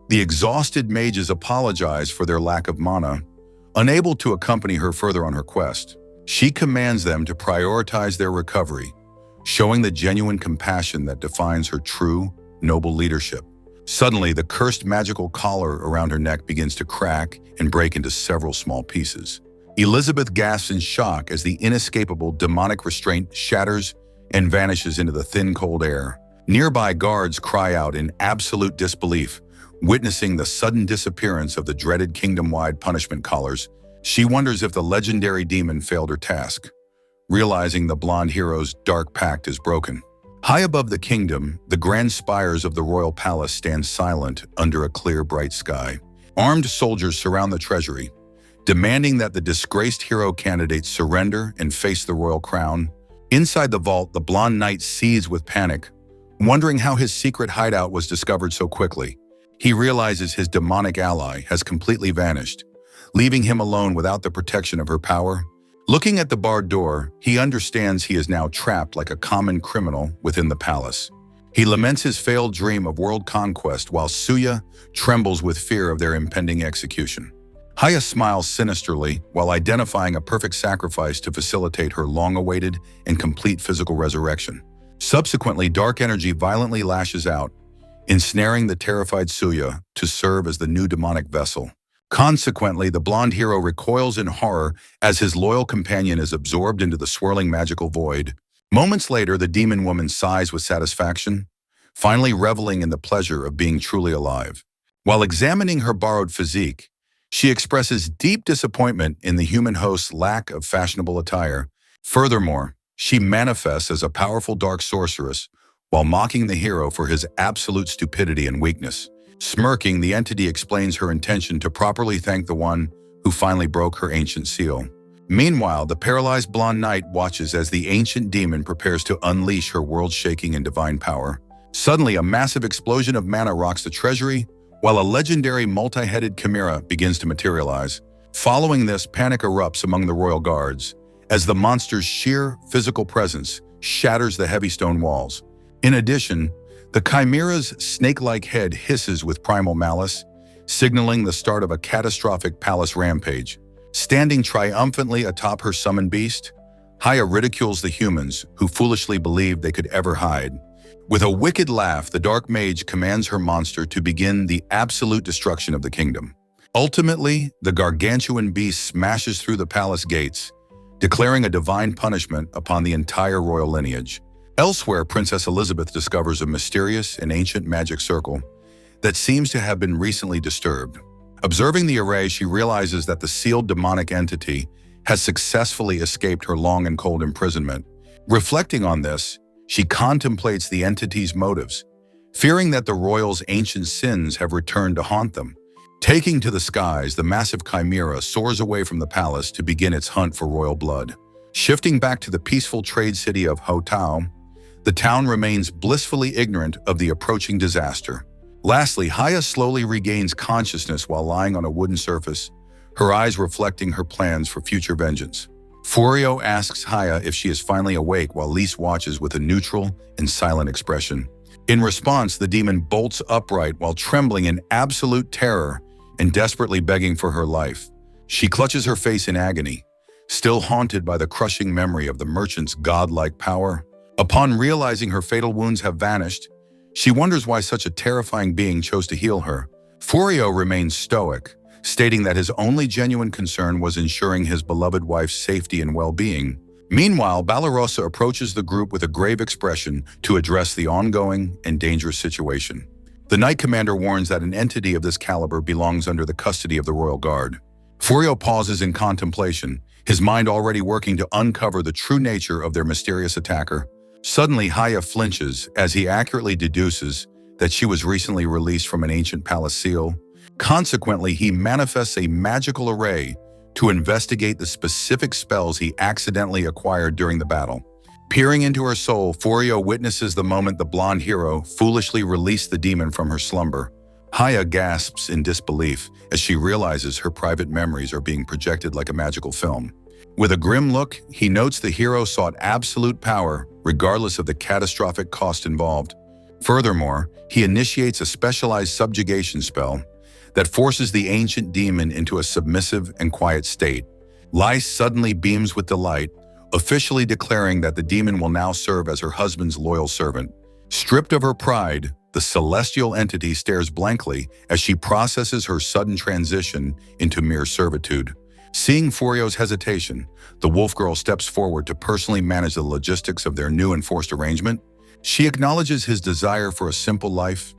The exhausted mages apologize for their lack of mana, unable to accompany her further on her quest. She commands them to prioritize their recovery, showing the genuine compassion that defines her true, noble leadership. Suddenly, the cursed magical collar around her neck begins to crack and break into several small pieces. Elizabeth gasps in shock as the inescapable demonic restraint shatters and vanishes into the thin, cold air. Nearby guards cry out in absolute disbelief, witnessing the sudden disappearance of the dreaded kingdom-wide punishment collars. She wonders if the legendary demon failed her task, realizing the blonde hero's dark pact is broken. High above the kingdom, the grand spires of the royal palace stand silent under a clear, bright sky. Armed soldiers surround the treasury, demanding that the disgraced hero candidates surrender and face the royal crown. Inside the vault, the blonde knight seethes with panic, wondering how his secret hideout was discovered so quickly. He realizes his demonic ally has completely vanished, leaving him alone without the protection of her power. Looking at the barred door, he understands he is now trapped like a common criminal within the palace. He laments his failed dream of world conquest while Suya trembles with fear of their impending execution. Haya smiles sinisterly while identifying a perfect sacrifice to facilitate her long-awaited and complete physical resurrection. Subsequently, dark energy violently lashes out, ensnaring the terrified Suya to serve as the new demonic vessel. Consequently, the blonde hero recoils in horror as his loyal companion is absorbed into the swirling magical void. Moments later, the demon woman sighs with satisfaction, finally reveling in the pleasure of being truly alive. While examining her borrowed physique, she expresses deep disappointment in the human host's lack of fashionable attire. Furthermore, she manifests as a powerful dark sorceress while mocking the hero for his absolute stupidity and weakness. Smirking, the entity explains her intention to properly thank the one who finally broke her ancient seal. Meanwhile, the paralyzed blonde knight watches as the ancient demon prepares to unleash her world-shaking and divine power. Suddenly, a massive explosion of mana rocks the treasury, while a legendary multi-headed chimera begins to materialize. Following this, panic erupts among the royal guards, as the monster's sheer physical presence shatters the heavy stone walls. In addition, the chimera's snake-like head hisses with primal malice, signaling the start of a catastrophic palace rampage. Standing triumphantly atop her summoned beast, Haya ridicules the humans who foolishly believed they could ever hide. With a wicked laugh, the dark mage commands her monster to begin the absolute destruction of the kingdom. Ultimately, the gargantuan beast smashes through the palace gates, declaring a divine punishment upon the entire royal lineage. Elsewhere, Princess Elizabeth discovers a mysterious and ancient magic circle that seems to have been recently disturbed. Observing the array, she realizes that the sealed demonic entity has successfully escaped her long and cold imprisonment. Reflecting on this, she contemplates the entity's motives, fearing that the royals' ancient sins have returned to haunt them. Taking to the skies, the massive chimera soars away from the palace to begin its hunt for royal blood. Shifting back to the peaceful trade city of Hotao, the town remains blissfully ignorant of the approaching disaster. Lastly, Haya slowly regains consciousness while lying on a wooden surface, her eyes reflecting her plans for future vengeance. Furio asks Haya if she is finally awake while Lise watches with a neutral and silent expression. In response, the demon bolts upright while trembling in absolute terror and desperately begging for her life. She clutches her face in agony, still haunted by the crushing memory of the merchant's godlike power. Upon realizing her fatal wounds have vanished, she wonders why such a terrifying being chose to heal her. Furio remains stoic, stating that his only genuine concern was ensuring his beloved wife's safety and well-being. Meanwhile, Balarosa approaches the group with a grave expression to address the ongoing and dangerous situation. The Knight Commander warns that an entity of this caliber belongs under the custody of the Royal Guard. Furio pauses in contemplation, his mind already working to uncover the true nature of their mysterious attacker. Suddenly, Haya flinches as he accurately deduces that she was recently released from an ancient palace seal. Consequently, he manifests a magical array to investigate the specific spells he accidentally acquired during the battle. Peering into her soul, Furio witnesses the moment the blonde hero foolishly released the demon from her slumber. Haya gasps in disbelief as she realizes her private memories are being projected like a magical film. With a grim look, he notes the hero sought absolute power regardless of the catastrophic cost involved. Furthermore, he initiates a specialized subjugation spell that forces the ancient demon into a submissive and quiet state. Lise suddenly beams with delight, officially declaring that the demon will now serve as her husband's loyal servant. Stripped of her pride, the celestial entity stares blankly as she processes her sudden transition into mere servitude. Seeing Furio's hesitation, the wolf girl steps forward to personally manage the logistics of their new enforced arrangement. She acknowledges his desire for a simple life,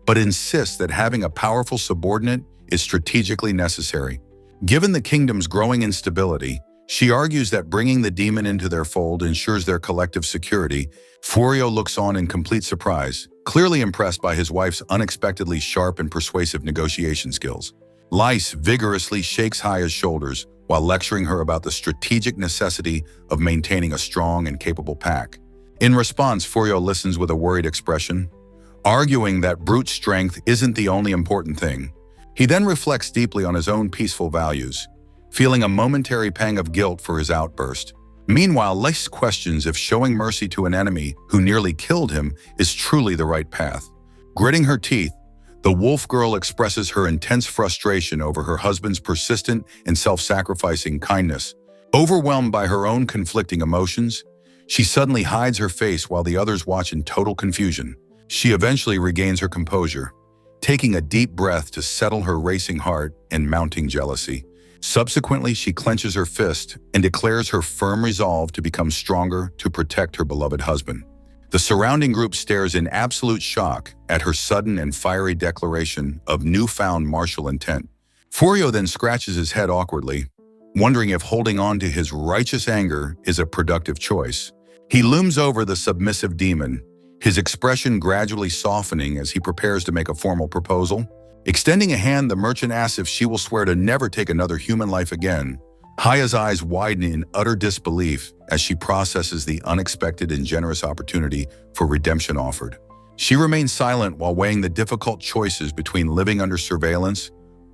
but insists that having a powerful subordinate is strategically necessary. Given the kingdom's growing instability, she argues that bringing the demon into their fold ensures their collective security. Furio looks on in complete surprise, clearly impressed by his wife's unexpectedly sharp and persuasive negotiation skills. Lice vigorously shakes Haya's shoulders while lecturing her about the strategic necessity of maintaining a strong and capable pack. In response, Furio listens with a worried expression, arguing that brute strength isn't the only important thing. He then reflects deeply on his own peaceful values, feeling a momentary pang of guilt for his outburst. Meanwhile, Lice questions if showing mercy to an enemy who nearly killed him is truly the right path. Gritting her teeth, the wolf girl expresses her intense frustration over her husband's persistent and self-sacrificing kindness. Overwhelmed by her own conflicting emotions, she suddenly hides her face while the others watch in total confusion. She eventually regains her composure, taking a deep breath to settle her racing heart and mounting jealousy. Subsequently, she clenches her fist and declares her firm resolve to become stronger to protect her beloved husband. The surrounding group stares in absolute shock at her sudden and fiery declaration of newfound martial intent. Furio then scratches his head awkwardly, wondering if holding on to his righteous anger is a productive choice. He looms over the submissive demon, his expression gradually softening as he prepares to make a formal proposal. Extending a hand, the merchant asks if she will swear to never take another human life again. Haya's eyes widen in utter disbelief as she processes the unexpected and generous opportunity for redemption offered. She remains silent while weighing the difficult choices between living under surveillance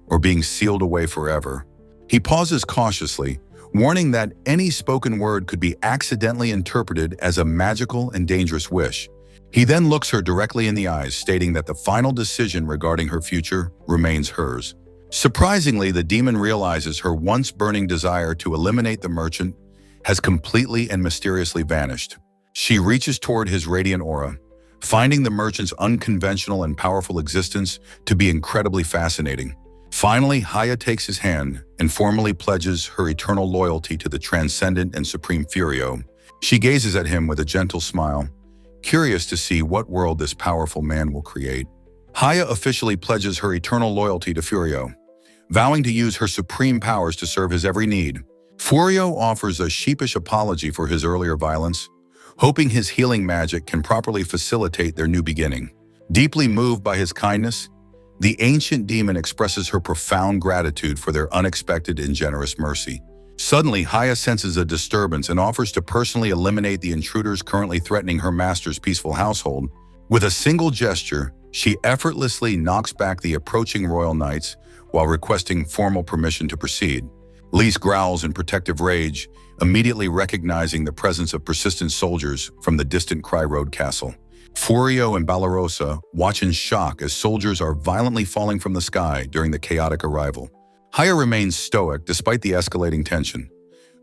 or being sealed away forever. He pauses cautiously, warning that any spoken word could be accidentally interpreted as a magical and dangerous wish. He then looks her directly in the eyes, stating that the final decision regarding her future remains hers. Surprisingly, the demon realizes her once burning desire to eliminate the merchant has completely and mysteriously vanished. She reaches toward his radiant aura, finding the merchant's unconventional and powerful existence to be incredibly fascinating. Finally, Haya takes his hand and formally pledges her eternal loyalty to the transcendent and supreme Furio. She gazes at him with a gentle smile, curious to see what world this powerful man will create. Haya officially pledges her eternal loyalty to Furio, vowing to use her supreme powers to serve his every need. Furio offers a sheepish apology for his earlier violence, hoping his healing magic can properly facilitate their new beginning. Deeply moved by his kindness, the ancient demon expresses her profound gratitude for their unexpected and generous mercy. Suddenly, Haya senses a disturbance and offers to personally eliminate the intruders currently threatening her master's peaceful household. With a single gesture, she effortlessly knocks back the approaching royal knights while requesting formal permission to proceed. Lice growls in protective rage, immediately recognizing the presence of persistent soldiers from the distant Cry Road castle. Furio and Ballarosa watch in shock as soldiers are violently falling from the sky during the chaotic arrival. Haya remains stoic despite the escalating tension,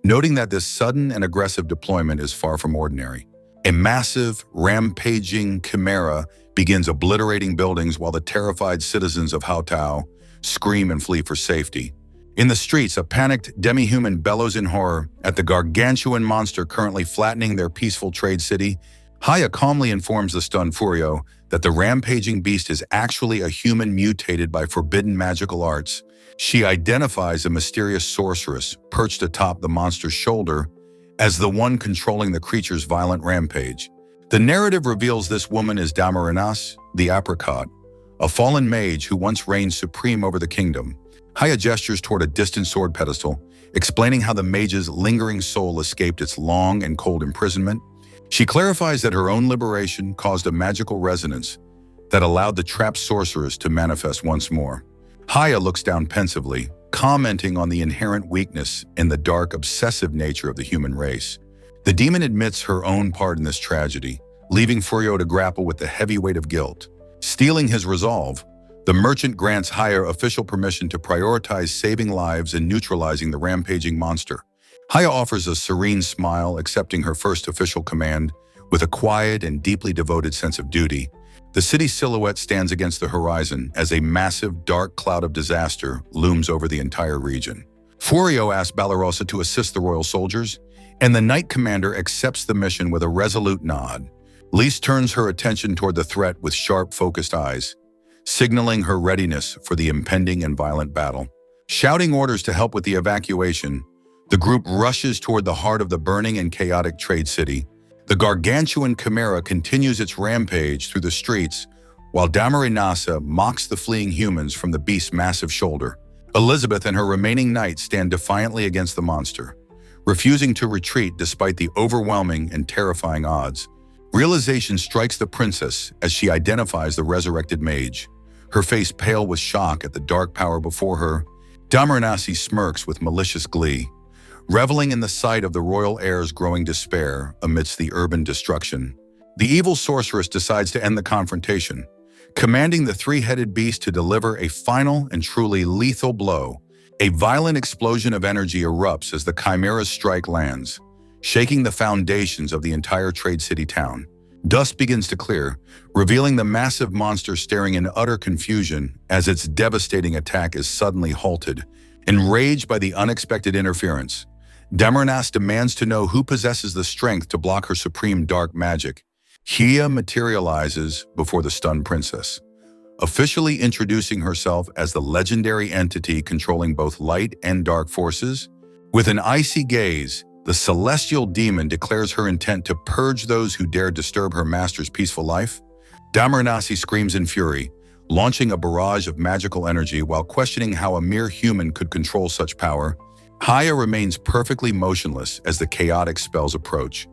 noting that this sudden and aggressive deployment is far from ordinary. A massive, rampaging chimera begins obliterating buildings while the terrified citizens of Haotao scream and flee for safety. In the streets, a panicked demi-human bellows in horror at the gargantuan monster currently flattening their peaceful trade city. Haya calmly informs the stunned Furio that the rampaging beast is actually a human mutated by forbidden magical arts. She identifies a mysterious sorceress perched atop the monster's shoulder as the one controlling the creature's violent rampage. The narrative reveals this woman is Damarinas, the apricot, a fallen mage who once reigned supreme over the kingdom. Haya gestures toward a distant sword pedestal, explaining how the mage's lingering soul escaped its long and cold imprisonment. She clarifies that her own liberation caused a magical resonance that allowed the trapped sorceress to manifest once more. Haya looks down pensively, commenting on the inherent weakness and the dark, obsessive nature of the human race. The demon admits her own part in this tragedy, leaving Furio to grapple with the heavy weight of guilt. Stealing his resolve, the merchant grants Haya official permission to prioritize saving lives and neutralizing the rampaging monster. Haya offers a serene smile, accepting her first official command with a quiet and deeply devoted sense of duty. The city's silhouette stands against the horizon as a massive, dark cloud of disaster looms over the entire region. Furio asks Ballarosa to assist the royal soldiers, and the knight commander accepts the mission with a resolute nod. Lise turns her attention toward the threat with sharp, focused eyes, signaling her readiness for the impending and violent battle. Shouting orders to help with the evacuation, the group rushes toward the heart of the burning and chaotic trade city. The gargantuan chimera continues its rampage through the streets, while Damarinasa mocks the fleeing humans from the beast's massive shoulder. Elizabeth and her remaining knights stand defiantly against the monster, refusing to retreat despite the overwhelming and terrifying odds. Realization strikes the princess as she identifies the resurrected mage. Her face pale with shock at the dark power before her, Damarinasi smirks with malicious glee, reveling in the sight of the royal heir's growing despair amidst the urban destruction. The evil sorceress decides to end the confrontation, commanding the three-headed beast to deliver a final and truly lethal blow. A violent explosion of energy erupts as the chimera's strike lands, shaking the foundations of the entire trade city town. Dust begins to clear, revealing the massive monster staring in utter confusion as its devastating attack is suddenly halted. Enraged by the unexpected interference, Demernas demands to know who possesses the strength to block her supreme dark magic. Hia materializes before the stunned princess, officially introducing herself as the legendary entity controlling both light and dark forces. With an icy gaze, the celestial demon declares her intent to purge those who dare disturb her master's peaceful life. Damarnasi screams in fury, launching a barrage of magical energy while questioning how a mere human could control such power. Haya remains perfectly motionless as the chaotic spells approach,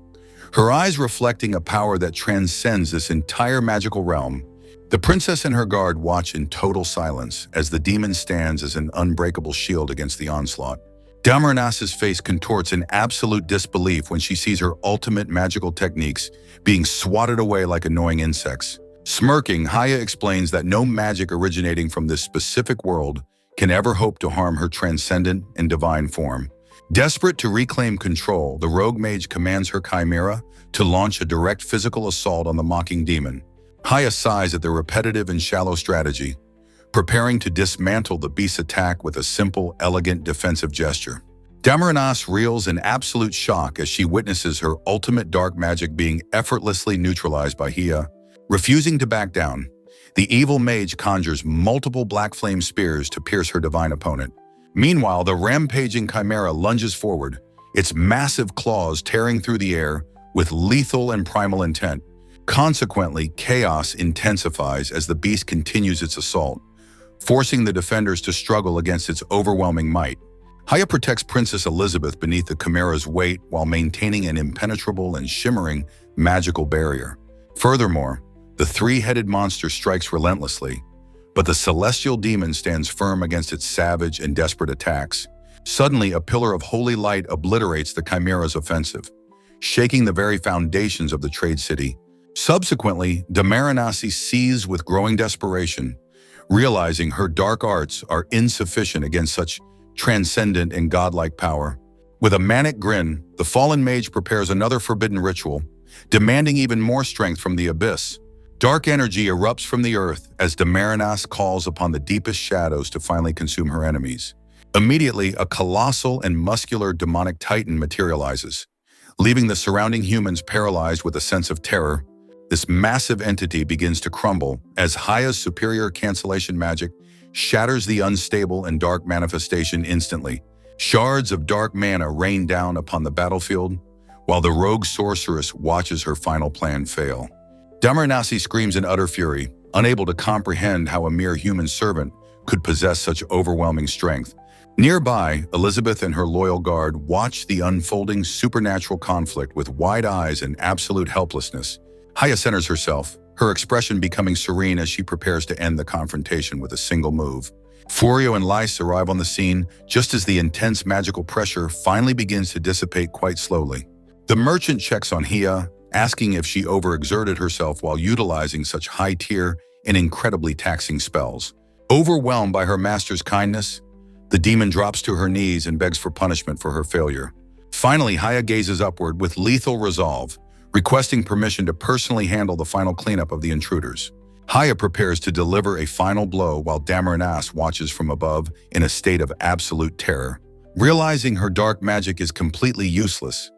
her eyes reflecting a power that transcends this entire magical realm. The princess and her guard watch in total silence as the demon stands as an unbreakable shield against the onslaught. Damarnas's face contorts in absolute disbelief when she sees her ultimate magical techniques being swatted away like annoying insects. Smirking, Haya explains that no magic originating from this specific world can ever hope to harm her transcendent and divine form. Desperate to reclaim control, the rogue mage commands her chimera to launch a direct physical assault on the mocking demon. Haya sighs at the repetitive and shallow strategy, preparing to dismantle the beast's attack with a simple, elegant defensive gesture. Damarnas reels in absolute shock as she witnesses her ultimate dark magic being effortlessly neutralized by Hia. Refusing to back down, the evil mage conjures multiple black flame spears to pierce her divine opponent. Meanwhile, the rampaging chimera lunges forward, its massive claws tearing through the air with lethal and primal intent. Consequently, chaos intensifies as the beast continues its assault, forcing the defenders to struggle against its overwhelming might. Haya protects Princess Elizabeth beneath the chimera's weight while maintaining an impenetrable and shimmering magical barrier. Furthermore, the three-headed monster strikes relentlessly, but the celestial demon stands firm against its savage and desperate attacks. Suddenly, a pillar of holy light obliterates the chimera's offensive, shaking the very foundations of the trade city. Subsequently, Damarinasi seized with growing desperation, realizing her dark arts are insufficient against such transcendent and godlike power. With a manic grin, the fallen mage prepares another forbidden ritual, demanding even more strength from the abyss. Dark energy erupts from the earth as Damarinas calls upon the deepest shadows to finally consume her enemies. Immediately, a colossal and muscular demonic titan materializes, leaving the surrounding humans paralyzed with a sense of terror. This massive entity begins to crumble as Haya's superior cancellation magic shatters the unstable and dark manifestation instantly. Shards of dark mana rain down upon the battlefield, while the rogue sorceress watches her final plan fail. Damarnasi screams in utter fury, unable to comprehend how a mere human servant could possess such overwhelming strength. Nearby, Elizabeth and her loyal guard watch the unfolding supernatural conflict with wide eyes and absolute helplessness. Haya centers herself, her expression becoming serene as she prepares to end the confrontation with a single move. Furio and Lys arrive on the scene just as the intense magical pressure finally begins to dissipate quite slowly. The merchant checks on Hia, asking if she overexerted herself while utilizing such high-tier and incredibly taxing spells. Overwhelmed by her master's kindness, the demon drops to her knees and begs for punishment for her failure. Finally, Haya gazes upward with lethal resolve, requesting permission to personally handle the final cleanup of the intruders. Haya prepares to deliver a final blow while Damarnas watches from above in a state of absolute terror. Realizing her dark magic is completely useless,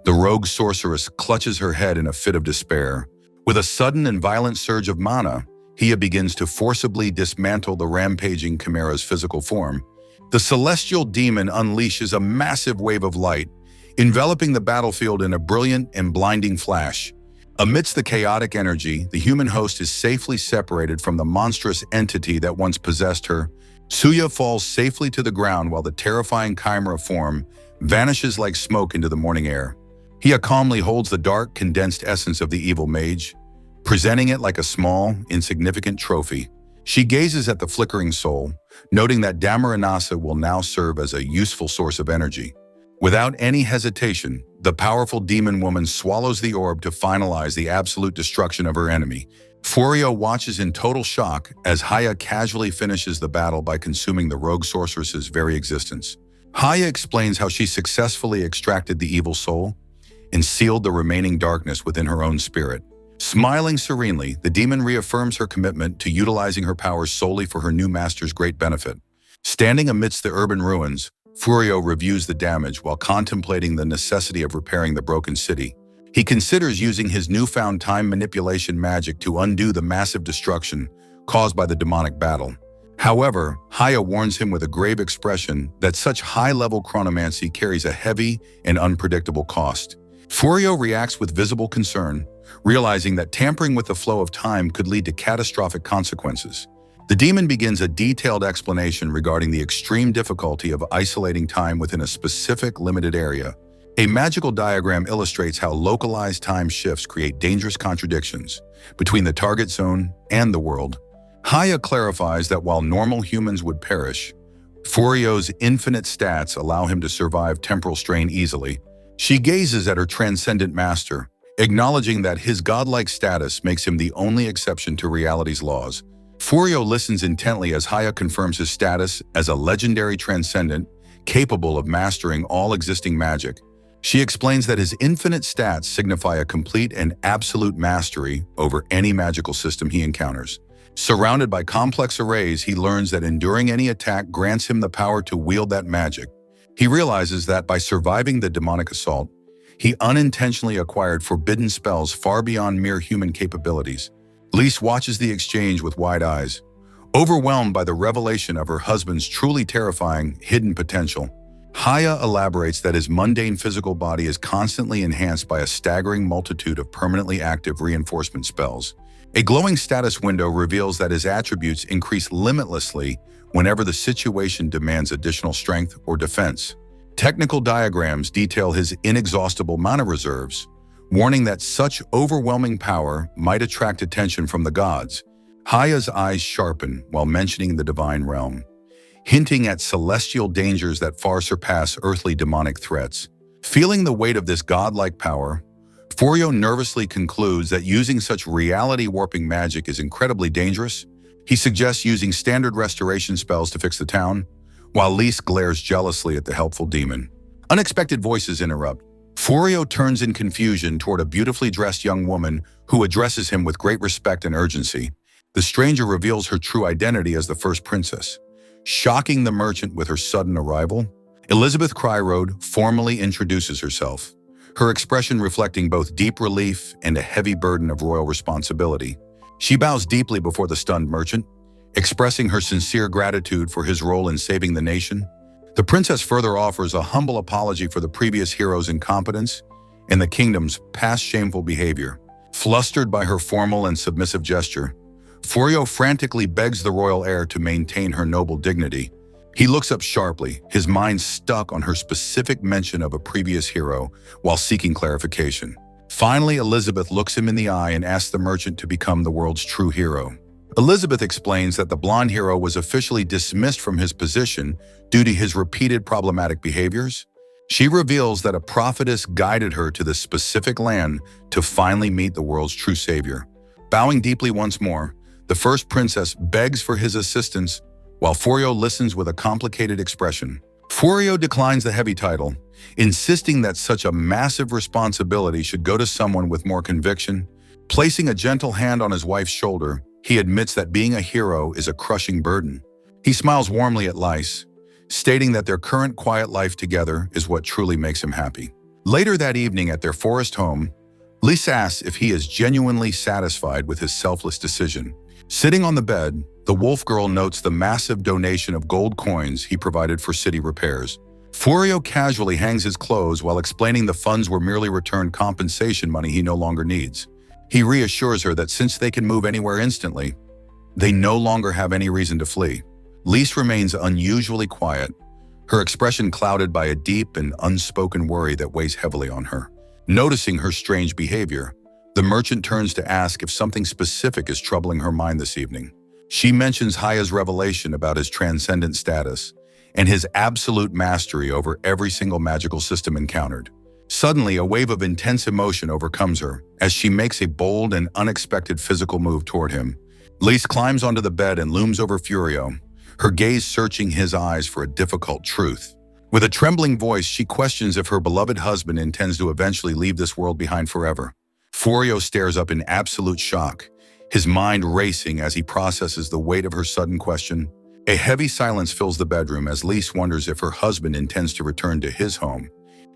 the rogue sorceress clutches her head in a fit of despair, With a sudden and violent surge of mana, Hiya begins to forcibly dismantle the rampaging chimera's physical form. The celestial demon unleashes a massive wave of light, enveloping the battlefield in a brilliant and blinding flash. Amidst the chaotic energy, the human host is safely separated from the monstrous entity that once possessed her. Suya falls safely to the ground while the terrifying chimera form vanishes like smoke into the morning air. Hiya calmly holds the dark, condensed essence of the evil mage, presenting it like a small, insignificant trophy. She gazes at the flickering soul, noting that Damaranasa will now serve as a useful source of energy. Without any hesitation, the powerful demon woman swallows the orb to finalize the absolute destruction of her enemy. Furio watches in total shock as Hiya casually finishes the battle by consuming the rogue sorceress's very existence. Hiya explains how she successfully extracted the evil soul and sealed the remaining darkness within her own spirit. Smiling serenely, the demon reaffirms her commitment to utilizing her powers solely for her new master's great benefit. Standing amidst the urban ruins, Furio reviews the damage while contemplating the necessity of repairing the broken city. He considers using his newfound time manipulation magic to undo the massive destruction caused by the demonic battle. However, Hiya warns him with a grave expression that such high-level chronomancy carries a heavy and unpredictable cost. Furio reacts with visible concern, realizing that tampering with the flow of time could lead to catastrophic consequences. The demon begins a detailed explanation regarding the extreme difficulty of isolating time within a specific limited area. A magical diagram illustrates how localized time shifts create dangerous contradictions between the target zone and the world. Hiya clarifies that while normal humans would perish, Furio's infinite stats allow him to survive temporal strain easily. She gazes at her transcendent master, acknowledging that his godlike status makes him the only exception to reality's laws. Furio listens intently as Hiya confirms his status as a legendary transcendent, capable of mastering all existing magic. She explains that his infinite stats signify a complete and absolute mastery over any magical system he encounters. Surrounded by complex arrays, he learns that enduring any attack grants him the power to wield that magic. He realizes that by surviving the demonic assault, he unintentionally acquired forbidden spells far beyond mere human capabilities. Lise watches the exchange with wide eyes, overwhelmed by the revelation of her husband's truly terrifying, hidden potential. Hiya elaborates that his mundane physical body is constantly enhanced by a staggering multitude of permanently active reinforcement spells. A glowing status window reveals that his attributes increase limitlessly whenever the situation demands additional strength or defense. Technical diagrams detail his inexhaustible mana reserves, warning that such overwhelming power might attract attention from the gods. Hiya's eyes sharpen while mentioning the divine realm, hinting at celestial dangers that far surpass earthly demonic threats. Feeling the weight of this godlike power, Furio nervously concludes that using such reality-warping magic is incredibly dangerous. He suggests using standard restoration spells to fix the town, while Lise glares jealously at the helpful demon. Unexpected voices interrupt. Furio turns in confusion toward a beautifully dressed young woman who addresses him with great respect and urgency. The stranger reveals her true identity as the first princess. Shocking the merchant with her sudden arrival, Elizabeth Cryrode formally introduces herself, her expression reflecting both deep relief and a heavy burden of royal responsibility. She bows deeply before the stunned merchant, expressing her sincere gratitude for his role in saving the nation. The princess further offers a humble apology for the previous hero's incompetence and the kingdom's past shameful behavior. Flustered by her formal and submissive gesture, Furio frantically begs the royal heir to maintain her noble dignity. He looks up sharply, his mind stuck on her specific mention of a previous hero while seeking clarification. Finally, Elizabeth looks him in the eye and asks the merchant to become the world's true hero. Elizabeth explains that the blonde hero was officially dismissed from his position due to his repeated problematic behaviors. She reveals that a prophetess guided her to this specific land to finally meet the world's true savior. Bowing deeply once more, the first princess begs for his assistance while Furio listens with a complicated expression. Furio declines the heavy title, insisting that such a massive responsibility should go to someone with more conviction. Placing a gentle hand on his wife's shoulder, he admits that being a hero is a crushing burden. He smiles warmly at Lise, stating that their current quiet life together is what truly makes him happy. Later that evening at their forest home, Lise asks if he is genuinely satisfied with his selfless decision. Sitting on the bed, the wolf girl notes the massive donation of gold coins he provided for city repairs. Furio casually hangs his clothes while explaining the funds were merely returned compensation money he no longer needs. He reassures her that since they can move anywhere instantly, they no longer have any reason to flee. Lise remains unusually quiet, her expression clouded by a deep and unspoken worry that weighs heavily on her. Noticing her strange behavior, the merchant turns to ask if something specific is troubling her mind this evening. She mentions Haya's revelation about his transcendent status and his absolute mastery over every single magical system encountered. Suddenly, a wave of intense emotion overcomes her as she makes a bold and unexpected physical move toward him. Lise climbs onto the bed and looms over Furio, her gaze searching his eyes for a difficult truth. With a trembling voice, she questions if her beloved husband intends to eventually leave this world behind forever. Furio stares up in absolute shock, his mind racing as he processes the weight of her sudden question. A heavy silence fills the bedroom as Lise wonders if her husband intends to return to his home.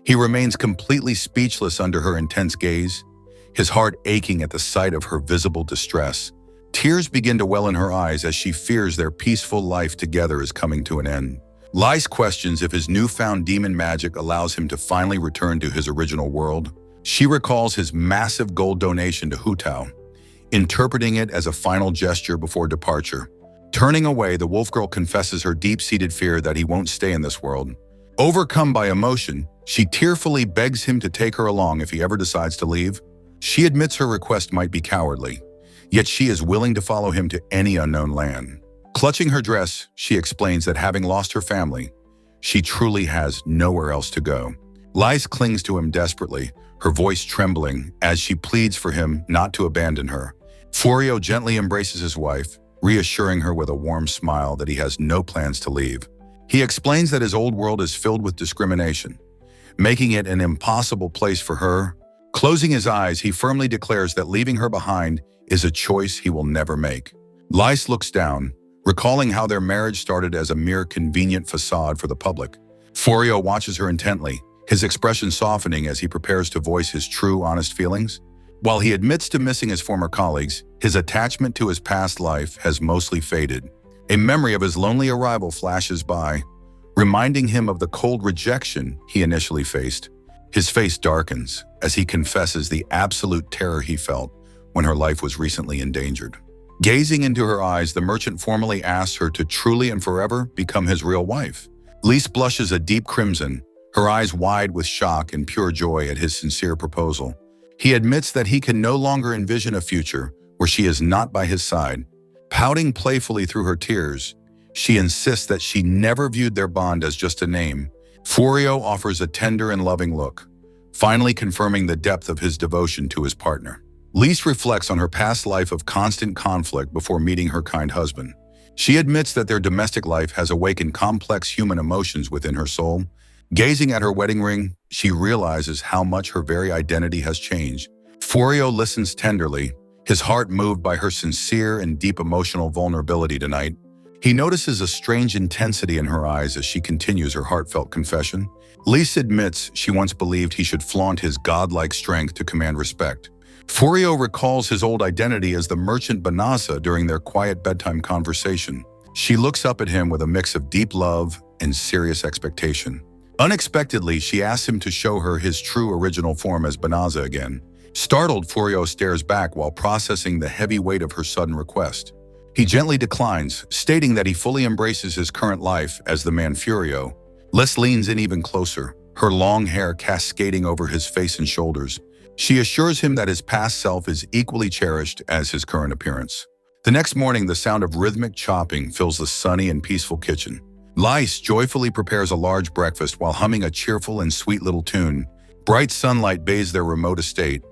He remains completely speechless under her intense gaze, his heart aching at the sight of her visible distress. Tears begin to well in her eyes as she fears their peaceful life together is coming to an end. Lise questions if his newfound demon magic allows him to finally return to his original world. She recalls his massive gold donation to Hutao, interpreting it as a final gesture before departure. Turning away, the wolf girl confesses her deep-seated fear that he won't stay in this world. Overcome by emotion, she tearfully begs him to take her along if he ever decides to leave. She admits her request might be cowardly, yet she is willing to follow him to any unknown land. Clutching her dress, she explains that having lost her family, she truly has nowhere else to go. Lise clings to him desperately, her voice trembling as she pleads for him not to abandon her. Furio gently embraces his wife, reassuring her with a warm smile that he has no plans to leave. He explains that his old world is filled with discrimination, making it an impossible place for her. Closing his eyes, he firmly declares that leaving her behind is a choice he will never make. Lise looks down, recalling how their marriage started as a mere convenient facade for the public. Furio watches her intently, his expression softening as he prepares to voice his true, honest feelings. While he admits to missing his former colleagues, his attachment to his past life has mostly faded. A memory of his lonely arrival flashes by, reminding him of the cold rejection he initially faced. His face darkens as he confesses the absolute terror he felt when her life was recently endangered. Gazing into her eyes, the merchant formally asks her to truly and forever become his real wife. Lise blushes a deep crimson, her eyes wide with shock and pure joy at his sincere proposal. He admits that he can no longer envision a future where she is not by his side. Pouting playfully through her tears, she insists that she never viewed their bond as just a name. Furio offers a tender and loving look, finally confirming the depth of his devotion to his partner. Lise reflects on her past life of constant conflict before meeting her kind husband. She admits that their domestic life has awakened complex human emotions within her soul. Gazing at her wedding ring, she realizes how much her very identity has changed. Furio listens tenderly, his heart moved by her sincere and deep emotional vulnerability tonight. He notices a strange intensity in her eyes as she continues her heartfelt confession. Lise admits she once believed he should flaunt his godlike strength to command respect. Furio recalls his old identity as the merchant Banasa during their quiet bedtime conversation. She looks up at him with a mix of deep love and serious expectation. Unexpectedly, she asks him to show her his true original form as Banasa again. Startled, Furio stares back while processing the heavy weight of her sudden request. He gently declines, stating that he fully embraces his current life as the man Furio. Lise leans in even closer, her long hair cascading over his face and shoulders. She assures him that his past self is equally cherished as his current appearance. The next morning, the sound of rhythmic chopping fills the sunny and peaceful kitchen. Lise joyfully prepares a large breakfast while humming a cheerful and sweet little tune. Bright sunlight bathes their remote estate,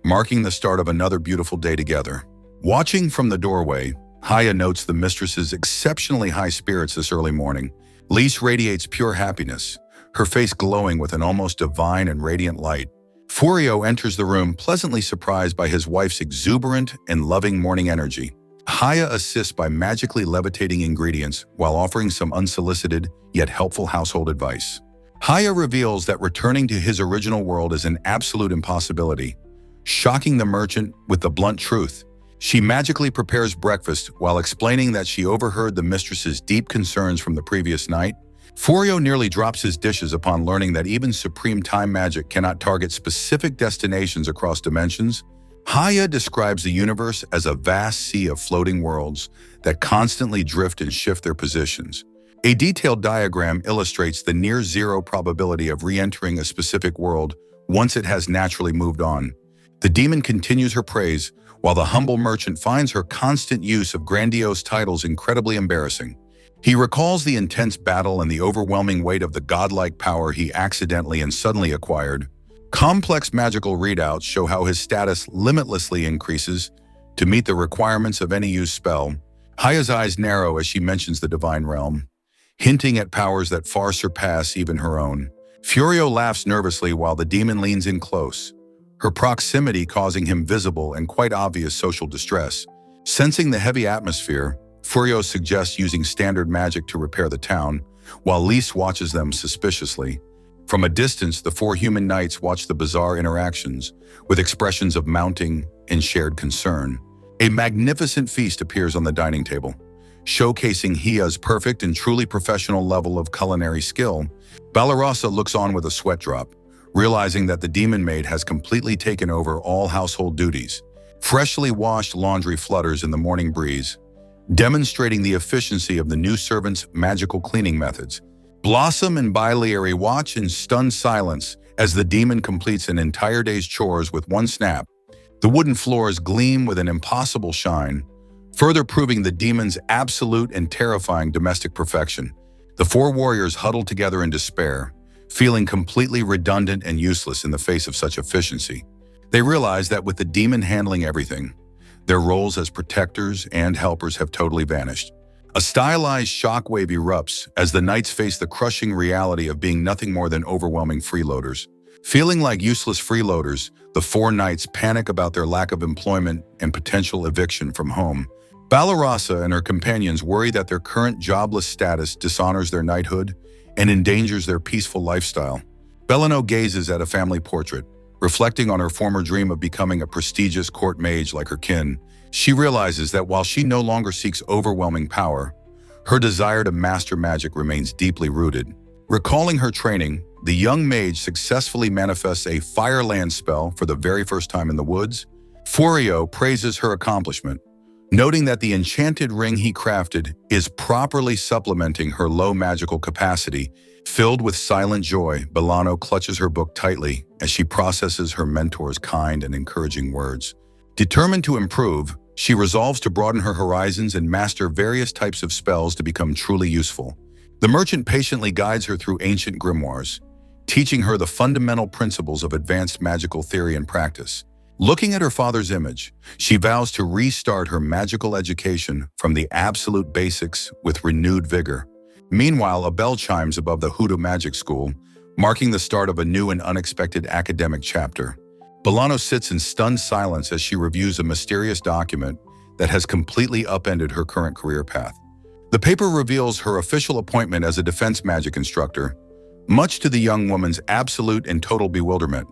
marking the start of another beautiful day together. Watching from the doorway, Haya notes the mistress's exceptionally high spirits this early morning. Lise radiates pure happiness, her face glowing with an almost divine and radiant light. Furio enters the room, pleasantly surprised by his wife's exuberant and loving morning energy. Haya assists by magically levitating ingredients while offering some unsolicited yet helpful household advice. Haya reveals that returning to his original world is an absolute impossibility, shocking the merchant with the blunt truth. She magically prepares breakfast while explaining that she overheard the mistress's deep concerns from the previous night. Furio nearly drops his dishes upon learning that even supreme time magic cannot target specific destinations across dimensions. Haya describes the universe as a vast sea of floating worlds that constantly drift and shift their positions. A detailed diagram illustrates the near-zero probability of re-entering a specific world once it has naturally moved on. The demon continues her praise, while the humble merchant finds her constant use of grandiose titles incredibly embarrassing. He recalls the intense battle and the overwhelming weight of the godlike power he accidentally and suddenly acquired. Complex magical readouts show how his status limitlessly increases to meet the requirements of any used spell. Haya's eyes narrow as she mentions the divine realm, hinting at powers that far surpass even her own. Furio laughs nervously while the demon leans in close, her proximity causing him visible and quite obvious social distress. Sensing the heavy atmosphere, Furio suggests using standard magic to repair the town, while Lise watches them suspiciously. From a distance, the four human knights watch the bizarre interactions, with expressions of mounting and shared concern. A magnificent feast appears on the dining table, showcasing Hia's perfect and truly professional level of culinary skill. Balarasa looks on with a sweat drop, realizing that the demon maid has completely taken over all household duties. Freshly washed laundry flutters in the morning breeze, demonstrating the efficiency of the new servant's magical cleaning methods. Blossom and Biliary watch in stunned silence as the demon completes an entire day's chores with one snap. The wooden floors gleam with an impossible shine, further proving the demon's absolute and terrifying domestic perfection. The four warriors huddle together in despair, feeling completely redundant and useless in the face of such efficiency. They realize that with the demon handling everything, their roles as protectors and helpers have totally vanished. A stylized shockwave erupts as the knights face the crushing reality of being nothing more than overwhelming freeloaders. Feeling like useless freeloaders, the four knights panic about their lack of employment and potential eviction from home. Balarasa and her companions worry that their current jobless status dishonors their knighthood and endangers their peaceful lifestyle. Belano gazes at a family portrait, reflecting on her former dream of becoming a prestigious court mage like her kin. She realizes that while she no longer seeks overwhelming power, her desire to master magic remains deeply rooted. Recalling her training, the young mage successfully manifests a Fireland spell for the very first time in the woods. Furio praises her accomplishment, noting that the enchanted ring he crafted is properly supplementing her low magical capacity. Filled with silent joy, Belano clutches her book tightly as she processes her mentor's kind and encouraging words. Determined to improve, she resolves to broaden her horizons and master various types of spells to become truly useful. The merchant patiently guides her through ancient grimoires, teaching her the fundamental principles of advanced magical theory and practice. Looking at her father's image, she vows to restart her magical education from the absolute basics with renewed vigor. Meanwhile, a bell chimes above the Huda Magic School, marking the start of a new and unexpected academic chapter. Belano sits in stunned silence as she reviews a mysterious document that has completely upended her current career path. The paper reveals her official appointment as a defense magic instructor, much to the young woman's absolute and total bewilderment.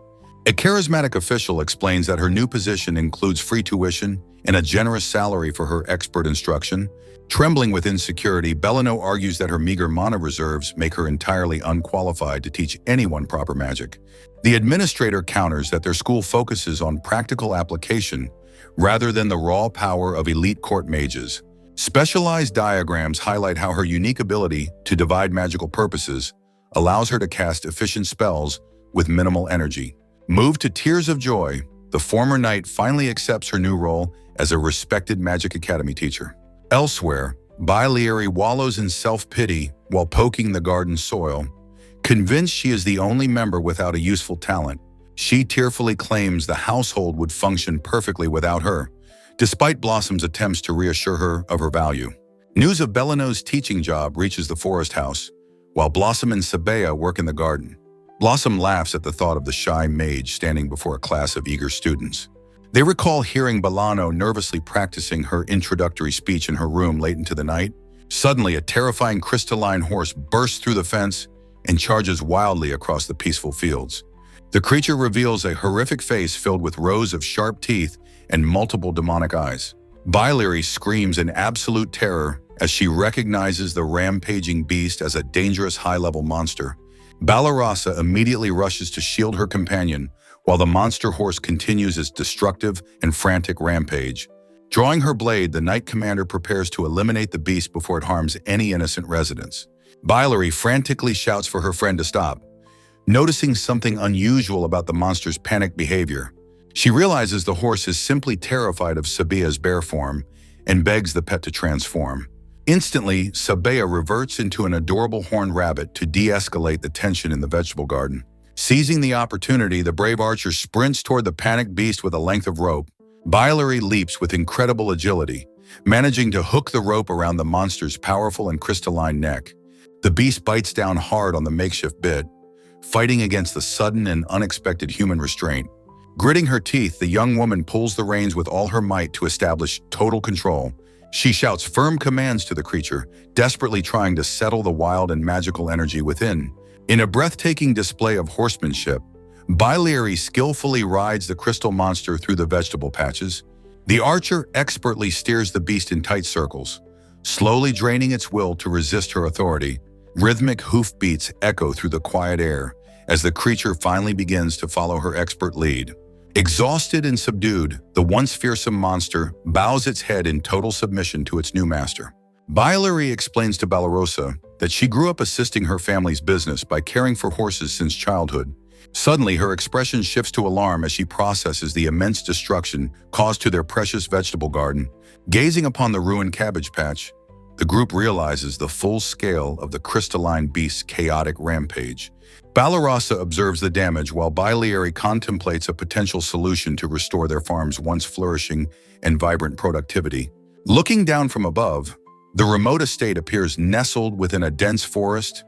A charismatic official explains that her new position includes free tuition and a generous salary for her expert instruction. Trembling with insecurity, Belano argues that her meager mana reserves make her entirely unqualified to teach anyone proper magic. The administrator counters that their school focuses on practical application rather than the raw power of elite court mages. Specialized diagrams highlight how her unique ability to divide magical purposes allows her to cast efficient spells with minimal energy. Moved to tears of joy, the former knight finally accepts her new role as a respected Magic Academy teacher. Elsewhere, Biliary wallows in self-pity while poking the garden soil. Convinced she is the only member without a useful talent, she tearfully claims the household would function perfectly without her, despite Blossom's attempts to reassure her of her value. News of Belano's teaching job reaches the forest house, while Blossom and Sabea work in the garden. Blossom laughs at the thought of the shy mage standing before a class of eager students. They recall hearing Belano nervously practicing her introductory speech in her room late into the night. Suddenly, a terrifying crystalline horse bursts through the fence and charges wildly across the peaceful fields. The creature reveals a horrific face filled with rows of sharp teeth and multiple demonic eyes. Bilary screams in absolute terror as she recognizes the rampaging beast as a dangerous high-level monster. Balarasa immediately rushes to shield her companion, while the monster horse continues its destructive and frantic rampage. Drawing her blade, the Knight Commander prepares to eliminate the beast before it harms any innocent residents. Bilary frantically shouts for her friend to stop, noticing something unusual about the monster's panicked behavior. She realizes the horse is simply terrified of Sabia's bear form and begs the pet to transform. Instantly, Sabea reverts into an adorable horned rabbit to de-escalate the tension in the vegetable garden. Seizing the opportunity, the brave archer sprints toward the panicked beast with a length of rope. Bilary leaps with incredible agility, managing to hook the rope around the monster's powerful and crystalline neck. The beast bites down hard on the makeshift bit, fighting against the sudden and unexpected human restraint. Gritting her teeth, the young woman pulls the reins with all her might to establish total control. She shouts firm commands to the creature, desperately trying to settle the wild and magical energy within. In a breathtaking display of horsemanship, Bilary skillfully rides the crystal monster through the vegetable patches. The archer expertly steers the beast in tight circles, slowly draining its will to resist her authority. Rhythmic hoofbeats echo through the quiet air as the creature finally begins to follow her expert lead. Exhausted and subdued, the once fearsome monster bows its head in total submission to its new master. Bilary explains to Balarasa that she grew up assisting her family's business by caring for horses since childhood. Suddenly, her expression shifts to alarm as she processes the immense destruction caused to their precious vegetable garden. Gazing upon the ruined cabbage patch, the group realizes the full scale of the crystalline beast's chaotic rampage. Balarasa observes the damage while Bilary contemplates a potential solution to restore their farm's once flourishing and vibrant productivity. Looking down from above, the remote estate appears nestled within a dense forest,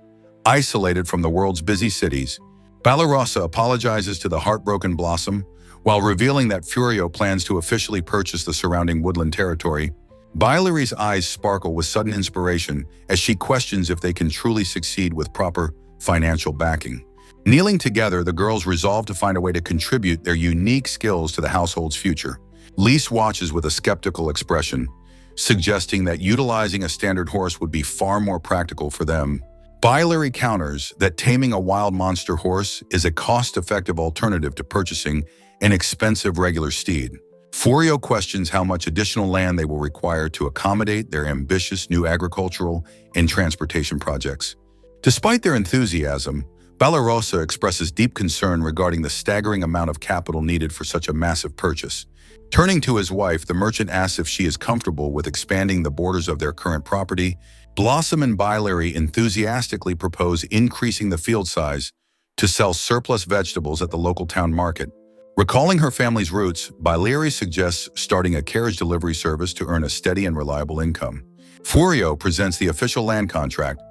isolated from the world's busy cities. Balarasa apologizes to the heartbroken Blossom, while revealing that Furio plans to officially purchase the surrounding woodland territory. Bilary's eyes sparkle with sudden inspiration as she questions if they can truly succeed with proper financial backing. Kneeling together, the girls resolve to find a way to contribute their unique skills to the household's future. Lise watches with a skeptical expression, suggesting that utilizing a standard horse would be far more practical for them. Bilary counters that taming a wild monster horse is a cost-effective alternative to purchasing an expensive regular steed. Furio questions how much additional land they will require to accommodate their ambitious new agricultural and transportation projects. Despite their enthusiasm, Balarasa expresses deep concern regarding the staggering amount of capital needed for such a massive purchase. Turning to his wife, the merchant asks if she is comfortable with expanding the borders of their current property. Blossom and Bilary enthusiastically propose increasing the field size to sell surplus vegetables at the local town market. Recalling her family's roots, Bilary suggests starting a carriage delivery service to earn a steady and reliable income. Furio presents the official land contract,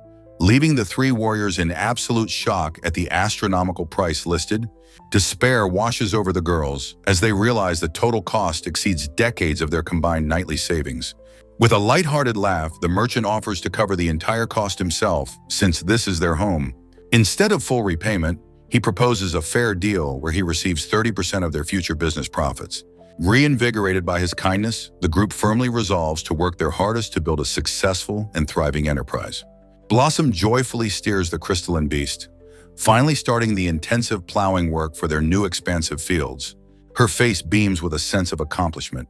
leaving the three warriors in absolute shock at the astronomical price listed. Despair washes over the girls as they realize the total cost exceeds decades of their combined nightly savings. With a lighthearted laugh, the merchant offers to cover the entire cost himself, since this is their home. Instead of full repayment, he proposes a fair deal where he receives 30% of their future business profits. Reinvigorated by his kindness, the group firmly resolves to work their hardest to build a successful and thriving enterprise. Blossom joyfully steers the crystalline beast, finally starting the intensive plowing work for their new expansive fields. Her face beams with a sense of accomplishment,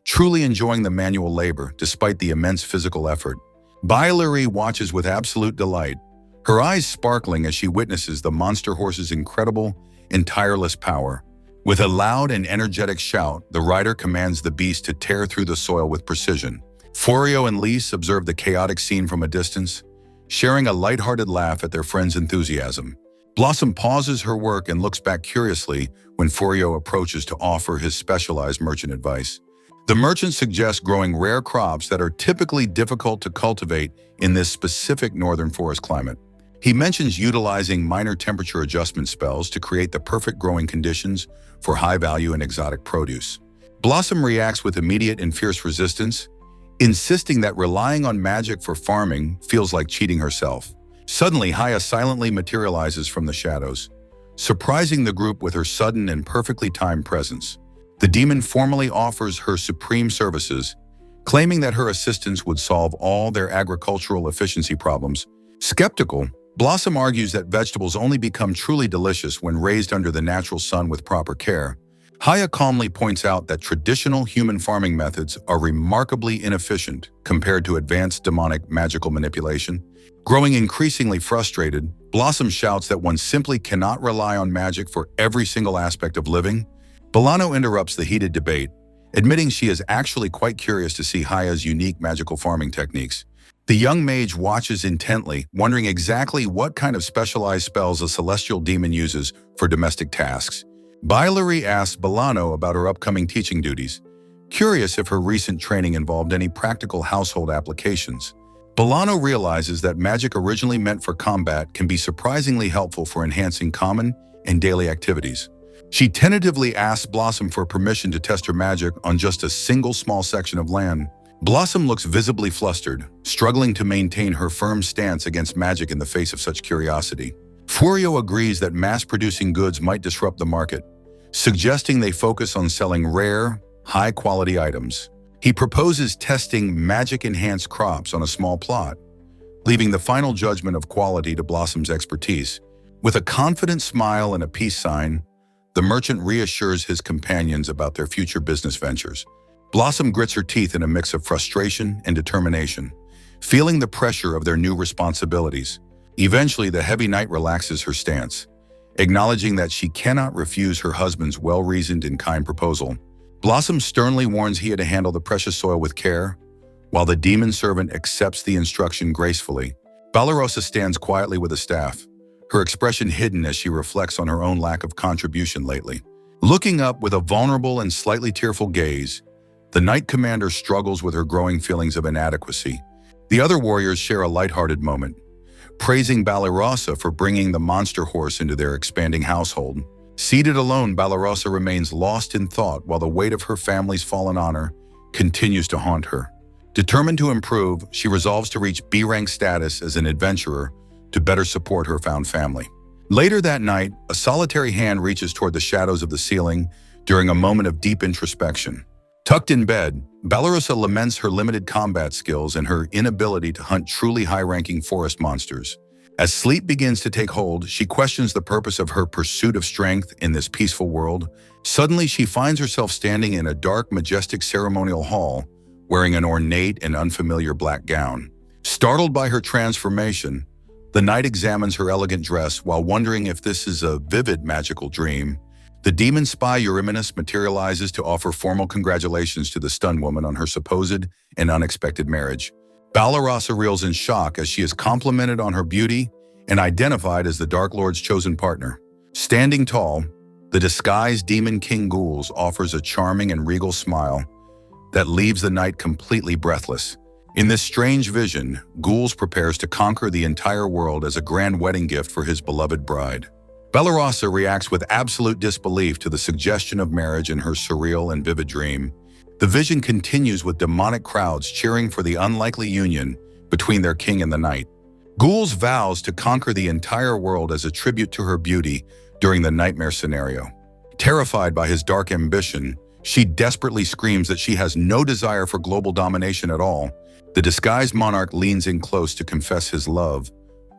truly enjoying the manual labor despite the immense physical effort. Bilary watches with absolute delight, her eyes sparkling as she witnesses the monster horse's incredible and tireless power. With a loud and energetic shout, the rider commands the beast to tear through the soil with precision. Furio and Lise observe the chaotic scene from a distance, sharing a lighthearted laugh at their friend's enthusiasm. Blossom pauses her work and looks back curiously when Furio approaches to offer his specialized merchant advice. The merchant suggests growing rare crops that are typically difficult to cultivate in this specific northern forest climate. He mentions utilizing minor temperature adjustment spells to create the perfect growing conditions for high-value and exotic produce. Blossom reacts with immediate and fierce resistance, insisting that relying on magic for farming feels like cheating herself. Suddenly, Haya silently materializes from the shadows, surprising the group with her sudden and perfectly timed presence. The demon formally offers her supreme services, claiming that her assistance would solve all their agricultural efficiency problems. Skeptical, Blossom argues that vegetables only become truly delicious when raised under the natural sun with proper care. Haya calmly points out that traditional human farming methods are remarkably inefficient compared to advanced demonic magical manipulation. Growing increasingly frustrated, Blossom shouts that one simply cannot rely on magic for every single aspect of living. Bolano interrupts the heated debate, admitting she is actually quite curious to see Haya's unique magical farming techniques. The young mage watches intently, wondering exactly what kind of specialized spells a celestial demon uses for domestic tasks. Bilary asks Bolano about her upcoming teaching duties, curious if her recent training involved any practical household applications. Bolano realizes that magic originally meant for combat can be surprisingly helpful for enhancing common and daily activities. She tentatively asks Blossom for permission to test her magic on just a single small section of land. Blossom looks visibly flustered, struggling to maintain her firm stance against magic in the face of such curiosity. Furio agrees that mass-producing goods might disrupt the market, suggesting they focus on selling rare, high-quality items. He proposes testing magic-enhanced crops on a small plot, leaving the final judgment of quality to Blossom's expertise. With a confident smile and a peace sign, the merchant reassures his companions about their future business ventures. Blossom grits her teeth in a mix of frustration and determination, feeling the pressure of their new responsibilities. Eventually, the heavy knight relaxes her stance, acknowledging that she cannot refuse her husband's well-reasoned and kind proposal. Blossom sternly warns he to handle the precious soil with care, while the demon servant accepts the instruction gracefully. Balarosa stands quietly with a staff, her expression hidden as she reflects on her own lack of contribution lately. Looking up with a vulnerable and slightly tearful gaze, the knight commander struggles with her growing feelings of inadequacy. The other warriors share a lighthearted moment, praising Balarosa for bringing the monster horse into their expanding household. Seated alone, Balarosa remains lost in thought while the weight of her family's fallen honor continues to haunt her. Determined to improve, she resolves to reach B-rank status as an adventurer to better support her found family. Later that night, a solitary hand reaches toward the shadows of the ceiling during a moment of deep introspection. Tucked in bed, Balarosa laments her limited combat skills and her inability to hunt truly high-ranking forest monsters. As sleep begins to take hold, she questions the purpose of her pursuit of strength in this peaceful world. Suddenly, she finds herself standing in a dark, majestic ceremonial hall, wearing an ornate and unfamiliar black gown. Startled by her transformation, the knight examines her elegant dress while wondering if this is a vivid magical dream. The demon spy Euryminus materializes to offer formal congratulations to the stunned woman on her supposed and unexpected marriage. Balarosa reels in shock as she is complimented on her beauty and identified as the Dark Lord's chosen partner. Standing tall, the disguised demon King Ghouls offers a charming and regal smile that leaves the knight completely breathless. In this strange vision, Ghouls prepares to conquer the entire world as a grand wedding gift for his beloved bride. Balarosa reacts with absolute disbelief to the suggestion of marriage in her surreal and vivid dream. The vision continues with demonic crowds cheering for the unlikely union between their king and the knight. Ghouls vows to conquer the entire world as a tribute to her beauty during the nightmare scenario. Terrified by his dark ambition, she desperately screams that she has no desire for global domination at all. The disguised monarch leans in close to confess his love,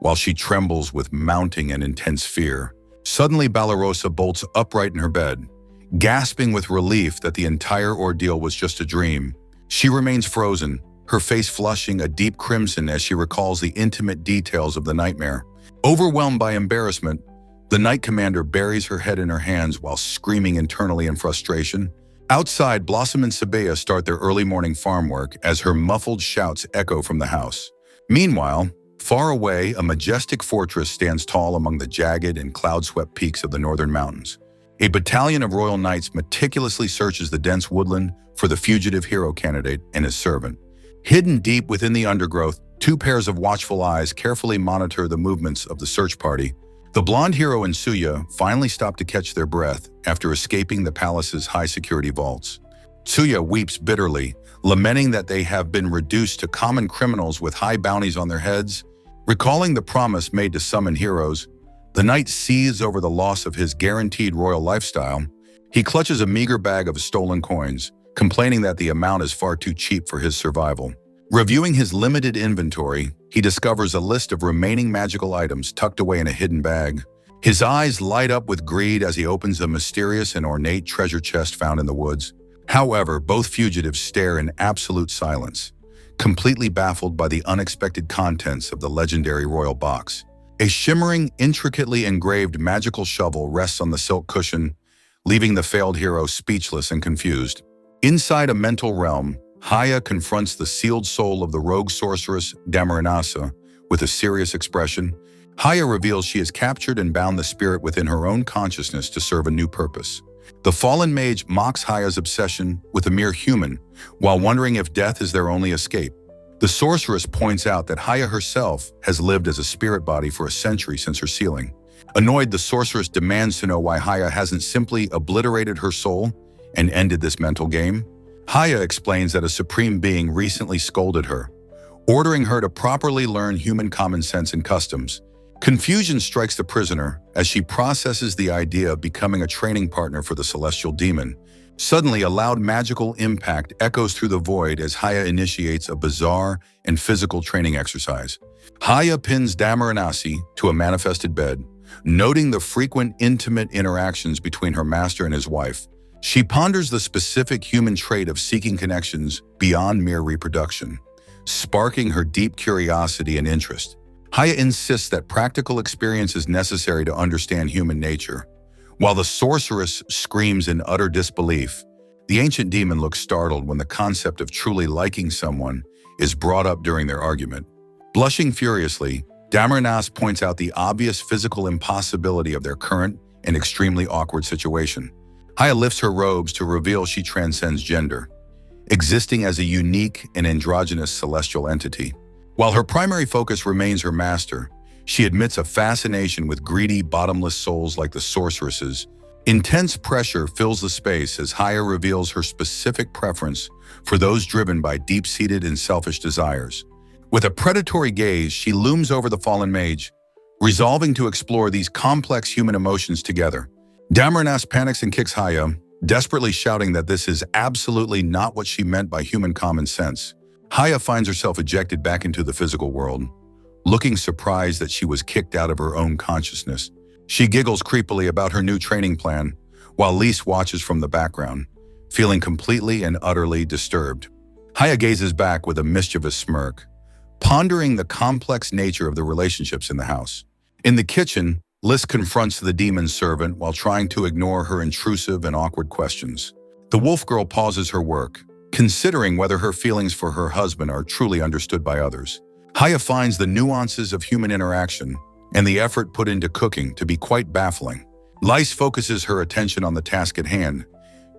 while she trembles with mounting and intense fear. Suddenly, Balarosa bolts upright in her bed, gasping with relief that the entire ordeal was just a dream. She remains frozen, her face flushing a deep crimson as she recalls the intimate details of the nightmare. Overwhelmed by embarrassment, the knight commander buries her head in her hands while screaming internally in frustration. Outside, Blossom and Sabea start their early morning farm work as her muffled shouts echo from the house. Meanwhile, far away, a majestic fortress stands tall among the jagged and cloud-swept peaks of the northern mountains. A battalion of royal knights meticulously searches the dense woodland for the fugitive hero candidate and his servant. Hidden deep within the undergrowth, two pairs of watchful eyes carefully monitor the movements of the search party. The blonde hero and Tsuya finally stop to catch their breath after escaping the palace's high-security vaults. Tsuya weeps bitterly, lamenting that they have been reduced to common criminals with high bounties on their heads. Recalling the promise made to summon heroes, The knight seethes over the loss of his guaranteed royal lifestyle. He clutches a meager bag of stolen coins, complaining that the amount is far too cheap for his survival. Reviewing his limited inventory, he discovers a list of remaining magical items tucked away in a hidden bag. His eyes light up with greed as he opens a mysterious and ornate treasure chest found in the woods. However, both fugitives stare in absolute silence, completely baffled by the unexpected contents of the legendary royal box. A shimmering, intricately engraved magical shovel rests on the silk cushion, leaving the failed hero speechless and confused. Inside a mental realm, Haya confronts the sealed soul of the rogue sorceress Damaranasa with a serious expression. Haya reveals she has captured and bound the spirit within her own consciousness to serve a new purpose. The fallen mage mocks Haya's obsession with a mere human, while wondering if death is their only escape. The sorceress points out that Haya herself has lived as a spirit body for a century since her sealing. Annoyed, the sorceress demands to know why Haya hasn't simply obliterated her soul and ended this mental game. Haya explains that a supreme being recently scolded her, ordering her to properly learn human common sense and customs. Confusion strikes the prisoner as she processes the idea of becoming a training partner for the celestial demon. Suddenly, a loud magical impact echoes through the void as Haya initiates a bizarre and physical training exercise. Haya pins Damaranasi to a manifested bed, noting the frequent intimate interactions between her master and his wife. She ponders the specific human trait of seeking connections beyond mere reproduction, sparking her deep curiosity and interest. Haya insists that practical experience is necessary to understand human nature. While the sorceress screams in utter disbelief, the ancient demon looks startled when the concept of truly liking someone is brought up during their argument. Blushing furiously, Damaranas points out the obvious physical impossibility of their current and extremely awkward situation. Haya lifts her robes to reveal she transcends gender, existing as a unique and androgynous celestial entity. While her primary focus remains her master, she admits a fascination with greedy, bottomless souls like the sorceresses. Intense pressure fills the space as Haya reveals her specific preference for those driven by deep-seated and selfish desires. With a predatory gaze, she looms over the fallen mage, resolving to explore these complex human emotions together. Damaranas panics and kicks Haya, desperately shouting that this is absolutely not what she meant by human common sense. Haya finds herself ejected back into the physical world, looking surprised that she was kicked out of her own consciousness. She giggles creepily about her new training plan, while Lise watches from the background, feeling completely and utterly disturbed. Haya gazes back with a mischievous smirk, pondering the complex nature of the relationships in the house. In the kitchen, Lise confronts the demon's servant while trying to ignore her intrusive and awkward questions. The wolf girl pauses her work, considering whether her feelings for her husband are truly understood by others. Haya finds the nuances of human interaction and the effort put into cooking to be quite baffling. Lise focuses her attention on the task at hand,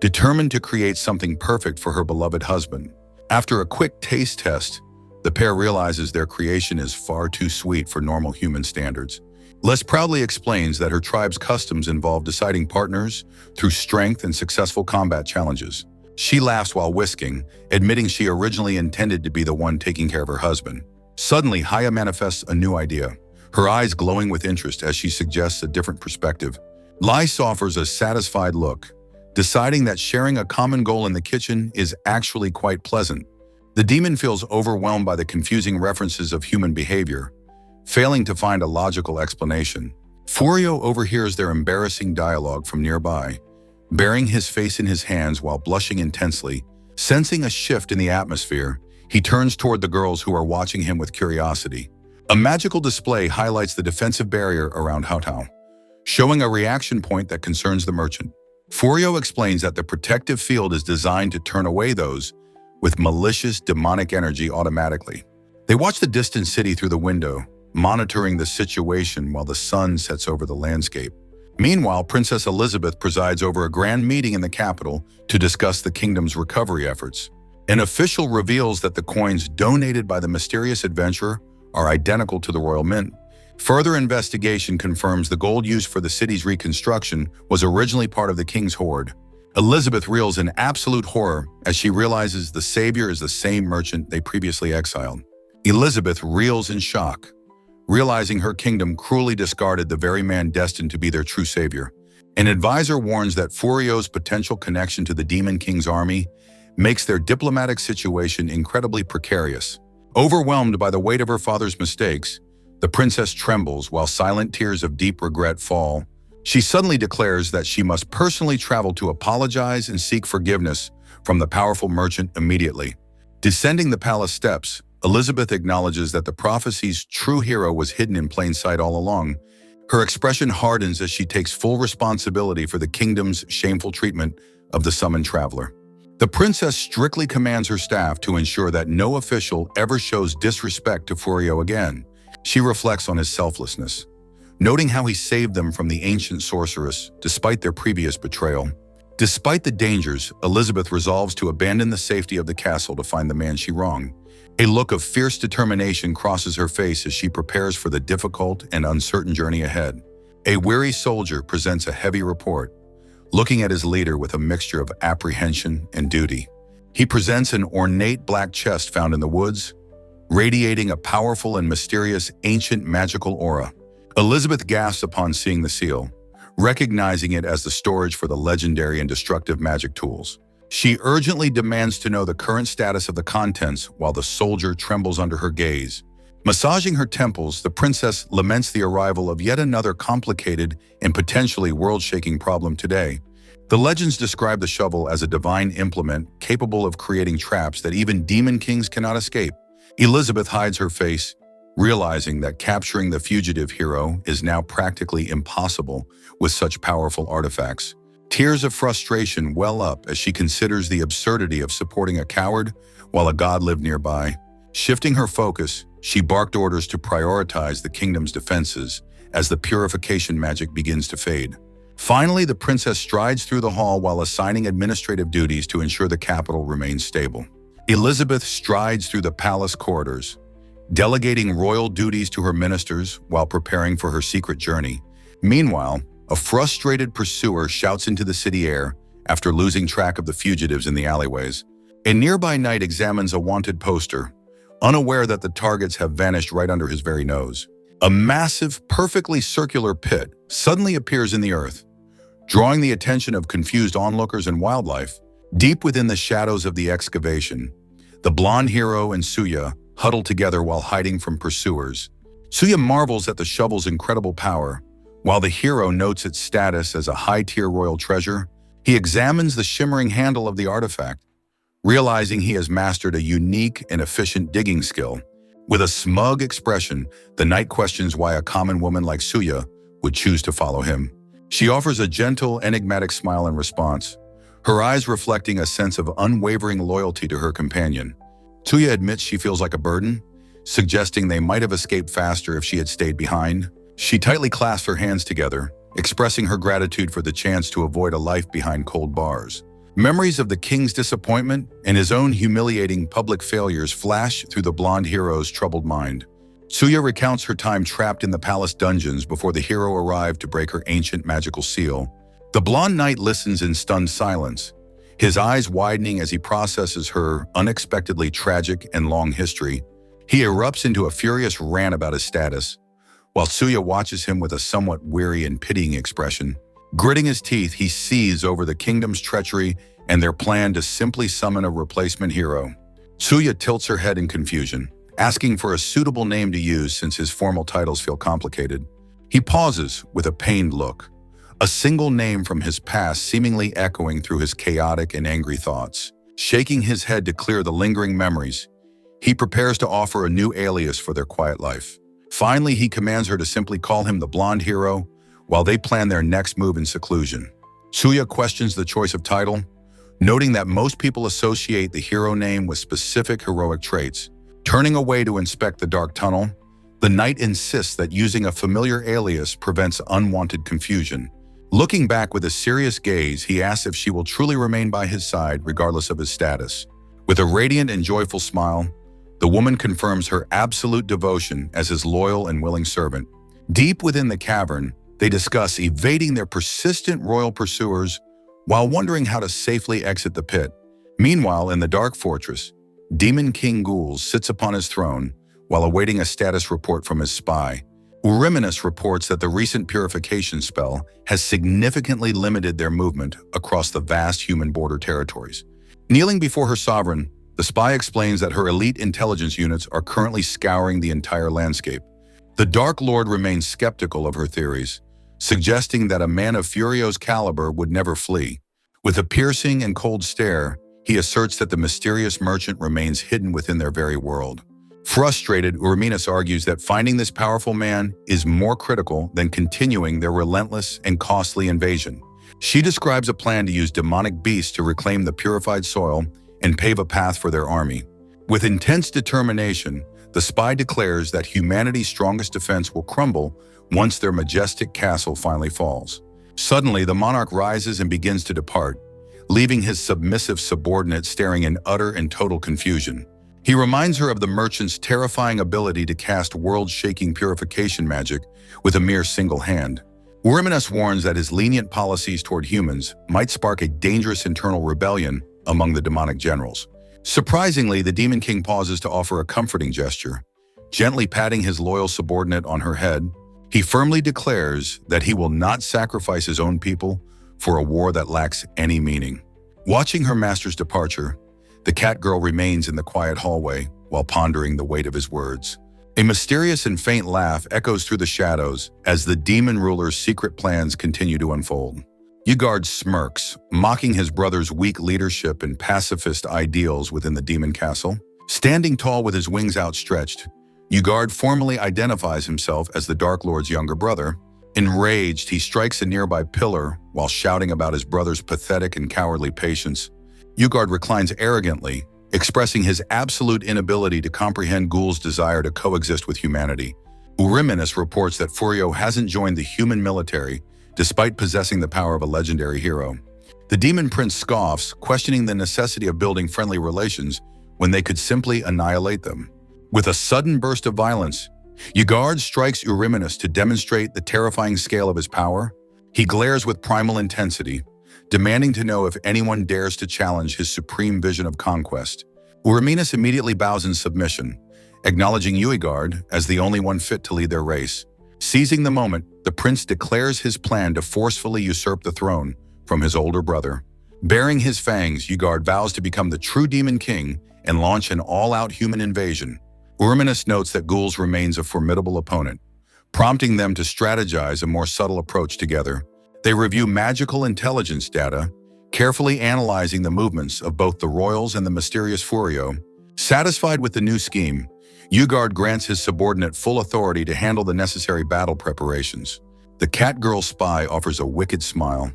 determined to create something perfect for her beloved husband. After a quick taste test, the pair realizes their creation is far too sweet for normal human standards. Lise proudly explains that her tribe's customs involve deciding partners through strength and successful combat challenges. She laughs while whisking, admitting she originally intended to be the one taking care of her husband. Suddenly, Haya manifests a new idea, her eyes glowing with interest as she suggests a different perspective. Lise offers a satisfied look, deciding that sharing a common goal in the kitchen is actually quite pleasant. The demon feels overwhelmed by the confusing references of human behavior, failing to find a logical explanation. Furio overhears their embarrassing dialogue from nearby, burying his face in his hands while blushing intensely. Sensing a shift in the atmosphere, he turns toward the girls who are watching him with curiosity. A magical display highlights the defensive barrier around Haotao, showing a reaction point that concerns the merchant. Furio explains that the protective field is designed to turn away those with malicious demonic energy automatically. They watch the distant city through the window, monitoring the situation while the sun sets over the landscape. Meanwhile, Princess Elizabeth presides over a grand meeting in the capital to discuss the kingdom's recovery efforts. An official reveals that the coins donated by the mysterious adventurer are identical to the royal mint. Further investigation confirms the gold used for the city's reconstruction was originally part of the king's hoard. Elizabeth reels in absolute horror as she realizes the savior is the same merchant they previously exiled. Elizabeth reels in shock, realizing her kingdom cruelly discarded the very man destined to be their true savior. An advisor warns that Furio's potential connection to the Demon King's army makes their diplomatic situation incredibly precarious. Overwhelmed by the weight of her father's mistakes, the princess trembles while silent tears of deep regret fall. She suddenly declares that she must personally travel to apologize and seek forgiveness from the powerful merchant immediately. Descending the palace steps, Elizabeth acknowledges that the prophecy's true hero was hidden in plain sight all along. Her expression hardens as she takes full responsibility for the kingdom's shameful treatment of the summoned traveler. The princess strictly commands her staff to ensure that no official ever shows disrespect to Furio again. She reflects on his selflessness, noting how he saved them from the ancient sorceress despite their previous betrayal. Despite the dangers, Elizabeth resolves to abandon the safety of the castle to find the man she wronged. A look of fierce determination crosses her face as she prepares for the difficult and uncertain journey ahead. A weary soldier presents a heavy report, looking at his leader with a mixture of apprehension and duty. He presents an ornate black chest found in the woods, radiating a powerful and mysterious ancient magical aura. Elizabeth gasps upon seeing the seal, recognizing it as the storage for the legendary and destructive magic tools. She urgently demands to know the current status of the contents while the soldier trembles under her gaze. Massaging her temples, the princess laments the arrival of yet another complicated and potentially world-shaking problem today. The legends describe the shovel as a divine implement capable of creating traps that even demon kings cannot escape. Elizabeth hides her face, realizing that capturing the fugitive hero is now practically impossible with such powerful artifacts. Tears of frustration well up as she considers the absurdity of supporting a coward while a god lived nearby. Shifting her focus, she barked orders to prioritize the kingdom's defenses as the purification magic begins to fade. Finally, the princess strides through the hall while assigning administrative duties to ensure the capital remains stable. Elizabeth strides through the palace corridors, delegating royal duties to her ministers while preparing for her secret journey. Meanwhile, a frustrated pursuer shouts into the city air after losing track of the fugitives in the alleyways. A nearby knight examines a wanted poster, unaware that the targets have vanished right under his very nose. A massive, perfectly circular pit suddenly appears in the earth, drawing the attention of confused onlookers and wildlife. Deep within the shadows of the excavation, the blonde hero and Suya huddle together while hiding from pursuers. Suya marvels at the shovel's incredible power, while the hero notes its status as a high-tier royal treasure. He examines the shimmering handle of the artifact, realizing he has mastered a unique and efficient digging skill. With a smug expression, the knight questions why a common woman like Suya would choose to follow him. She offers a gentle, enigmatic smile in response, her eyes reflecting a sense of unwavering loyalty to her companion. Suya admits she feels like a burden, suggesting they might have escaped faster if she had stayed behind. She tightly clasps her hands together, expressing her gratitude for the chance to avoid a life behind cold bars. Memories of the king's disappointment and his own humiliating public failures flash through the blonde hero's troubled mind. Suya recounts her time trapped in the palace dungeons before the hero arrived to break her ancient magical seal. The blonde knight listens in stunned silence, his eyes widening as he processes her unexpectedly tragic and long history. He erupts into a furious rant about his status, while Suya watches him with a somewhat weary and pitying expression. Gritting his teeth, he seethes over the kingdom's treachery and their plan to simply summon a replacement hero. Suya tilts her head in confusion, asking for a suitable name to use since his formal titles feel complicated. He pauses with a pained look, a single name from his past seemingly echoing through his chaotic and angry thoughts. Shaking his head to clear the lingering memories, he prepares to offer a new alias for their quiet life. Finally, he commands her to simply call him the blonde hero while they plan their next move in seclusion. Suya questions the choice of title, noting that most people associate the hero name with specific heroic traits. Turning away to inspect the dark tunnel, the knight insists that using a familiar alias prevents unwanted confusion. Looking back with a serious gaze, he asks if she will truly remain by his side regardless of his status. With a radiant and joyful smile, the woman confirms her absolute devotion as his loyal and willing servant. Deep within the cavern, they discuss evading their persistent royal pursuers while wondering how to safely exit the pit. Meanwhile, in the dark fortress, Demon King Ghouls sits upon his throne, while awaiting a status report from his spy. Euryminus reports that the recent purification spell has significantly limited their movement across the vast human border territories. Kneeling before her sovereign, the spy explains that her elite intelligence units are currently scouring the entire landscape. The Dark Lord remains skeptical of her theories, suggesting that a man of Furio's caliber would never flee. With a piercing and cold stare, he asserts that the mysterious merchant remains hidden within their very world. Frustrated, Euryminus argues that finding this powerful man is more critical than continuing their relentless and costly invasion. She describes a plan to use demonic beasts to reclaim the purified soil and pave a path for their army. With intense determination, the spy declares that humanity's strongest defense will crumble once their majestic castle finally falls. Suddenly, the monarch rises and begins to depart, leaving his submissive subordinate staring in utter and total confusion. He reminds her of the merchant's terrifying ability to cast world-shaking purification magic with a mere single hand. Euryminus warns that his lenient policies toward humans might spark a dangerous internal rebellion among the demonic generals. Surprisingly, the Demon King pauses to offer a comforting gesture. Gently patting his loyal subordinate on her head, he firmly declares that he will not sacrifice his own people for a war that lacks any meaning. Watching her master's departure, the cat girl remains in the quiet hallway while pondering the weight of his words. A mysterious and faint laugh echoes through the shadows as the demon ruler's secret plans continue to unfold. Ugard smirks, mocking his brother's weak leadership and pacifist ideals within the demon castle. Standing tall with his wings outstretched, Ugard formally identifies himself as the Dark Lord's younger brother. Enraged, he strikes a nearby pillar while shouting about his brother's pathetic and cowardly patience. Ugard reclines arrogantly, expressing his absolute inability to comprehend Ghoul's desire to coexist with humanity. Euryminus reports that Furio hasn't joined the human military, despite possessing the power of a legendary hero. The Demon Prince scoffs, questioning the necessity of building friendly relations when they could simply annihilate them. With a sudden burst of violence, Ugard strikes Euryminus to demonstrate the terrifying scale of his power. He glares with primal intensity, demanding to know if anyone dares to challenge his supreme vision of conquest. Euryminus immediately bows in submission, acknowledging Ugard as the only one fit to lead their race. Seizing the moment, the prince declares his plan to forcefully usurp the throne from his older brother. Bearing his fangs, Ugard vows to become the true Demon King and launch an all-out human invasion. Euryminus notes that Ghouls remains a formidable opponent, prompting them to strategize a more subtle approach together. They review magical intelligence data, carefully analyzing the movements of both the royals and the mysterious Furio. Satisfied with the new scheme, Ugard grants his subordinate full authority to handle the necessary battle preparations. The cat girl spy offers a wicked smile,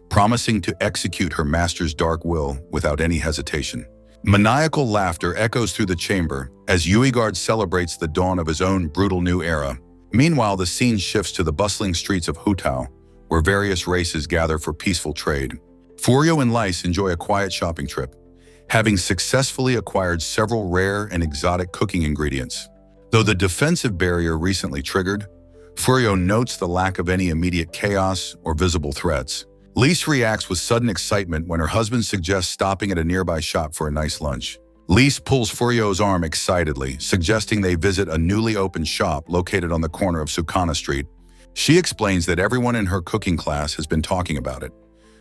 promising to execute her master's dark will without any hesitation. Maniacal laughter echoes through the chamber as Ugard celebrates the dawn of his own brutal new era. Meanwhile, the scene shifts to the bustling streets of Hutao, where various races gather for peaceful trade. Furio and Lice enjoy a quiet shopping trip, having successfully acquired several rare and exotic cooking ingredients. Though the defensive barrier recently triggered, Furio notes the lack of any immediate chaos or visible threats. Lice reacts with sudden excitement when her husband suggests stopping at a nearby shop for a nice lunch. Lice pulls Furio's arm excitedly, suggesting they visit a newly opened shop located on the corner of Sukana Street. She explains that everyone in her cooking class has been talking about it,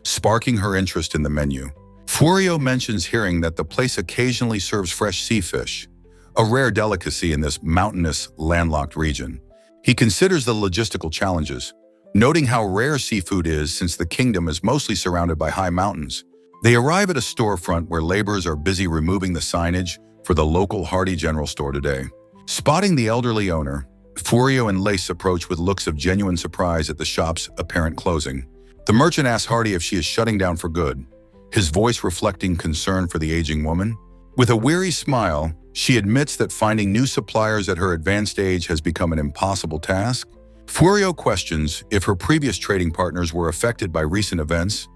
sparking her interest in the menu. Furio mentions hearing that the place occasionally serves fresh sea fish, a rare delicacy in this mountainous, landlocked region. He considers the logistical challenges, noting how rare seafood is since the kingdom is mostly surrounded by high mountains. They arrive at a storefront where laborers are busy removing the signage for the local Hardy General Store today. Spotting the elderly owner, Furio and Lace approach with looks of genuine surprise at the shop's apparent closing. The merchant asks Hardy if she is shutting down for good, his voice reflecting concern for the aging woman. With a weary smile, she admits that finding new suppliers at her advanced age has become an impossible task. Furio questions if her previous trading partners were affected by recent events.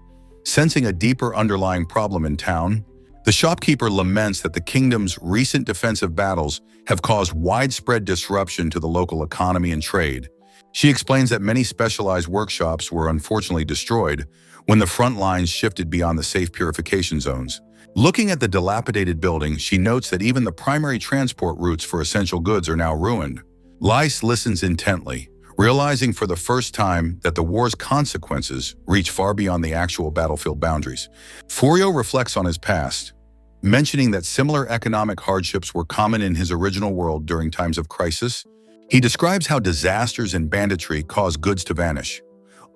Sensing a deeper underlying problem in town, the shopkeeper laments that the kingdom's recent defensive battles have caused widespread disruption to the local economy and trade. She explains that many specialized workshops were unfortunately destroyed when the front lines shifted beyond the safe purification zones. Looking at the dilapidated building, she notes that even the primary transport routes for essential goods are now ruined. Lise listens intently, realizing for the first time that the war's consequences reach far beyond the actual battlefield boundaries. Furio reflects on his past, mentioning that similar economic hardships were common in his original world during times of crisis. He describes how disasters and banditry cause goods to vanish,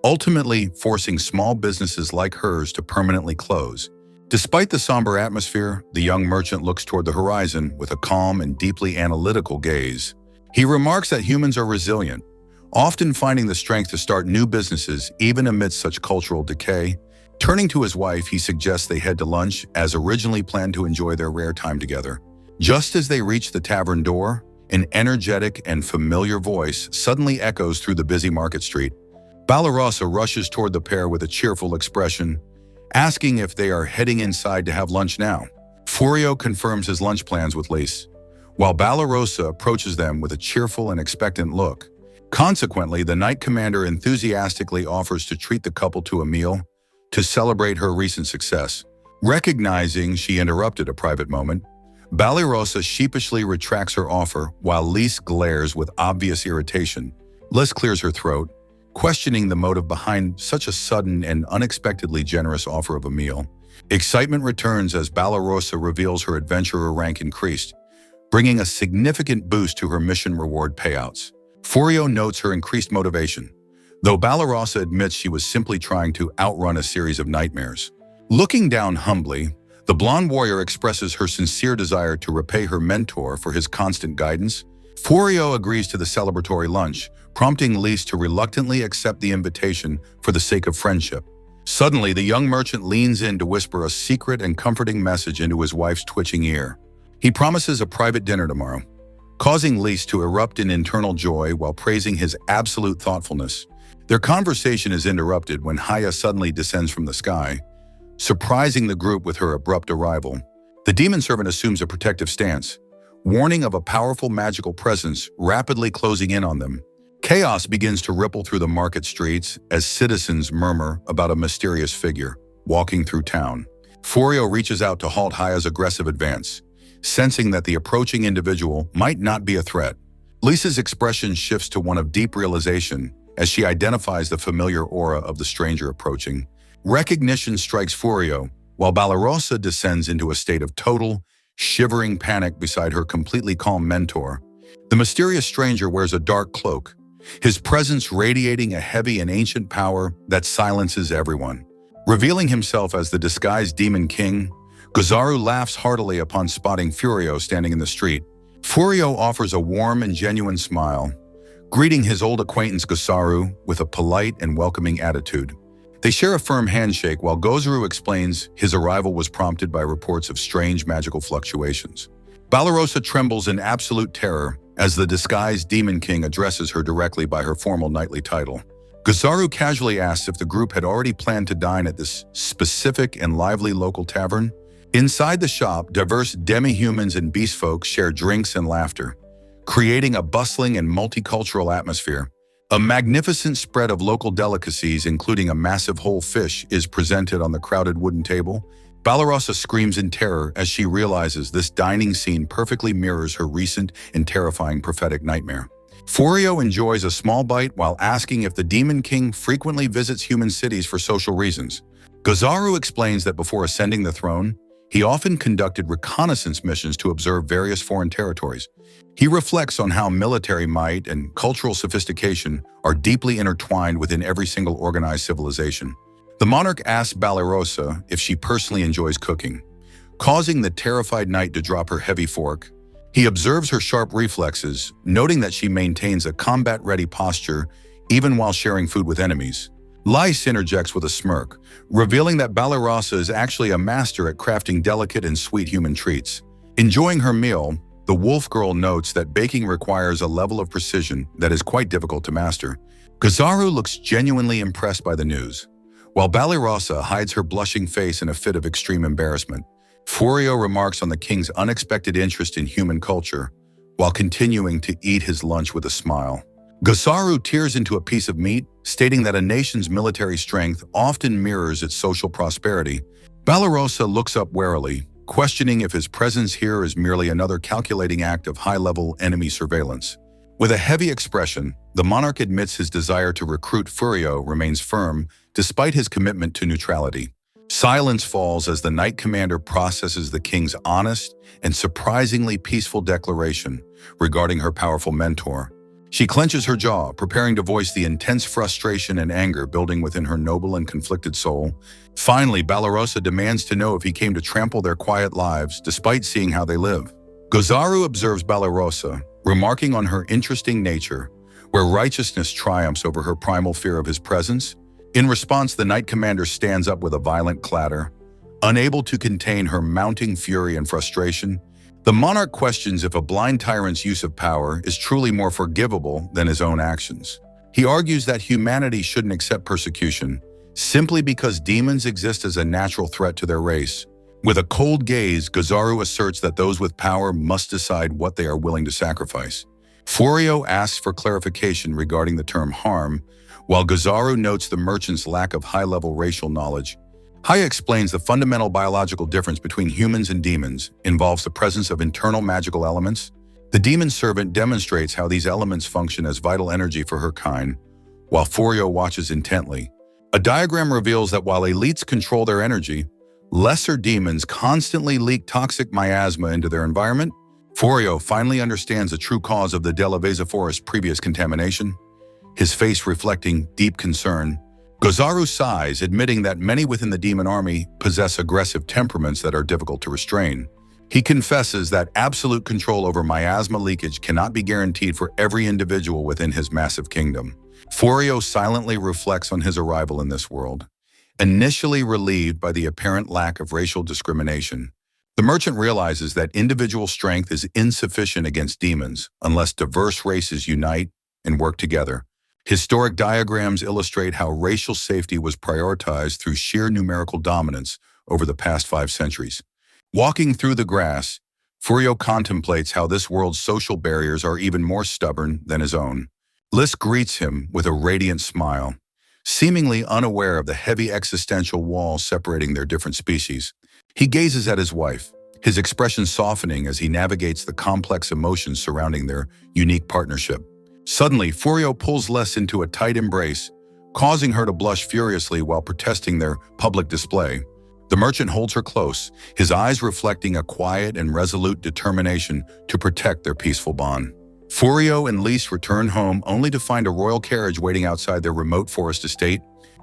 ultimately forcing small businesses like hers to permanently close. Despite the somber atmosphere, the young merchant looks toward the horizon with a calm and deeply analytical gaze. He remarks that humans are resilient, often finding the strength to start new businesses even amidst such cultural decay. Turning to his wife, he suggests they head to lunch, as originally planned to enjoy their rare time together. Just as they reach the tavern door, an energetic and familiar voice suddenly echoes through the busy market street. Balarosa rushes toward the pair with a cheerful expression, asking if they are heading inside to have lunch now. Furio confirms his lunch plans with Lise, while Balarosa approaches them with a cheerful and expectant look. Consequently, the Knight Commander enthusiastically offers to treat the couple to a meal to celebrate her recent success. Recognizing she interrupted a private moment, Balarosa sheepishly retracts her offer while Lise glares with obvious irritation. Lise clears her throat, questioning the motive behind such a sudden and unexpectedly generous offer of a meal. Excitement returns as Balarosa reveals her adventurer rank increased, bringing a significant boost to her mission reward payouts. Furio notes her increased motivation, though Balarosa admits she was simply trying to outrun a series of nightmares. Looking down humbly, the blonde warrior expresses her sincere desire to repay her mentor for his constant guidance. Furio agrees to the celebratory lunch, prompting Lise to reluctantly accept the invitation for the sake of friendship. Suddenly, the young merchant leans in to whisper a secret and comforting message into his wife's twitching ear. He promises a private dinner tomorrow, causing Lise to erupt in internal joy while praising his absolute thoughtfulness. Their conversation is interrupted when Haya suddenly descends from the sky, surprising the group with her abrupt arrival. The demon servant assumes a protective stance, warning of a powerful magical presence rapidly closing in on them. Chaos begins to ripple through the market streets as citizens murmur about a mysterious figure walking through town. Furio reaches out to halt Haya's aggressive advance, sensing that the approaching individual might not be a threat. Lisa's expression shifts to one of deep realization as she identifies the familiar aura of the stranger approaching. Recognition strikes Furio, while Balarosa descends into a state of total, shivering panic beside her completely calm mentor. The mysterious stranger wears a dark cloak, his presence radiating a heavy and ancient power that silences everyone. Revealing himself as the disguised Demon King, Gozaru laughs heartily upon spotting Furio standing in the street. Furio offers a warm and genuine smile, greeting his old acquaintance Gozaru with a polite and welcoming attitude. They share a firm handshake while Gozaru explains his arrival was prompted by reports of strange magical fluctuations. Balarosa trembles in absolute terror as the disguised Demon King addresses her directly by her formal knightly title. Gozaru casually asks if the group had already planned to dine at this specific and lively local tavern. Inside the shop, diverse demi-humans and beast folk share drinks and laughter, creating a bustling and multicultural atmosphere. A magnificent spread of local delicacies, including a massive whole fish, is presented on the crowded wooden table. Balarosa screams in terror as she realizes this dining scene perfectly mirrors her recent and terrifying prophetic nightmare. Furio enjoys a small bite while asking if the Demon King frequently visits human cities for social reasons. Gozaru explains that before ascending the throne, he often conducted reconnaissance missions to observe various foreign territories. He reflects on how military might and cultural sophistication are deeply intertwined within every single organized civilization. The monarch asks Balarosa if she personally enjoys cooking, causing the terrified knight to drop her heavy fork. He observes her sharp reflexes, noting that she maintains a combat-ready posture even while sharing food with enemies. Lise interjects with a smirk, revealing that Balarosa is actually a master at crafting delicate and sweet human treats. Enjoying her meal, the wolf girl notes that baking requires a level of precision that is quite difficult to master. Gozaru looks genuinely impressed by the news, while Balarosa hides her blushing face in a fit of extreme embarrassment. Furio remarks on the king's unexpected interest in human culture, while continuing to eat his lunch with a smile. Gozaru tears into a piece of meat, stating that a nation's military strength often mirrors its social prosperity. Barbarossa looks up warily, questioning if his presence here is merely another calculating act of high-level enemy surveillance. With a heavy expression, the monarch admits his desire to recruit Furio remains firm despite his commitment to neutrality. Silence falls as the Knight Commander processes the king's honest and surprisingly peaceful declaration regarding her powerful mentor. She clenches her jaw, preparing to voice the intense frustration and anger building within her noble and conflicted soul. Finally, Barbarossa demands to know if he came to trample their quiet lives despite seeing how they live. Gozaru observes Barbarossa, remarking on her interesting nature, where righteousness triumphs over her primal fear of his presence. In response, the Knight Commander stands up with a violent clatter. Unable to contain her mounting fury and frustration, the monarch questions if a blind tyrant's use of power is truly more forgivable than his own actions. He argues that humanity shouldn't accept persecution simply because demons exist as a natural threat to their race. With a cold gaze, Gozaru asserts that those with power must decide what they are willing to sacrifice. Furio asks for clarification regarding the term harm, while Gozaru notes the merchant's lack of high-level racial knowledge. Haya explains the fundamental biological difference between humans and demons involves the presence of internal magical elements. The demon servant demonstrates how these elements function as vital energy for her kind, while Furio watches intently. A diagram reveals that while elites control their energy, lesser demons constantly leak toxic miasma into their environment. Furio finally understands the true cause of the Delaveza Forest's previous contamination, his face reflecting deep concern. Gozaru sighs, admitting that many within the demon army possess aggressive temperaments that are difficult to restrain. He confesses that absolute control over miasma leakage cannot be guaranteed for every individual within his massive kingdom. Furio silently reflects on his arrival in this world. Initially relieved by the apparent lack of racial discrimination, the merchant realizes that individual strength is insufficient against demons unless diverse races unite and work together. Historic diagrams illustrate how racial safety was prioritized through sheer numerical dominance over the past 5 centuries. Walking through the grass, Furio contemplates how this world's social barriers are even more stubborn than his own. Liz greets him with a radiant smile, seemingly unaware of the heavy existential wall separating their different species. He gazes at his wife, his expression softening as he navigates the complex emotions surrounding their unique partnership. Suddenly, Furio pulls Les into a tight embrace, causing her to blush furiously while protesting their public display. The merchant holds her close, his eyes reflecting a quiet and resolute determination to protect their peaceful bond. Furio and Lise return home only to find a royal carriage waiting outside their remote forest estate.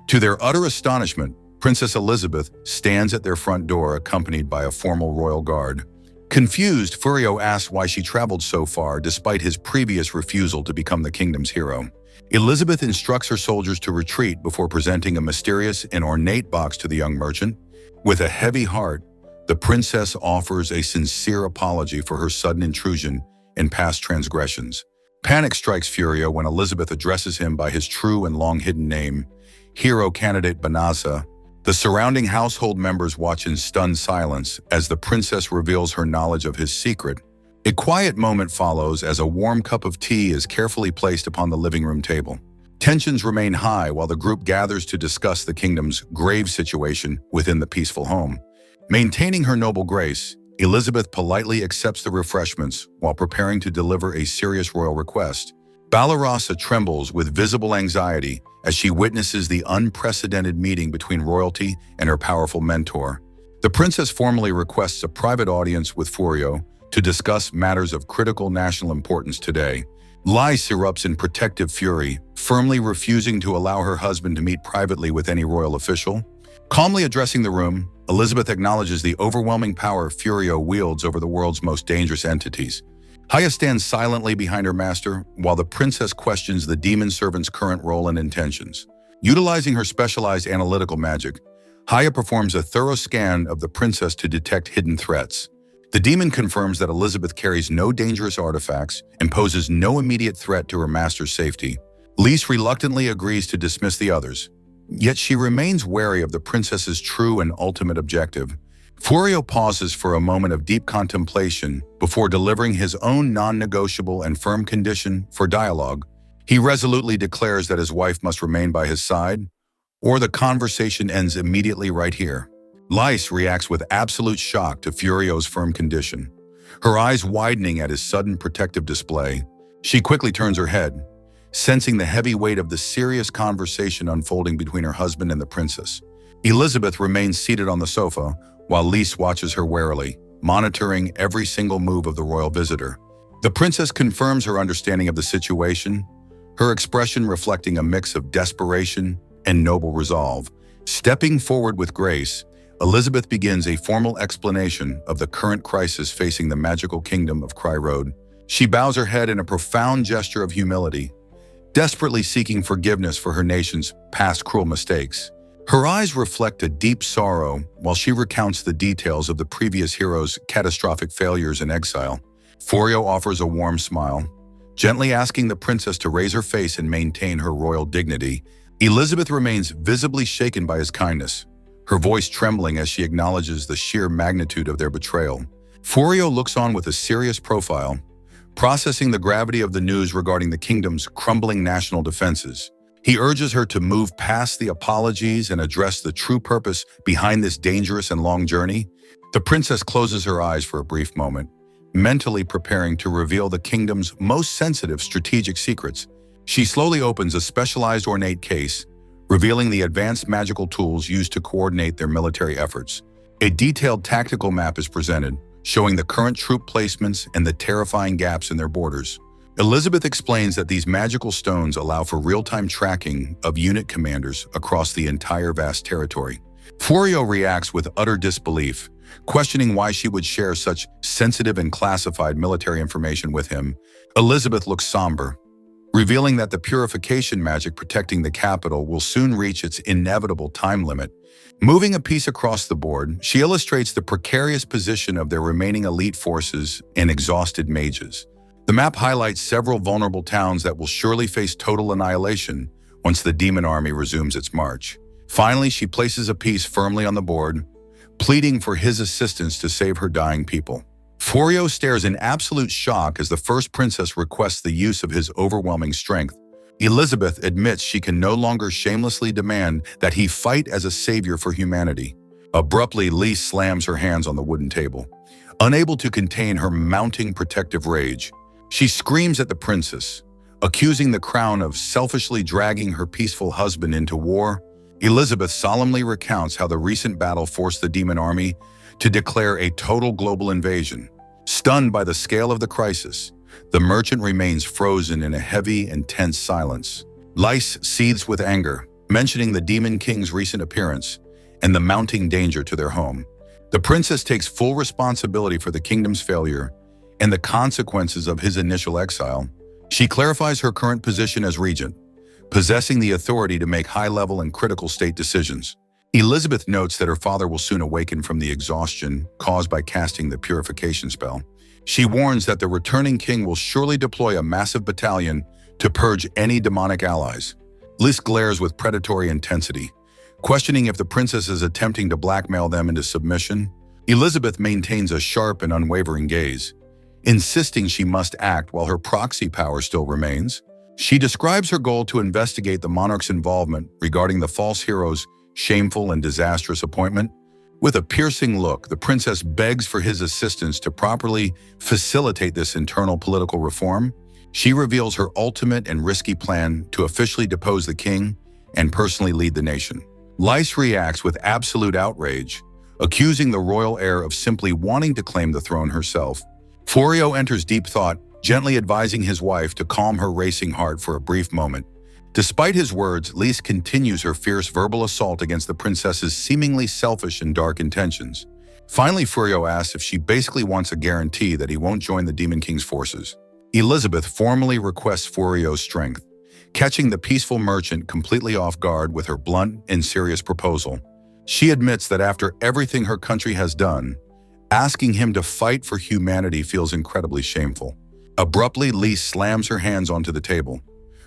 To their utter astonishment, Princess Elizabeth stands at their front door accompanied by a formal royal guard. Confused, Furio asks why she traveled so far despite his previous refusal to become the kingdom's hero. Elizabeth instructs her soldiers to retreat before presenting a mysterious and ornate box to the young merchant. With a heavy heart, the princess offers a sincere apology for her sudden intrusion and past transgressions. Panic strikes Furio when Elizabeth addresses him by his true and long-hidden name, hero candidate Banaza. The surrounding household members watch in stunned silence as the princess reveals her knowledge of his secret. A quiet moment follows as a warm cup of tea is carefully placed upon the living room table. Tensions remain high while the group gathers to discuss the kingdom's grave situation within the peaceful home. Maintaining her noble grace, Elizabeth politely accepts the refreshments while preparing to deliver a serious royal request. Barbarossa trembles with visible anxiety as she witnesses the unprecedented meeting between royalty and her powerful mentor. The princess formally requests a private audience with Furio to discuss matters of critical national importance today. Lise erupts in protective fury, firmly refusing to allow her husband to meet privately with any royal official. Calmly addressing the room, Elizabeth acknowledges the overwhelming power Furio wields over the world's most dangerous entities. Haya stands silently behind her master, while the princess questions the demon servant's current role and intentions. Utilizing her specialized analytical magic, Haya performs a thorough scan of the princess to detect hidden threats. The demon confirms that Elizabeth carries no dangerous artifacts and poses no immediate threat to her master's safety. Lise reluctantly agrees to dismiss the others, yet she remains wary of the princess's true and ultimate objective. Furio pauses for a moment of deep contemplation before delivering his own non-negotiable and firm condition for dialogue. He resolutely declares that his wife must remain by his side, or the conversation ends immediately right here. Lys reacts with absolute shock to Furio's firm condition. Her eyes widening at his sudden protective display, she quickly turns her head, sensing the heavy weight of the serious conversation unfolding between her husband and the princess. Elizabeth remains seated on the sofa, while Lys watches her warily, monitoring every single move of the royal visitor. The princess confirms her understanding of the situation, her expression reflecting a mix of desperation and noble resolve. Stepping forward with grace, Elizabeth begins a formal explanation of the current crisis facing the magical kingdom of Cry Road. She bows her head in a profound gesture of humility, desperately seeking forgiveness for her nation's past cruel mistakes. Her eyes reflect a deep sorrow while she recounts the details of the previous hero's catastrophic failures in exile. Furio offers a warm smile, gently asking the princess to raise her face and maintain her royal dignity. Elizabeth remains visibly shaken by his kindness, her voice trembling as she acknowledges the sheer magnitude of their betrayal. Furio looks on with a serious profile, processing the gravity of the news regarding the kingdom's crumbling national defenses. He urges her to move past the apologies and address the true purpose behind this dangerous and long journey. The princess closes her eyes for a brief moment, mentally preparing to reveal the kingdom's most sensitive strategic secrets. She slowly opens a specialized ornate case, revealing the advanced magical tools used to coordinate their military efforts. A detailed tactical map is presented, showing the current troop placements and the terrifying gaps in their borders. Elizabeth explains that these magical stones allow for real-time tracking of unit commanders across the entire vast territory. Furio reacts with utter disbelief, questioning why she would share such sensitive and classified military information with him. Elizabeth looks somber, revealing that the purification magic protecting the capital will soon reach its inevitable time limit. Moving a piece across the board, she illustrates the precarious position of their remaining elite forces and exhausted mages. The map highlights several vulnerable towns that will surely face total annihilation once the demon army resumes its march. Finally, she places a piece firmly on the board, pleading for his assistance to save her dying people. Furio stares in absolute shock as the first princess requests the use of his overwhelming strength. Elizabeth admits she can no longer shamelessly demand that he fight as a savior for humanity. Abruptly, Lys slams her hands on the wooden table. Unable to contain her mounting protective rage, she screams at the princess, accusing the crown of selfishly dragging her peaceful husband into war. Elizabeth solemnly recounts how the recent battle forced the demon army to declare a total global invasion. Stunned by the scale of the crisis, the merchant remains frozen in a heavy and tense silence. Lys seethes with anger, mentioning the Demon King's recent appearance and the mounting danger to their home. The princess takes full responsibility for the kingdom's failure and the consequences of his initial exile. She clarifies her current position as regent, possessing the authority to make high-level and critical state decisions. Elizabeth notes that her father will soon awaken from the exhaustion caused by casting the purification spell. She warns that the returning king will surely deploy a massive battalion to purge any demonic allies. Lys glares with predatory intensity, questioning if the princess is attempting to blackmail them into submission. Elizabeth maintains a sharp and unwavering gaze, insisting she must act while her proxy power still remains. She describes her goal to investigate the monarch's involvement regarding the false hero's shameful and disastrous appointment. With a piercing look, the princess begs for his assistance to properly facilitate this internal political reform. She reveals her ultimate and risky plan to officially depose the king and personally lead the nation. Lys reacts with absolute outrage, accusing the royal heir of simply wanting to claim the throne herself. Furio enters deep thought, gently advising his wife to calm her racing heart for a brief moment. Despite his words, Lys continues her fierce verbal assault against the princess's seemingly selfish and dark intentions. Finally, Furio asks if she basically wants a guarantee that he won't join the Demon King's forces. Elizabeth formally requests Furio's strength, catching the peaceful merchant completely off guard with her blunt and serious proposal. She admits that after everything her country has done, asking him to fight for humanity feels incredibly shameful. Abruptly, Lys slams her hands onto the table,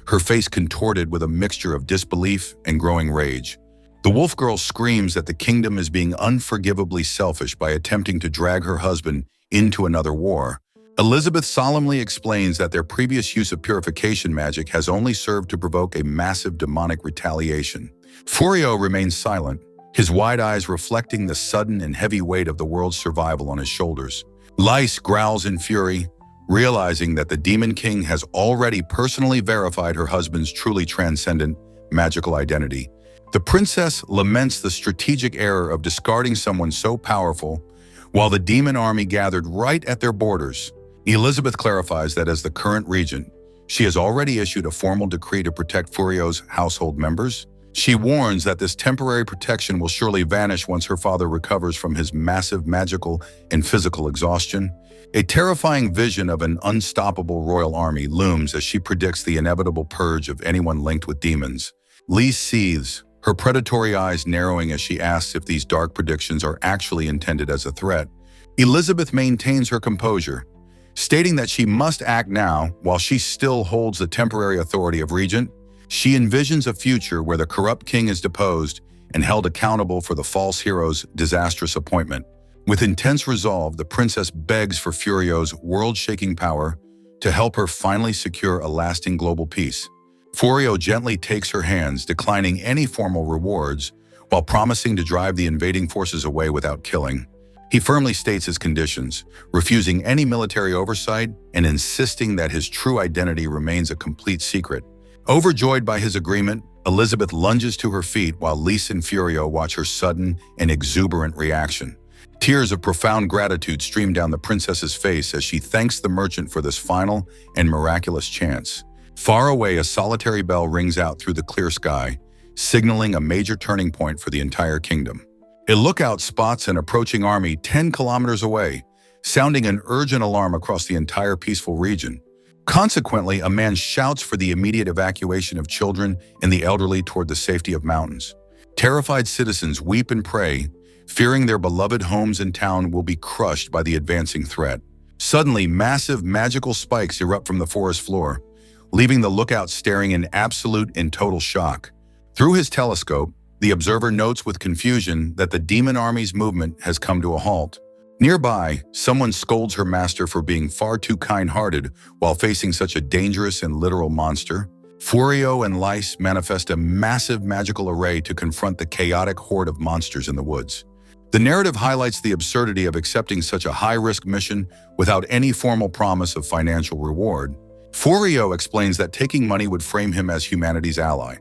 her face contorted with a mixture of disbelief and growing rage. The wolf girl screams that the kingdom is being unforgivably selfish by attempting to drag her husband into another war. Elizabeth solemnly explains that their previous use of purification magic has only served to provoke a massive demonic retaliation. Furio remains silent, his wide eyes reflecting the sudden and heavy weight of the world's survival on his shoulders. Lys growls in fury, realizing that the Demon King has already personally verified her husband's truly transcendent, magical identity. The princess laments the strategic error of discarding someone so powerful, while the demon army gathered right at their borders. Elizabeth clarifies that as the current regent, she has already issued a formal decree to protect Furio's household members. She warns that this temporary protection will surely vanish once her father recovers from his massive magical and physical exhaustion. A terrifying vision of an unstoppable royal army looms as she predicts the inevitable purge of anyone linked with demons. Lys seethes, her predatory eyes narrowing as she asks if these dark predictions are actually intended as a threat. Elizabeth maintains her composure, stating that she must act now while she still holds the temporary authority of regent. She envisions a future where the corrupt king is deposed and held accountable for the false hero's disastrous appointment. With intense resolve, the princess begs for Furio's world-shaking power to help her finally secure a lasting global peace. Furio gently takes her hands, declining any formal rewards, while promising to drive the invading forces away without killing. He firmly states his conditions, refusing any military oversight and insisting that his true identity remains a complete secret. Overjoyed by his agreement, Elizabeth lunges to her feet while Lys and Furio watch her sudden and exuberant reaction. Tears of profound gratitude stream down the princess's face as she thanks the merchant for this final and miraculous chance. Far away, a solitary bell rings out through the clear sky, signaling a major turning point for the entire kingdom. A lookout spots an approaching army 10 kilometers away, sounding an urgent alarm across the entire peaceful region. Consequently, a man shouts for the immediate evacuation of children and the elderly toward the safety of mountains. Terrified citizens weep and pray, fearing their beloved homes and town will be crushed by the advancing threat. Suddenly, massive magical spikes erupt from the forest floor, leaving the lookout staring in absolute and total shock. Through his telescope, the observer notes with confusion that the demon army's movement has come to a halt. Nearby, someone scolds her master for being far too kind-hearted while facing such a dangerous and literal monster. Furio and Lys manifest a massive magical array to confront the chaotic horde of monsters in the woods. The narrative highlights the absurdity of accepting such a high-risk mission without any formal promise of financial reward. Furio explains that taking money would frame him as humanity's ally,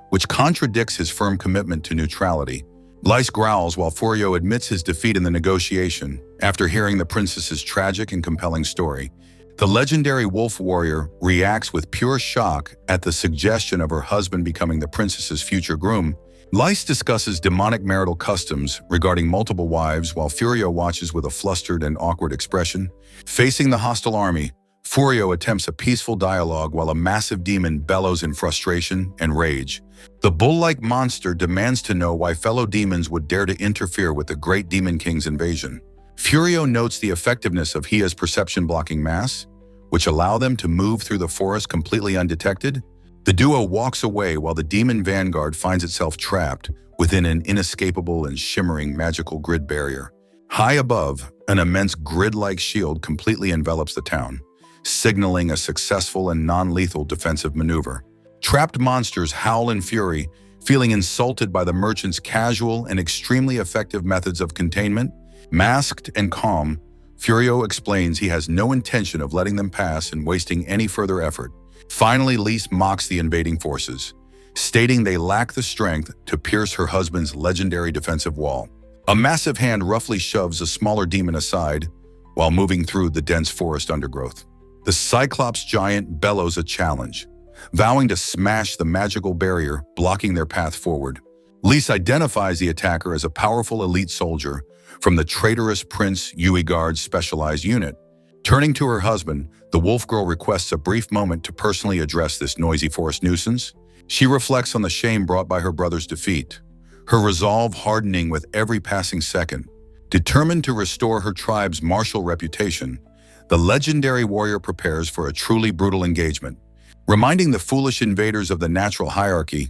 which contradicts his firm commitment to neutrality. Lys growls while Furio admits his defeat in the negotiation after hearing the princess's tragic and compelling story. The legendary wolf warrior reacts with pure shock at the suggestion of her husband becoming the princess's future groom. Lys discusses demonic marital customs regarding multiple wives while Furio watches with a flustered and awkward expression. Facing the hostile army, Furio attempts a peaceful dialogue while a massive demon bellows in frustration and rage. The bull-like monster demands to know why fellow demons would dare to interfere with the great Demon King's invasion. Furio notes the effectiveness of Hia's perception-blocking mass, which allow them to move through the forest completely undetected. The duo walks away while the demon vanguard finds itself trapped within an inescapable and shimmering magical grid barrier. High above, an immense grid-like shield completely envelops the town, signaling a successful and non-lethal defensive maneuver. Trapped monsters howl in fury, feeling insulted by the merchant's casual and extremely effective methods of containment. Masked and calm, Furio explains he has no intention of letting them pass and wasting any further effort. Finally, Lys mocks the invading forces, stating they lack the strength to pierce her husband's legendary defensive wall. A massive hand roughly shoves a smaller demon aside while moving through the dense forest undergrowth. The Cyclops giant bellows a challenge, vowing to smash the magical barrier blocking their path forward. Lys identifies the attacker as a powerful elite soldier from the traitorous Prince Uigard's specialized unit. Turning to her husband, the wolf girl requests a brief moment to personally address this noisy forest nuisance. She reflects on the shame brought by her brother's defeat, her resolve hardening with every passing second. Determined to restore her tribe's martial reputation, the legendary warrior prepares for a truly brutal engagement. Reminding the foolish invaders of the natural hierarchy,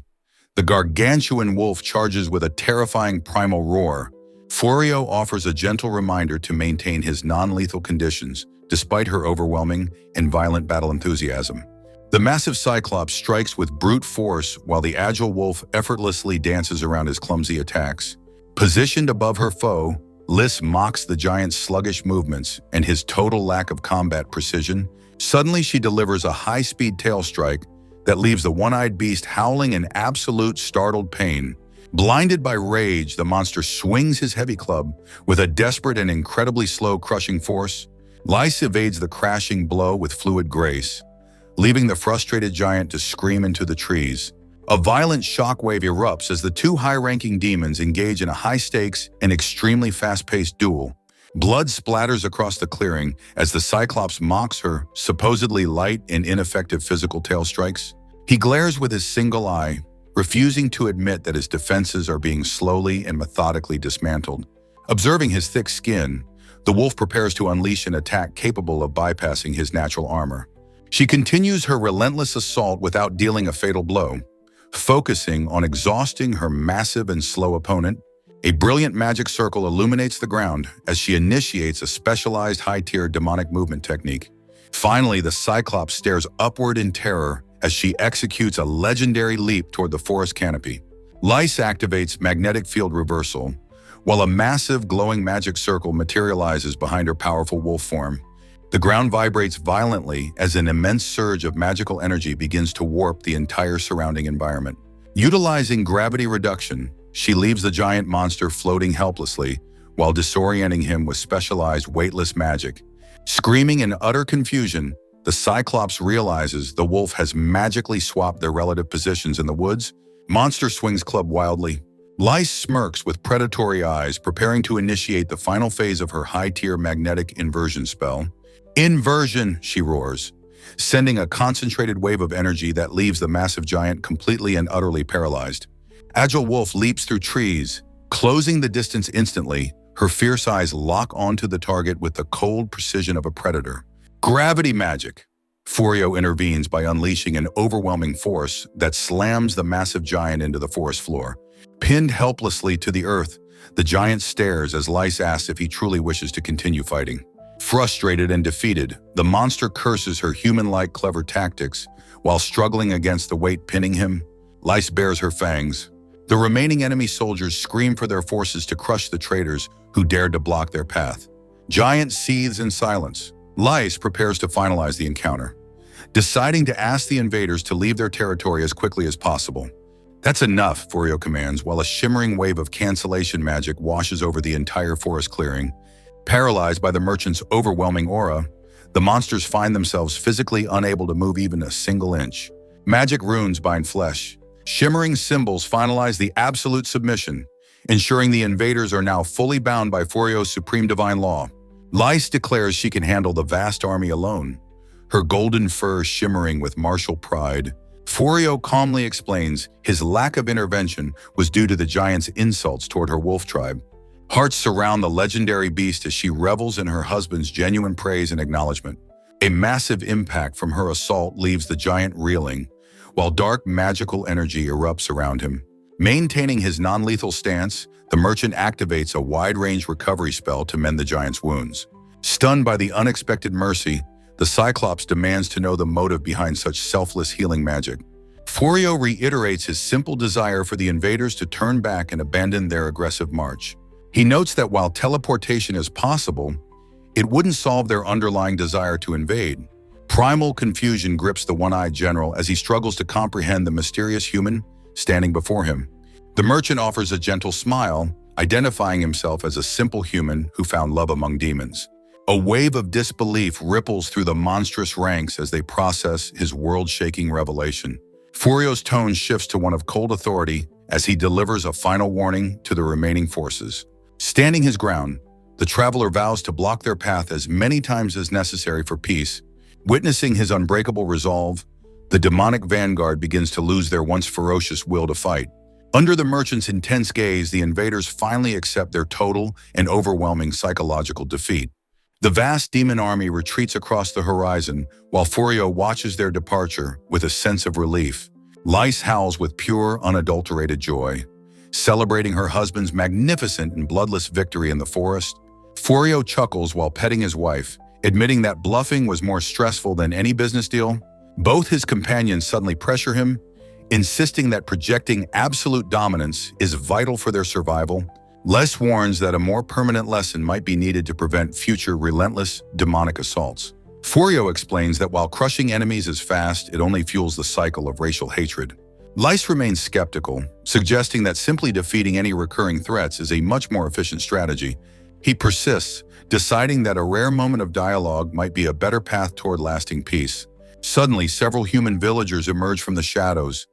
the gargantuan wolf charges with a terrifying primal roar. Furio offers a gentle reminder to maintain his non-lethal conditions despite her overwhelming and violent battle enthusiasm. The massive Cyclops strikes with brute force while the agile wolf effortlessly dances around his clumsy attacks. Positioned above her foe, Lys mocks the giant's sluggish movements and his total lack of combat precision. Suddenly, she delivers a high-speed tail strike that leaves the one-eyed beast howling in absolute startled pain. Blinded by rage, the monster swings his heavy club with a desperate and incredibly slow crushing force. Lys evades the crashing blow with fluid grace, leaving the frustrated giant to scream into the trees. A violent shockwave erupts as the two high-ranking demons engage in a high-stakes and extremely fast-paced duel. Blood splatters across the clearing as the Cyclops mocks her supposedly light and ineffective physical tail strikes. He glares with his single eye, refusing to admit that his defenses are being slowly and methodically dismantled. Observing his thick skin, the wolf prepares to unleash an attack capable of bypassing his natural armor. She continues her relentless assault without dealing a fatal blow, focusing on exhausting her massive and slow opponent. A brilliant magic circle illuminates the ground as she initiates a specialized high-tier demonic movement technique. Finally, the Cyclops stares upward in terror as she executes a legendary leap toward the forest canopy. Lys activates magnetic field reversal, while a massive glowing magic circle materializes behind her powerful wolf form. The ground vibrates violently as an immense surge of magical energy begins to warp the entire surrounding environment. Utilizing gravity reduction, she leaves the giant monster floating helplessly while disorienting him with specialized weightless magic. Screaming in utter confusion, the Cyclops realizes the wolf has magically swapped their relative positions in the woods. Monster swings club wildly. Lys smirks with predatory eyes, preparing to initiate the final phase of her high-tier magnetic inversion spell. Inversion, she roars, sending a concentrated wave of energy that leaves the massive giant completely and utterly paralyzed. Agile Wolf leaps through trees, closing the distance instantly. Her fierce eyes lock onto the target with the cold precision of a predator. Gravity magic. Furio intervenes by unleashing an overwhelming force that slams the massive giant into the forest floor. Pinned helplessly to the earth, the giant stares as Lys asks if he truly wishes to continue fighting. Frustrated and defeated, the monster curses her human-like clever tactics while struggling against the weight pinning him. Lys bares her fangs. The remaining enemy soldiers scream for their forces to crush the traitors who dared to block their path. Giant seethes in silence. Lys prepares to finalize the encounter, deciding to ask the invaders to leave their territory as quickly as possible. That's enough, Furio commands, while a shimmering wave of cancellation magic washes over the entire forest clearing. Paralyzed by the merchant's overwhelming aura, the monsters find themselves physically unable to move even a single inch. Magic runes bind flesh. Shimmering symbols finalize the absolute submission, ensuring the invaders are now fully bound by Furio's supreme divine law. Lys declares she can handle the vast army alone, her golden fur shimmering with martial pride. Furio calmly explains his lack of intervention was due to the giant's insults toward her wolf tribe. Hearts surround the legendary beast as she revels in her husband's genuine praise and acknowledgement. A massive impact from her assault leaves the giant reeling, while dark magical energy erupts around him. Maintaining his non-lethal stance, the merchant activates a wide-range recovery spell to mend the giant's wounds. Stunned by the unexpected mercy, the Cyclops demands to know the motive behind such selfless healing magic. Furio reiterates his simple desire for the invaders to turn back and abandon their aggressive march. He notes that while teleportation is possible, it wouldn't solve their underlying desire to invade. Primal confusion grips the one-eyed general as he struggles to comprehend the mysterious human standing before him. The merchant offers a gentle smile, identifying himself as a simple human who found love among demons. A wave of disbelief ripples through the monstrous ranks as they process his world-shaking revelation. Furio's tone shifts to one of cold authority as he delivers a final warning to the remaining forces. Standing his ground, the traveler vows to block their path as many times as necessary for peace. Witnessing his unbreakable resolve, the demonic vanguard begins to lose their once ferocious will to fight. Under the merchant's intense gaze, the invaders finally accept their total and overwhelming psychological defeat. The vast demon army retreats across the horizon while Furio watches their departure with a sense of relief. Lys howls with pure, unadulterated joy, celebrating her husband's magnificent and bloodless victory in the forest. Furio chuckles while petting his wife, admitting that bluffing was more stressful than any business deal. Both his companions suddenly pressure him, insisting that projecting absolute dominance is vital for their survival. Les warns that a more permanent lesson might be needed to prevent future relentless demonic assaults. Furio explains that while crushing enemies is fast, it only fuels the cycle of racial hatred. Lice remains skeptical, suggesting that simply defeating any recurring threats is a much more efficient strategy. He persists, deciding that a rare moment of dialogue might be a better path toward lasting peace. Suddenly, several human villagers emerge from the shadows,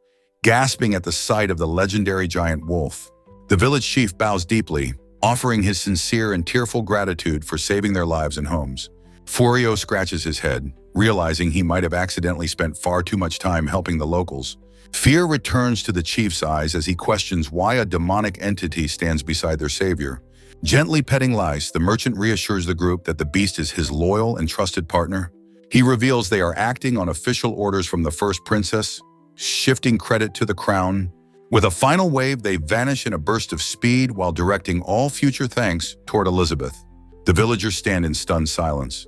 gasping at the sight of the legendary giant wolf. The village chief bows deeply, offering his sincere and tearful gratitude for saving their lives and homes. Furio scratches his head, realizing he might have accidentally spent far too much time helping the locals. Fear returns to the chief's eyes as he questions why a demonic entity stands beside their savior. Gently petting Lice, the merchant reassures the group that the beast is his loyal and trusted partner. He reveals they are acting on official orders from the first princess, shifting credit to the crown. With a final wave, they vanish in a burst of speed while directing all future thanks toward Elizabeth. The villagers stand in stunned silence,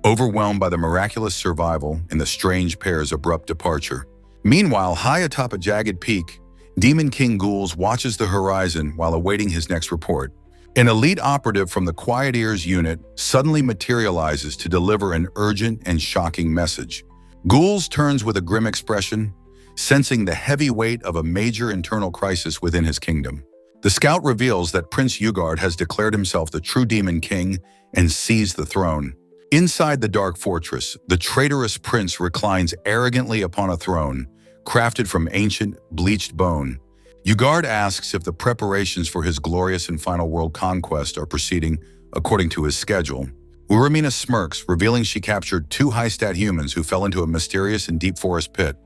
overwhelmed by the miraculous survival and the strange pair's abrupt departure. Meanwhile, high atop a jagged peak, Demon King Ghouls watches the horizon while awaiting his next report. An elite operative from the Quiet Ears unit suddenly materializes to deliver an urgent and shocking message. Ghouls turns with a grim expression, sensing the heavy weight of a major internal crisis within his kingdom. The scout reveals that Prince Ugard has declared himself the true Demon King and seized the throne. Inside the dark fortress, the traitorous prince reclines arrogantly upon a throne, crafted from ancient, bleached bone. Ugard asks if the preparations for his glorious and final world conquest are proceeding according to his schedule. Uramina smirks, revealing she captured 2 high-stat humans who fell into a mysterious and deep forest pit.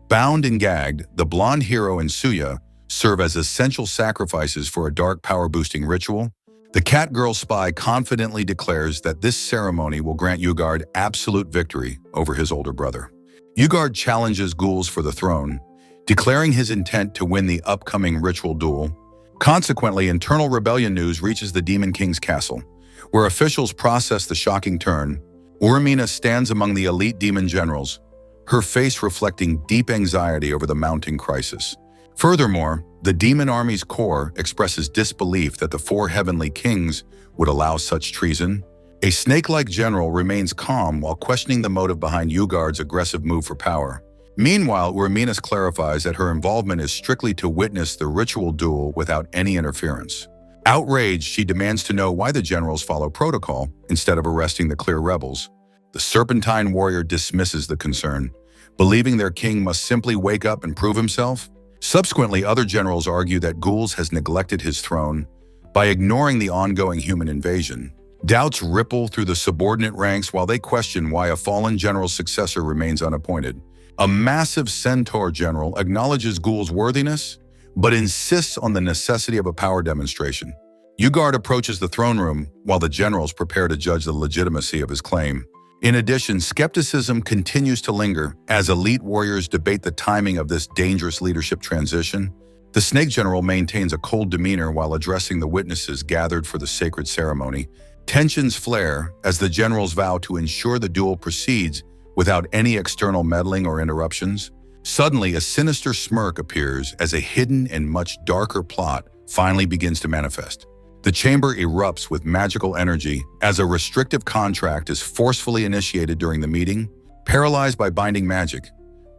Bound and gagged, the blonde hero and Suya serve as essential sacrifices for a dark power-boosting ritual. The cat-girl spy confidently declares that this ceremony will grant Ugard absolute victory over his older brother. Ugard challenges Ghouls for the throne, declaring his intent to win the upcoming ritual duel. Consequently, internal rebellion news reaches the Demon King's castle, where officials process the shocking turn. Uramina stands among the elite demon generals, her face reflecting deep anxiety over the mounting crisis. Furthermore, the demon army's core expresses disbelief that the 4 heavenly kings would allow such treason. A snake-like general remains calm while questioning the motive behind Ugard's aggressive move for power. Meanwhile, Uramina clarifies that her involvement is strictly to witness the ritual duel without any interference. Outraged, she demands to know why the generals follow protocol instead of arresting the clear rebels. The Serpentine warrior dismisses the concern, believing their king must simply wake up and prove himself. Subsequently, other generals argue that Ghouls has neglected his throne by ignoring the ongoing human invasion. Doubts ripple through the subordinate ranks while they question why a fallen general's successor remains unappointed. A massive centaur general acknowledges Ghouls' worthiness, but insists on the necessity of a power demonstration. Ugard approaches the throne room while the generals prepare to judge the legitimacy of his claim. In addition, skepticism continues to linger as elite warriors debate the timing of this dangerous leadership transition. The Snake General maintains a cold demeanor while addressing the witnesses gathered for the sacred ceremony. Tensions flare as the generals vow to ensure the duel proceeds without any external meddling or interruptions. Suddenly, a sinister smirk appears as a hidden and much darker plot finally begins to manifest. The chamber erupts with magical energy as a restrictive contract is forcefully initiated during the meeting. Paralyzed by binding magic,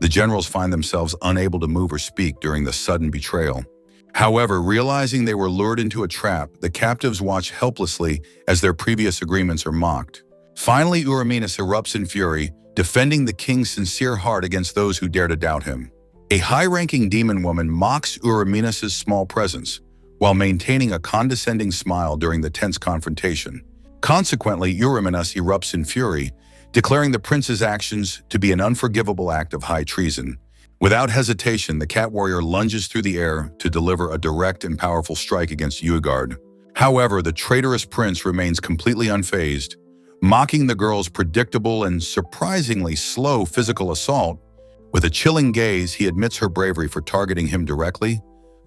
the generals find themselves unable to move or speak during the sudden betrayal. However, realizing they were lured into a trap, the captives watch helplessly as their previous agreements are mocked. Finally, Uraminas erupts in fury, defending the king's sincere heart against those who dare to doubt him. A high-ranking demon woman mocks Uraminas's small presence, while maintaining a condescending smile during the tense confrontation. Consequently, Uraminas erupts in fury, declaring the prince's actions to be an unforgivable act of high treason. Without hesitation, the cat warrior lunges through the air to deliver a direct and powerful strike against Ugard. However, the traitorous prince remains completely unfazed, mocking the girl's predictable and surprisingly slow physical assault. With a chilling gaze, he admits her bravery for targeting him directly,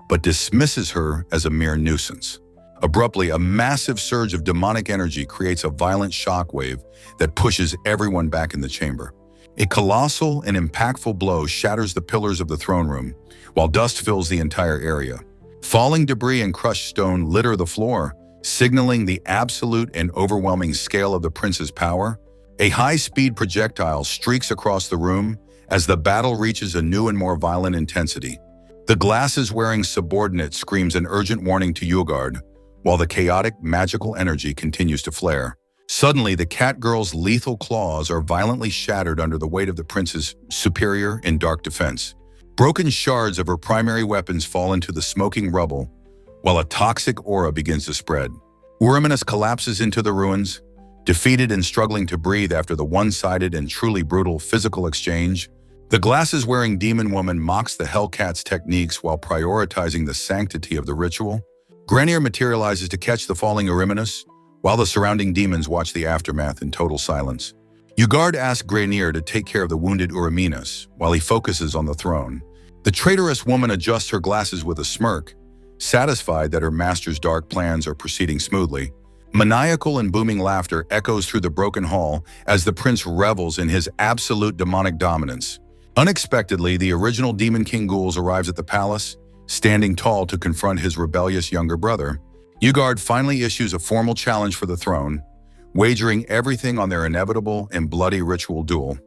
but dismisses her as a mere nuisance. Abruptly, a massive surge of demonic energy creates a violent shockwave that pushes everyone back in the chamber. A colossal and impactful blow shatters the pillars of the throne room, while dust fills the entire area. Falling debris and crushed stone litter the floor, signaling the absolute and overwhelming scale of the prince's power. A high-speed projectile streaks across the room as the battle reaches a new and more violent intensity. The glasses-wearing subordinate screams an urgent warning to Yugard, while the chaotic, magical energy continues to flare. Suddenly, the cat girl's lethal claws are violently shattered under the weight of the prince's superior and dark defense. Broken shards of her primary weapons fall into the smoking rubble, while a toxic aura begins to spread. Uriminus collapses into the ruins, defeated and struggling to breathe after the one-sided and truly brutal physical exchange. The glasses-wearing demon woman mocks the Hellcat's techniques while prioritizing the sanctity of the ritual. Grenier materializes to catch the falling Uriminus, while the surrounding demons watch the aftermath in total silence. Yugard asks Grenier to take care of the wounded Uriminus, while he focuses on the throne. The traitorous woman adjusts her glasses with a smirk, satisfied that her master's dark plans are proceeding smoothly. Maniacal and booming laughter echoes through the broken hall as the prince revels in his absolute demonic dominance. Unexpectedly, the original Demon King Ghouls arrives at the palace, standing tall to confront his rebellious younger brother. Yugard finally issues a formal challenge for the throne, wagering everything on their inevitable and bloody ritual duel.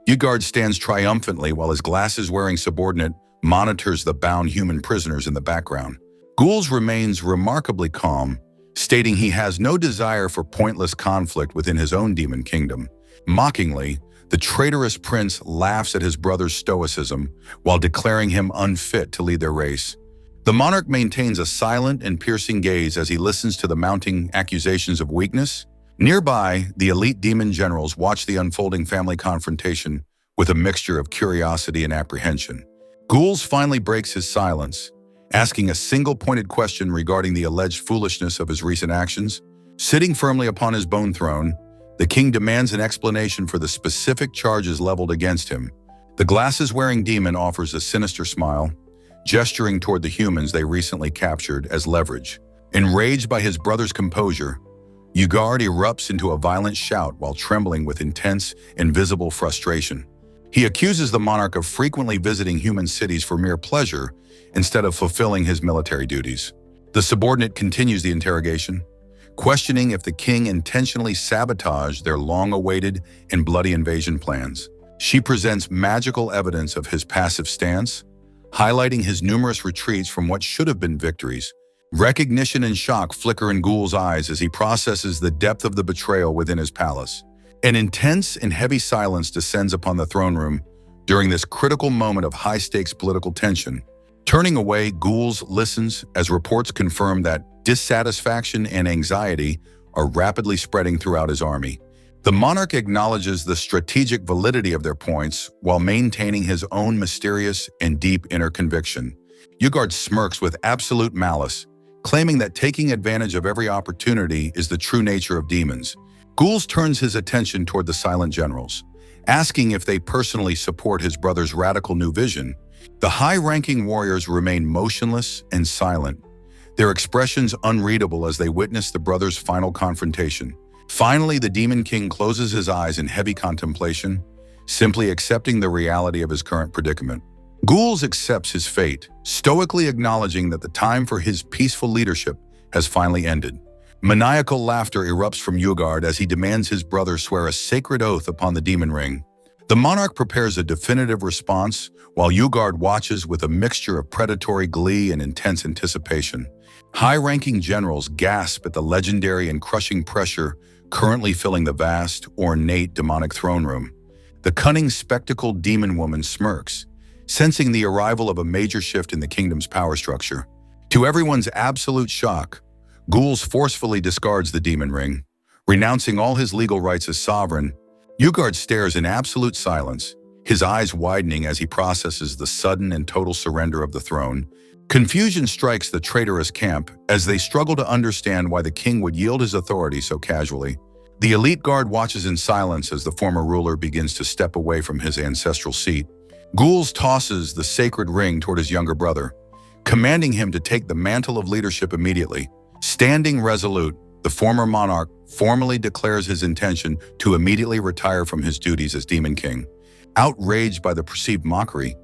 Yugard stands triumphantly while his glasses-wearing subordinate monitors the bound human prisoners in the background. Ghouls remains remarkably calm, stating he has no desire for pointless conflict within his own demon kingdom. Mockingly, the traitorous prince laughs at his brother's stoicism while declaring him unfit to lead their race. The monarch maintains a silent and piercing gaze as he listens to the mounting accusations of weakness. Nearby, the elite demon generals watch the unfolding family confrontation with a mixture of curiosity and apprehension. Ghouls finally breaks his silence, asking a single-pointed question regarding the alleged foolishness of his recent actions. Sitting firmly upon his bone throne, the king demands an explanation for the specific charges leveled against him. The glasses-wearing demon offers a sinister smile, gesturing toward the humans they recently captured as leverage. Enraged by his brother's composure, Yugard erupts into a violent shout while trembling with intense, invisible frustration. He accuses the monarch of frequently visiting human cities for mere pleasure instead of fulfilling his military duties. The subordinate continues the interrogation, questioning if the king intentionally sabotaged their long-awaited and bloody invasion plans. She presents magical evidence of his passive stance, highlighting his numerous retreats from what should have been victories. Recognition and shock flicker in Ghoul's eyes as he processes the depth of the betrayal within his palace. An intense and heavy silence descends upon the throne room during this critical moment of high-stakes political tension. Turning away, Ghouls listens as reports confirm that dissatisfaction and anxiety are rapidly spreading throughout his army. The monarch acknowledges the strategic validity of their points while maintaining his own mysterious and deep inner conviction. Yugard smirks with absolute malice, claiming that taking advantage of every opportunity is the true nature of demons. Ghouls turns his attention toward the silent generals, asking if they personally support his brother's radical new vision. The high-ranking warriors remain motionless and silent, their expressions unreadable as they witness the brothers' final confrontation. Finally, the Demon King closes his eyes in heavy contemplation, simply accepting the reality of his current predicament. Ghouls accepts his fate, stoically acknowledging that the time for his peaceful leadership has finally ended. Maniacal laughter erupts from Yugard as he demands his brother swear a sacred oath upon the demon ring. The monarch prepares a definitive response, while Yugard watches with a mixture of predatory glee and intense anticipation. High-ranking generals gasp at the legendary and crushing pressure currently filling the vast, ornate demonic throne room. The cunning, spectacled demon woman smirks, sensing the arrival of a major shift in the kingdom's power structure. To everyone's absolute shock, Ghouls forcefully discards the demon ring, renouncing all his legal rights as sovereign. Yugard stares in absolute silence, his eyes widening as he processes the sudden and total surrender of the throne. Confusion strikes the traitorous camp as they struggle to understand why the king would yield his authority so casually. The elite guard watches in silence as the former ruler begins to step away from his ancestral seat. Ghouls tosses the sacred ring toward his younger brother, commanding him to take the mantle of leadership immediately. Standing resolute, the former monarch formally declares his intention to immediately retire from his duties as Demon King. Outraged by the perceived mockery,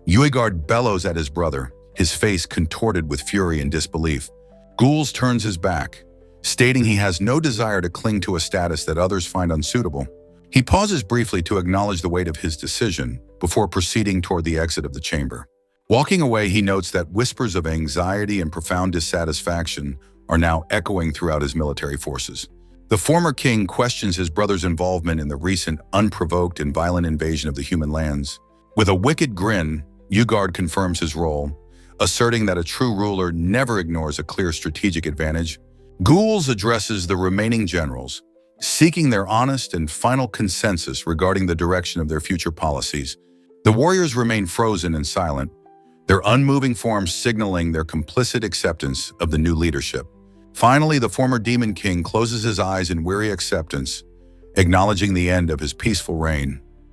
Yugard bellows at his brother, his face contorted with fury and disbelief. Ghouls turns his back, stating he has no desire to cling to a status that others find unsuitable. He pauses briefly to acknowledge the weight of his decision before proceeding toward the exit of the chamber. Walking away, he notes that whispers of anxiety and profound dissatisfaction are now echoing throughout his military forces. The former king questions his brother's involvement in the recent unprovoked and violent invasion of the human lands. With a wicked grin, Ugard confirms his role, asserting that a true ruler never ignores a clear strategic advantage. Ghouls addresses the remaining generals, seeking their honest and final consensus regarding the direction of their future policies. The warriors remain frozen and silent, their unmoving forms signaling their complicit acceptance of the new leadership. Finally, the former Demon King closes his eyes in weary acceptance, acknowledging the end of his peaceful reign.